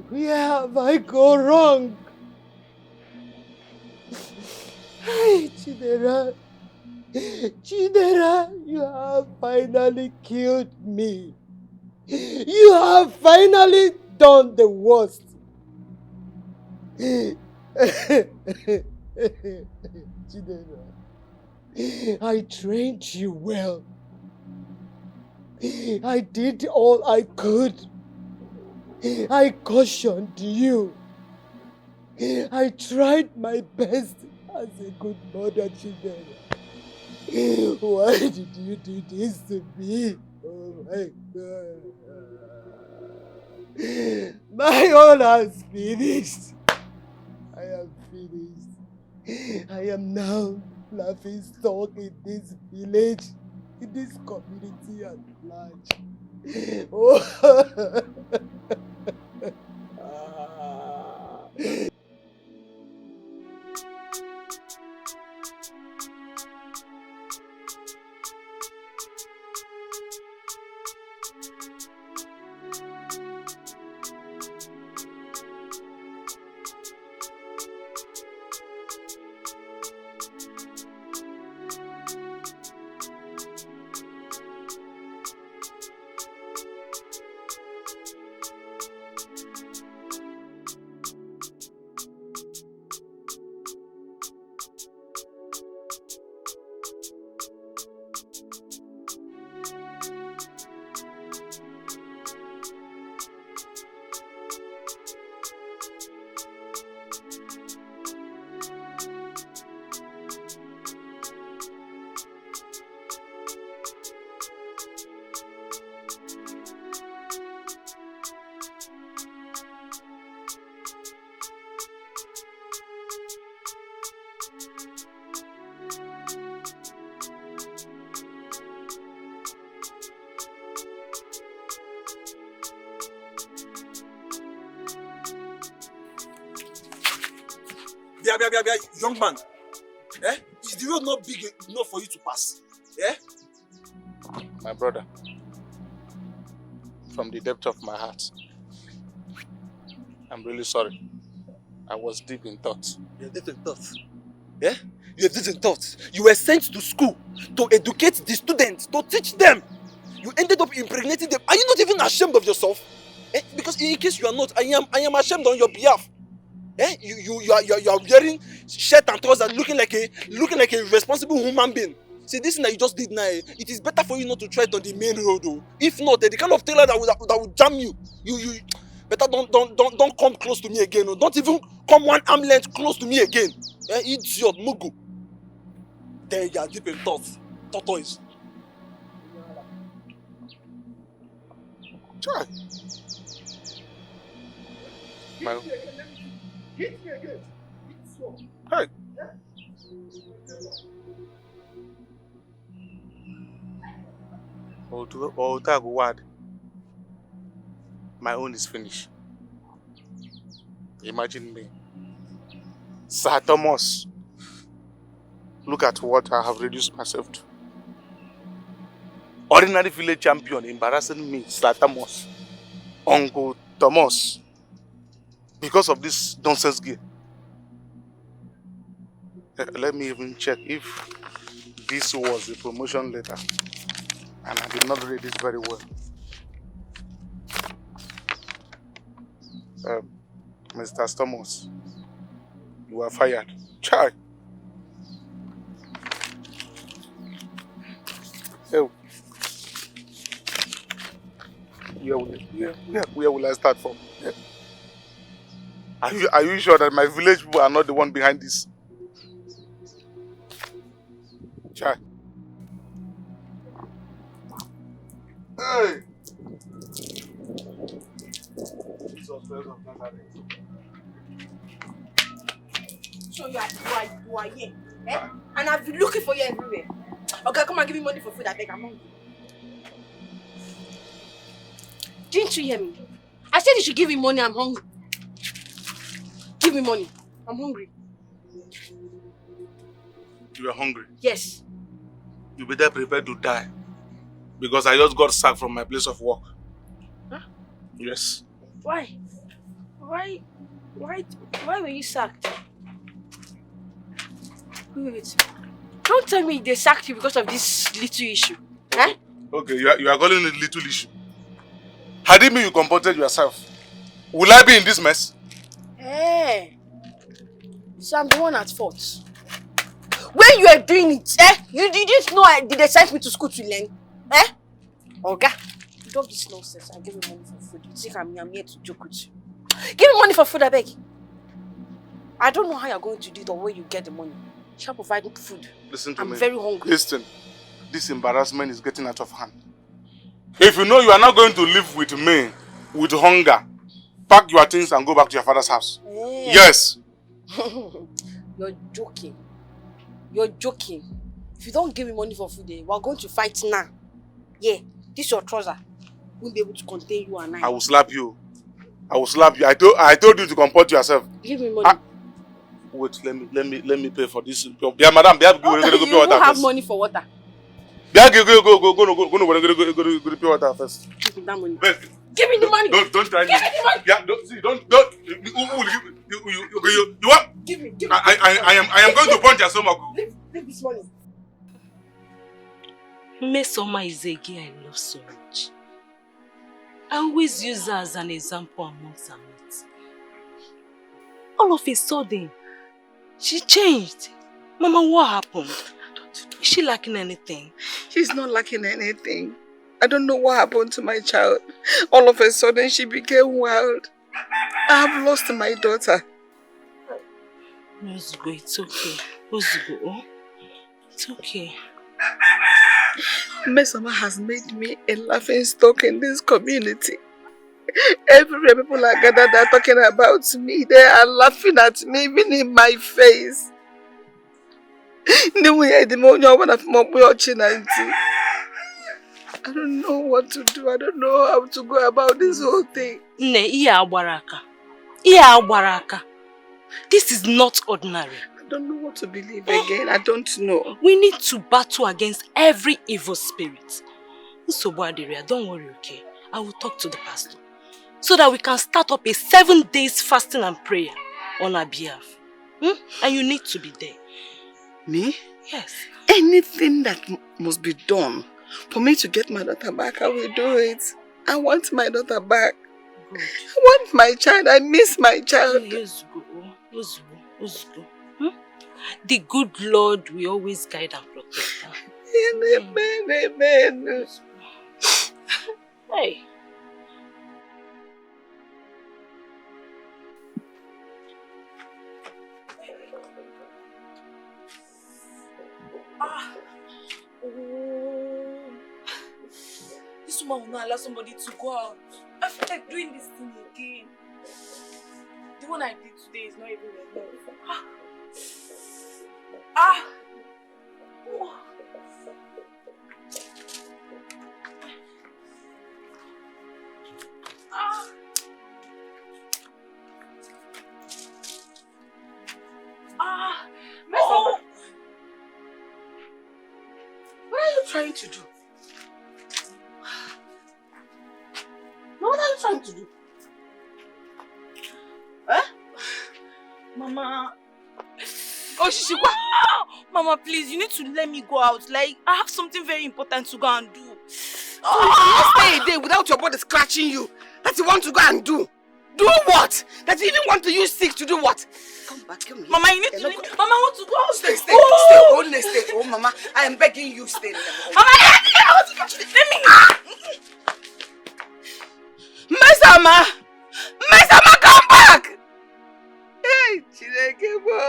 Where have I gone wrong? Hey, Chidera. Chidera, you have finally killed me. You have finally done the worst. Chidera, I trained you well. I did all I could. I cautioned you. I tried my best as a good mother, Chidera. Why did you do this to me? Oh my God. My own has finished. I am finished. I am now laughing stock in this village, in this community at large. Oh. Young man, is the road not big enough for you to pass? My brother, from the depth of my heart, I'm really sorry. I was deep in thought. You're deep in thought? Yeah? You're deep in thought. You were sent to school to educate the students, to teach them. You ended up impregnating them. Are you not even ashamed of yourself? Because in case you are not, I am ashamed on your behalf. You are wearing shirt and trousers, looking like a responsible human being. See, this thing that you just did now, it is better for you not to try it on the main road, though. If not, the kind of tailor that will jam you. You better don't come close to me again. Oh. Don't even come one arm length close to me again. Idiot, mugu. There you are, deep in thoughts, tortoise. Try. Hit me again. Hey. Oh, tag word. My own is finished. Imagine me. Sir Thomas. Look at what I have reduced myself to. Ordinary village champion embarrassing me, Sir Thomas. Uncle Thomas. Because of this nonsense game. Let me even check if this was a promotion letter. And I did not read it very well. Mr. Thomas, you are fired. Chai. Oh. Where will I start from? Yeah. Are you sure that my village people are not the one behind this? Chai. Hey! So you are here, eh? And I've been looking for you everywhere. Okay, come and give me money for food. I beg, I'm hungry. Didn't you hear me? I said you should give me money. I'm hungry. Give me money. I'm hungry. You are hungry? Yes. You better prepare to die. Because I just got sacked from my place of work. Huh? Yes. Why? Why were you sacked? Wait. Don't tell me they sacked you because of this little issue. Huh? Okay, you are calling it little issue. Had it mean you comported yourself, will I be in this mess? Hey. So I'm the one at fault. When you are doing it, you didn't know they sent me to school to learn. Okay? Drop this nonsense and give me money for food. You think I'm here to joke with you? Give me money for food, I beg. I don't know how you're going to do it or where you get the money. Shall provide food. Listen to me. I'm very hungry. Listen. This embarrassment is getting out of hand. If you know you are not going to live with me with hunger, pack your things and go back to your father's house. Hey. Yes. You're joking. You're joking. If you don't give me money for food, we're going to fight now. Yeah, this is your trouser. Won't be able to contain you and I. I will slap you. I will slap you. I told you to comport yourself. Give me money. Wait, let me pay for this. Yeah, madam, you won't have money for water. Yeah, go pay water first. Give me that money. Give me the money. Don't try me. Give me the money. Yeah, don't. You what? Give me. I am going to punch your stomach. Leave this money. Mesoma is a girl I love so much. I always use her as an example amongst her mates. All of a sudden, she changed. Mama, what happened? Is she lacking anything? She's not lacking anything. I don't know what happened to my child. All of a sudden, she became wild. I have lost my daughter. Ozugo, it's okay. Ozugo, it's okay. Mesoma has made me a laughing stock in this community. Everywhere people are gathered, they're talking about me. They are laughing at me, even in my face. I don't know what to do. I don't know how to go about this whole thing. This is not ordinary. I don't know what to believe again. I don't know. We need to battle against every evil spirit. Don't worry, okay? I will talk to the pastor so that we can start up a 7 days fasting and prayer on our behalf. And you need to be there. Me? Yes. Anything that must be done for me to get my daughter back, I will do it. I want my daughter back. I want my child. I miss my child. Yes, go. The good Lord will always guide and protect her. Amen. Hey. This woman will not allow somebody to go out. I feel like doing this thing again. The one I did today is not even enough. Oh. Oh. What are you trying to do? What are you trying to do? Huh? Mama. Oh, Shishikwa. Mama, please, you need to let me go out. Like, I have something very important to go and do. So you cannot stay a day without your body scratching you. That you want to go and do. Do what? That you even want to use stick to do what? Come back, come here. Mama, you need to leave. Mama, I want to go out. Stay. Stay. Oh, Mama, I am begging you, stay. Mama, I want to go. Let me. Mesama, come back! Hey, Chinekebo!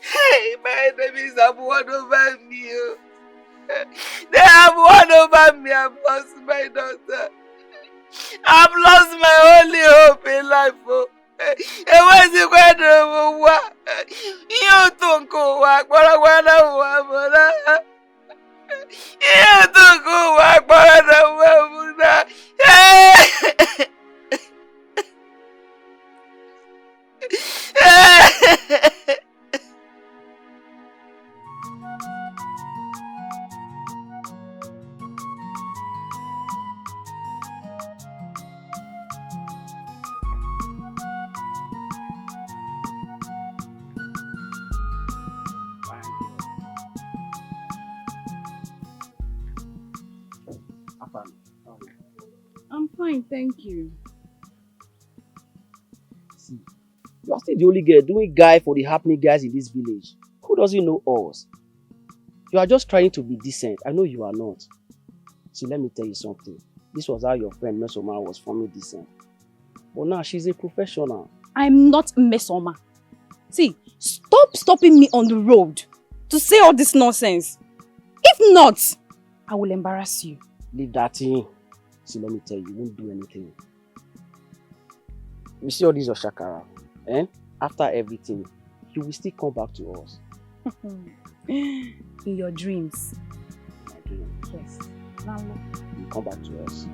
Hey, my name is Abuwan over me. They have won over me. I've lost my daughter. I've lost my only hope in life. What's it going to do? You don't go back, but I want to work. You don't go back, but I want to work. I'm fine, thank you. See, you are still the only girl doing guy for the happening guys in this village. Who doesn't know us? You are just trying to be decent. I know you are not. See, let me tell you something. This was how your friend Mesoma was forming decent. But now she's a professional. I'm not Mesoma. See, stop stopping me on the road to say all this nonsense. If not, I will embarrass you. Leave that in. See, let me tell you, you won't do anything. You see all this your shakara, eh? After everything, you will still come back to us. In your dreams. My dream. Yes. Now look. You come back to us.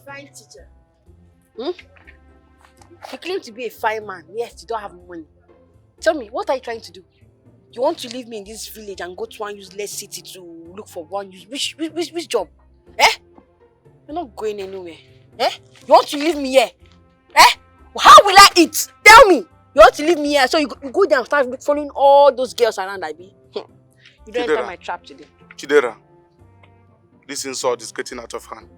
Fine teacher. You claim to be a fine man, yet you don't have money. Tell me, what are you trying to do? You want to leave me in this village and go to one useless city to look for one which job? Eh? You're not going anywhere. Eh? You want to leave me here? Eh? How will I eat? Tell me. You want to leave me here, so you go there and start following all those girls around, Abi. You don't enter my trap today. Chidera, this insult is getting out of hand.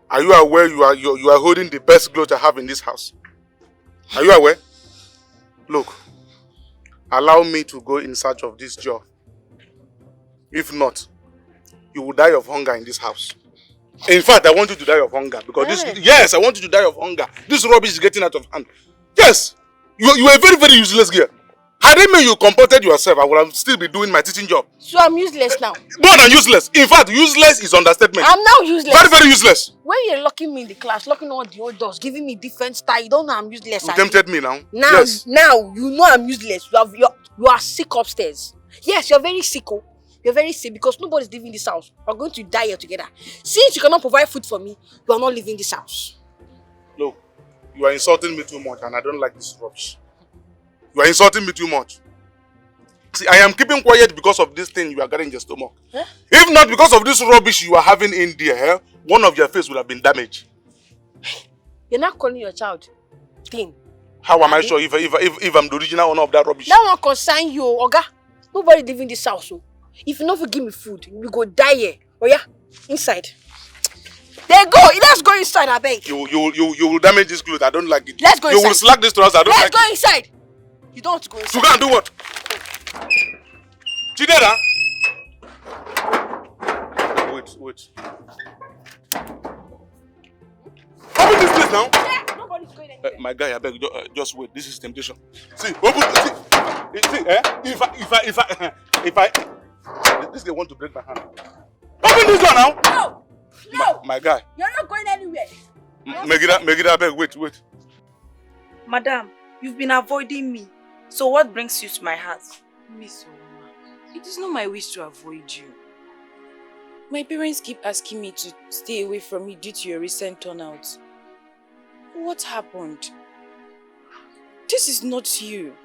Are you aware you are holding the best clothes I have in this house? Are you aware? Look, allow me to go in search of this job. If not, you will die of hunger in this house. In fact, I want you to die of hunger because yes, I want you to die of hunger. This rubbish is getting out of hand. Yes, you are a very, very useless girl. Had it meant you comported yourself, I would have still be doing my teaching job. So I'm useless now. More than useless. In fact, useless is understatement. I'm now useless. Very, very useless. When you're locking me in the class, locking all the old doors, giving me different style, you don't know I'm useless. You tempted me now. Now, yes. Now you know I'm useless. You are sick upstairs. Yes, you're very sick. Oh. You're very sick because nobody's leaving this house. We're going to die here together. Since you cannot provide food for me, you are not leaving this house. No, you are insulting me too much and I don't like this rubbish. You are insulting me too much. See, I am keeping quiet because of this thing you are getting in your stomach. Huh? If not because of this rubbish you are having in there, one of your face would have been damaged. You're not calling your child thin. How am I sure if I'm the original owner of that rubbish? That won't concern you, Oga. Nobody living this house. So. If you not give me food, we go die here. Oh yeah? Inside. There go! Let's go inside, I beg. You will damage this clothes. I don't like it. Let's go inside. You will slack this trousers. I don't like it. Let's go inside. You don't want to go inside. To go and do what? Chidera! Wait. Open this place now. Yeah, nobody's going anywhere. My guy, I beg, just wait. This is temptation. See, open this. See, if I this guy want to break my hand. Open this door now. No. My guy. You're not going anywhere. Megida, I beg, wait. Madam, you've been avoiding me. So what brings you to my house? Miss Oma, it is not my wish to avoid you. My parents keep asking me to stay away from you due to your recent turnout. What happened? This is not you.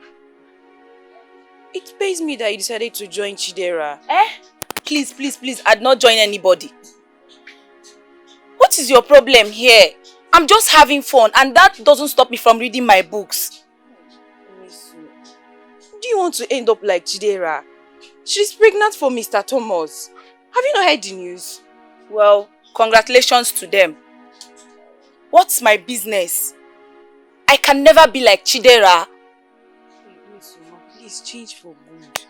It pains me that you decided to join Chidera. Please, I'd not join anybody. What is your problem here? I'm just having fun and that doesn't stop me from reading my books. Do you want to end up like Chidera? She's pregnant for Mr. Thomas. Have you not heard the news? Well, congratulations to them. What's my business? I can never be like Chidera. Please change for good.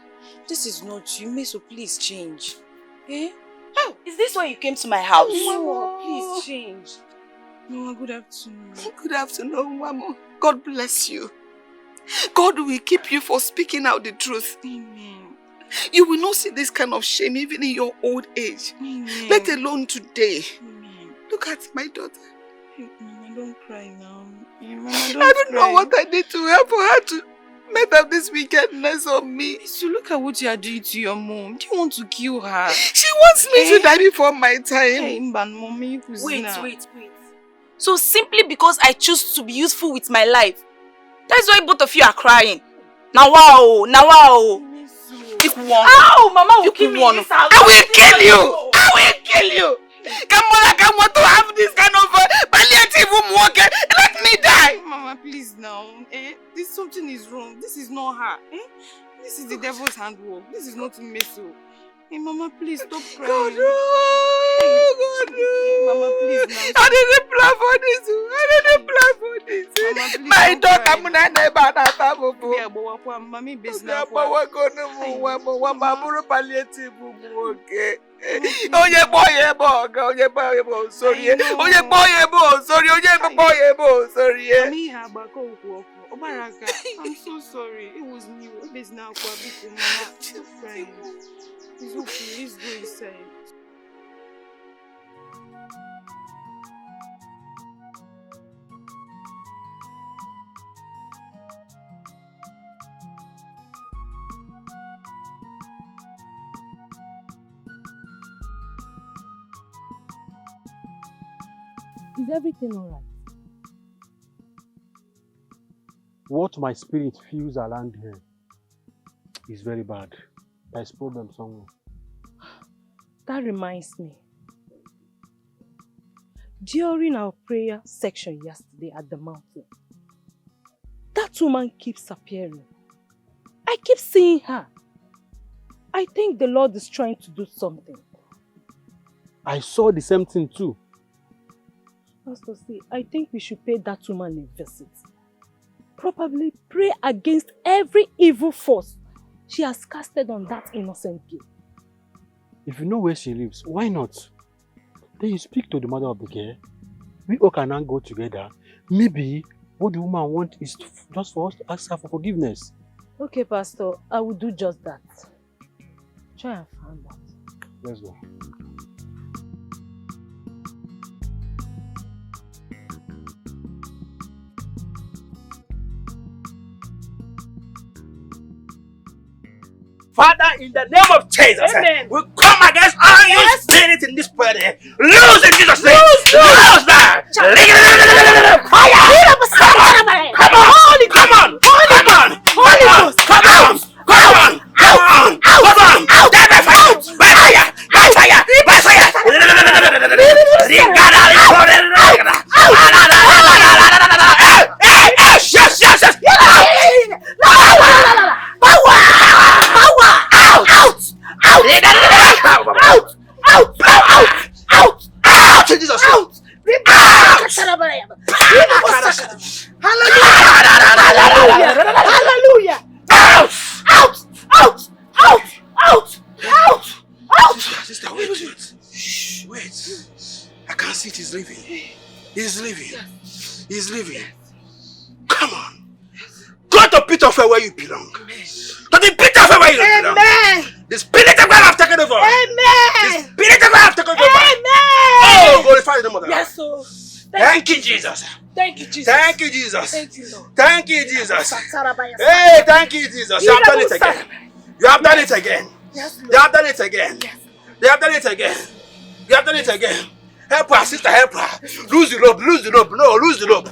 This is not you, Meso. Please change. Eh? Oh, is this why you came to my house? Mama, please change. Mama, good afternoon. Good afternoon, Mama. God bless you. God will keep you for speaking out the truth. Amen. You will not see this kind of shame even in your old age. Amen. Let alone today. Amen. Look at my daughter. Mama, don't cry now. Mama, I don't know what I did to her for her to make up this wickedness on me. So look at what you are doing to your mom. Do you want to kill her? She wants me to die before my time. Hey, mommy, wait. So simply because I choose to be useful with my life, that's why both of you are crying. Now wow. Pick one. Ow, Mama will kill me in this house. I will kill you. Come want to have this kind of palliative work. Let me die. Mama, please now. Something is wrong. This is not her. This is the devil's handwork. This is not Meso. Hey, Mama, please stop crying. God, no. Mama, please now. I didn't plan for this. Mama, my daughter, I'm not about that. Yeah, but Mommy, business. Palliative okay. Oye boy, sorry. I'm so sorry. It was me. It's now Mama. Stop crying. It's okay. Let's go inside. Is everything alright? What my spirit feels around here is very bad. There's problem somewhere. That reminds me. During our prayer section yesterday at the mountain, that woman keeps appearing. I keep seeing her. I think the Lord is trying to do something. I saw the same thing too. Pastor, see, I think we should pay that woman a visit. Probably pray against every evil force she has casted on that innocent girl. If you know where she lives, why not? Then you speak to the mother of the girl. We all can now go together. Maybe what the woman wants is just for us to ask her for forgiveness. Okay, Pastor, I will do just that. Try and find out. Let's go. Father, in the name of Jesus, we come against all you spirits in this body. Lose in Jesus' name. Lose now. Fire. Come on. Holy Ghost. Holy Ghost. Come on. Hallelujah! Sister, wait. I can't see it. He's leaving. He's leaving. Come on. Go to pit of hell where you belong. To the pit of hell where you belong. The spirit of God have taken over. The spirit of God have taken over. Oh, glorify the name of the Lord. Yes, so. Thank you, Jesus. Thank you, Jesus. Thank you, Jesus. Thank you, Lord. Thank you, Jesus. Hey, thank you, Jesus. You have done it again. You have done it again. You have done it again. You have done it again. You have done it again. Help her, sister, help her. Lose the rope. No, lose the rope.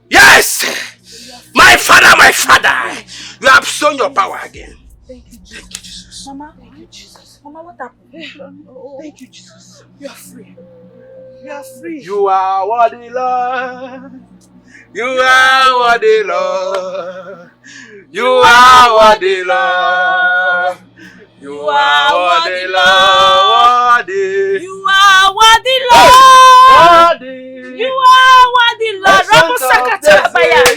Yes! My father. You have shown your power again. Thank you, Jesus. Mama, thank you, Jesus. Mama, what happened? Thank you, Jesus. You are free. You are free. You are worthy, Lord. You are worthy, Lord. You are worthy, Lord. You are worthy, Lord. You are worthy, Lord. You are worthy, Lord.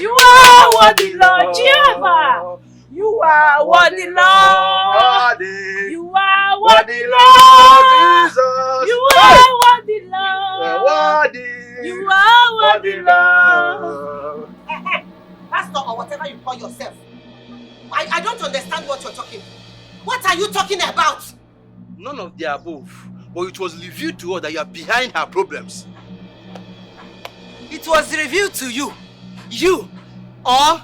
You are worthy, Lord. Jehovah. You are worthy, Lord. You are worthy, Lord. You are worthy, Lord. You are worthy, Lord. Pastor or whatever you call yourself. I don't understand what you're talking. What are you talking about? None of the above. But it was revealed to us that you are behind her problems. It was revealed to you. Or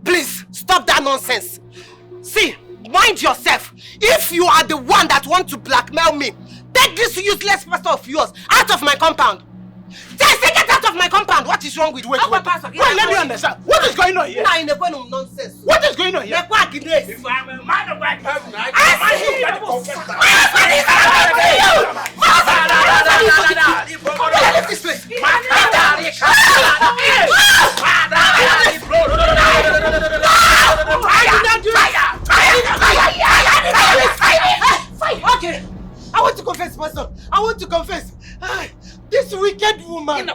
please stop that nonsense. See, mind yourself. If you are the one that want to blackmail me, take this useless pastor of yours out of my compound. Just get out of my compound. What is wrong with wait, let me understand. What is going on here? Nonsense. What is going on here? If I'm a man of God, Okay, I want to confess, Pastor. I want to confess. This wicked woman.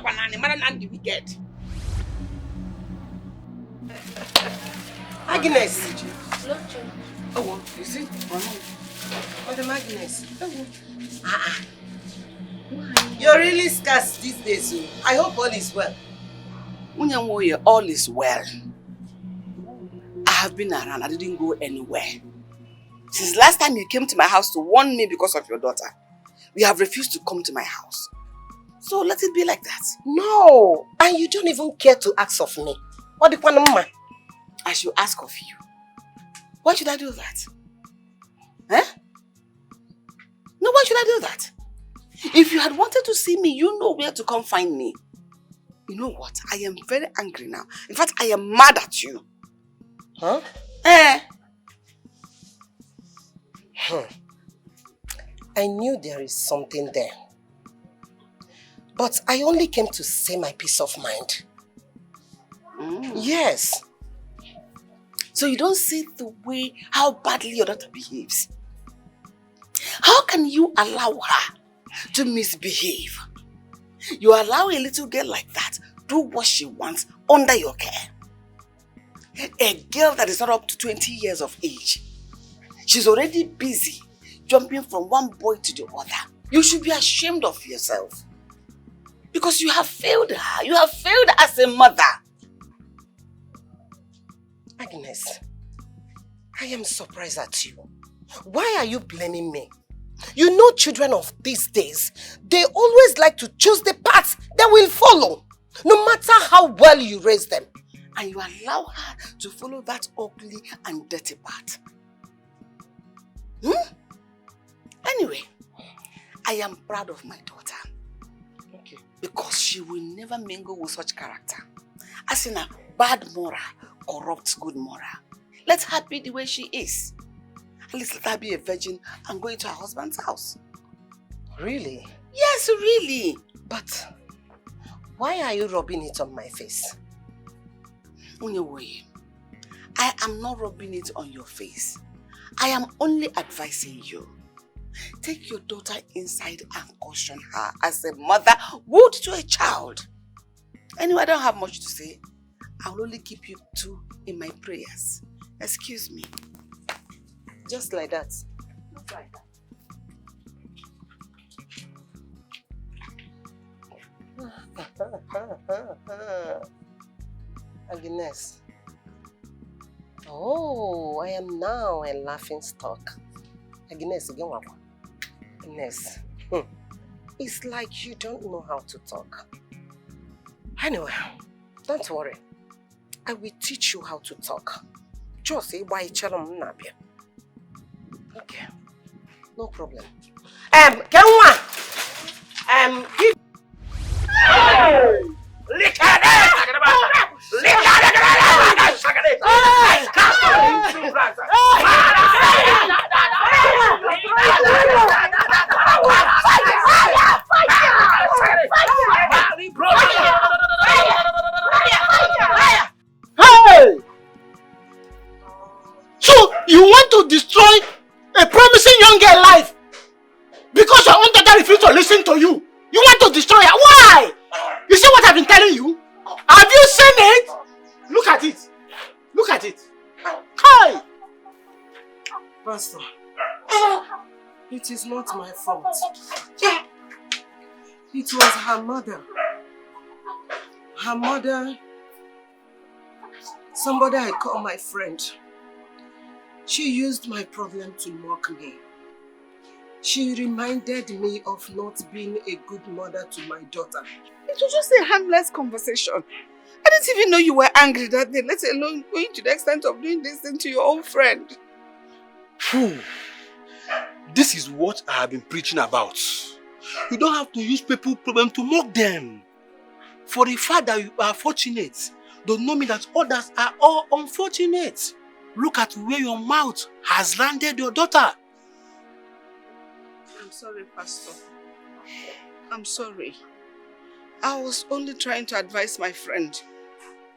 Agnes. Oh, is it? Madam Agnes. You're really scarce these days, so I hope all is well. Unyanwoye, all is well. I have been around. I didn't go anywhere. Since last time you came to my house to warn me because of your daughter, you have refused to come to my house. So let it be like that. No, and you don't even care to ask of me. What the mama? I should ask of you. Why should I do that? Eh? No, why should I do that? If you had wanted to see me, you know where to come find me. You know what? I am very angry now. In fact, I am mad at you. Huh? I knew there is something there. But I only came to say my peace of mind. Yes. So you don't see the way how badly your daughter behaves. How can you allow her to misbehave? You allow a little girl like that do what she wants under your care. A girl that is not up to 20 years of age. She's already busy jumping from one boy to the other. You should be ashamed of yourself. Because you have failed her. You have failed as a mother. Agnes, I am surprised at you. Why are you blaming me? You know children of these days, they always like to choose the path they will follow, no matter how well you raise them. And you allow her to follow that ugly and dirty path. Anyway, I am proud of my daughter. Okay. Because she will never mingle with such character. As in a bad moral corrupts good moral. Let her be the way she is. At least let her be a virgin and go into her husband's house. Really? Yes, really. But why are you rubbing it on my face? Unyewoye, I am not rubbing it on your face. I am only advising you. Take your daughter inside and caution her as a mother would to a child. Anyway, I don't have much to say. I will only keep you two in my prayers. Excuse me. Just like that. Just like that. Agnes. Oh, I am now a laughing stock. Agnes, again, Agnes. It's like you don't know how to talk. Anyway, don't worry. I will teach you how to talk. Just say why Nabia. Okay, no problem. Kenwa! Give. Hey! So you want to destroy a promising young girl life because your own daughter refuses to listen to you? You want to destroy her? Why? You see what I've been telling you? Have you seen it? Look at it. Look at it. Hi. Pastor, it is not my fault. It was her mother. Her mother, somebody I call my friend. She used my problem to mock me. She reminded me of not being a good mother to my daughter. It was just a harmless conversation. I didn't even know you were angry that day, let alone going to the extent of doing this thing to your own friend. This is what I have been preaching about. You don't have to use people's problem to mock them. For the fact that you are fortunate does not mean that others are all unfortunate. Look at where your mouth has landed your daughter. I'm sorry, Pastor. I'm sorry. I was only trying to advise my friend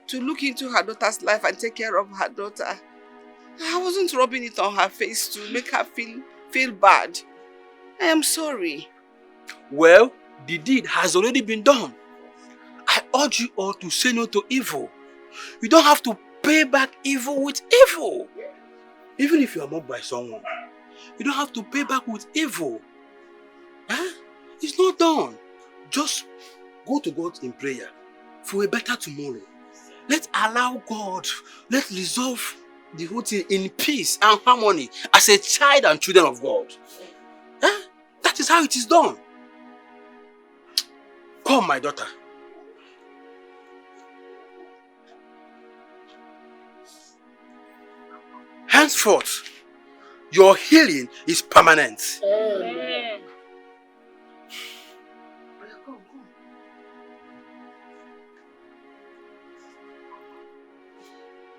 to look into her daughter's life and take care of her daughter. I wasn't rubbing it on her face to make her feel bad. I am sorry. Well, the deed has already been done. I urge you all to say no to evil. You don't have to pay back evil with evil. Even if you are mocked by someone, you don't have to pay back with evil. Huh? It's not done. Just go to God in prayer for a better tomorrow. Let's allow God, let's resolve the whole thing in peace and harmony as a child and children of God. Huh? That is how it is done. Come, my daughter. Henceforth, your healing is permanent. Amen.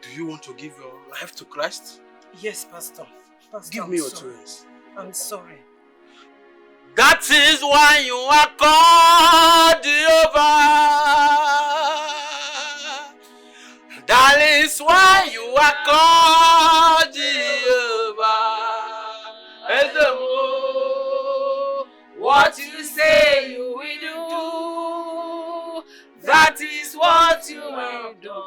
Do you want to give your life to Christ? Yes, Pastor. Give me your two hands. I'm sorry. That is why you are called Jehovah. That is why you are called Jehovah. What you say you will do, that is what you will do.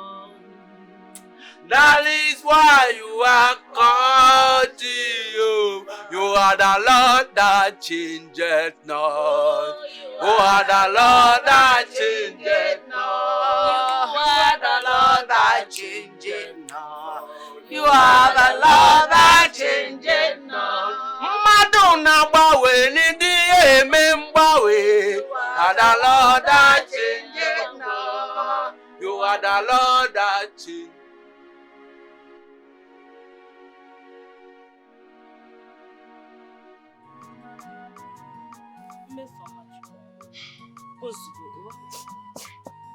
That is why you are called Jehovah. You are are the Lord that changeth not. You are the Lord that changeth not. You are the Lord that changeth not. You are the Lord that changeth not. Madonna bawe nidi emembawe. You are the Lord that changeth not. You are the Lord that changeth.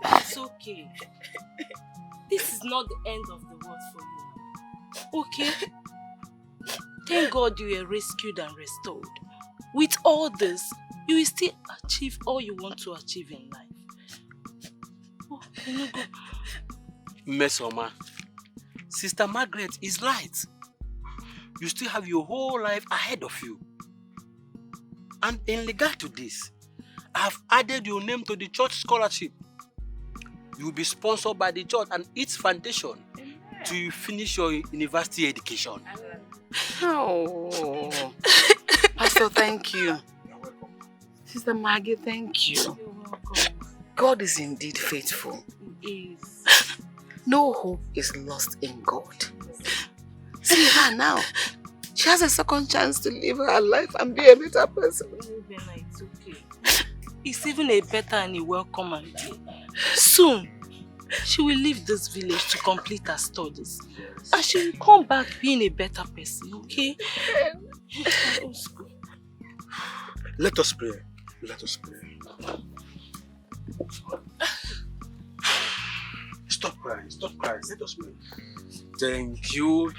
It's okay. This is not the end of the world for you. Okay? Thank God you were rescued and restored. With all this, you will still achieve all you want to achieve in life. Oh, go. Mesoma, Sister Margaret is right. You still have your whole life ahead of you. And in regard to this, I have added your name to the church scholarship. You will be sponsored by the church and its foundation till you finish your university education. Oh, Pastor, thank you. You're welcome. Sister Maggie, thank you. You're welcome. God is indeed faithful. He is. No hope is lost in God. See her now. She has a second chance to live her life and be a better person. It's okay. It's even a better and a welcome idea. Soon, she will leave this village to complete her studies. And she will come back being a better person, okay? Let us pray. Let us pray. Stop crying. Stop crying. Let us pray. Thank you,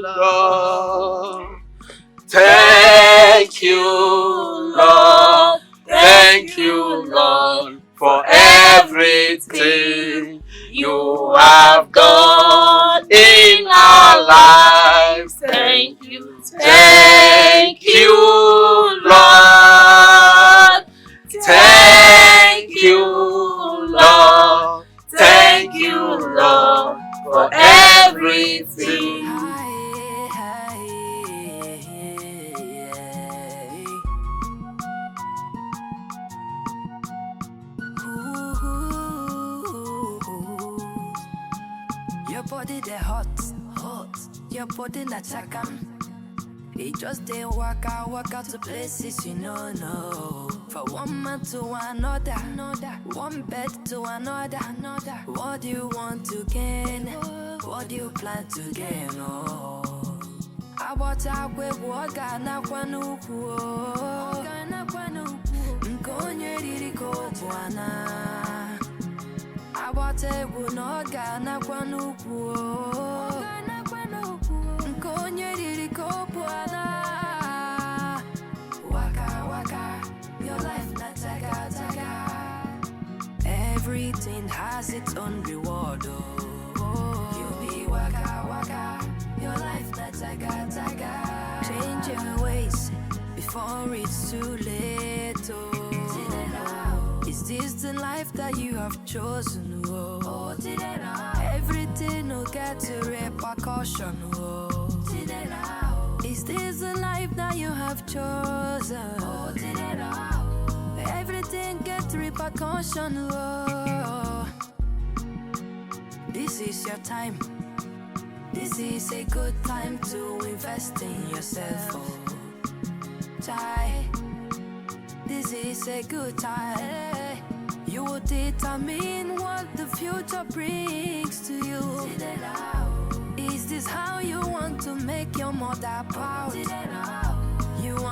Lord. Thank you, Lord. Thank you, Lord, for everything you have done in our lives. Thank you. Thank you, Lord. Thank you, Lord. Thank you, Lord, for everything. Your body they hot. Your body na chakam. It just they walk out to places you know. For one man to another, one bed to another. What do you want to gain? What do you plan to gain? I watch out with waga na kwanuku. Nkonye ririko bwana. I watch it with no gana kwanuku. Nkonye ririko bwana. Waka, your life na taga. Everything has its own reward. You be waka, your life na taga. Change your ways before it's too late. Is this the life that you have chosen? Everything will get a repercussion. Is this the life that you have chosen? Everything gets repercussion. This is your time. This is a good time to invest in yourself. This is a good time. You will determine what the future brings to you. Is this how you want to make your mother proud? You want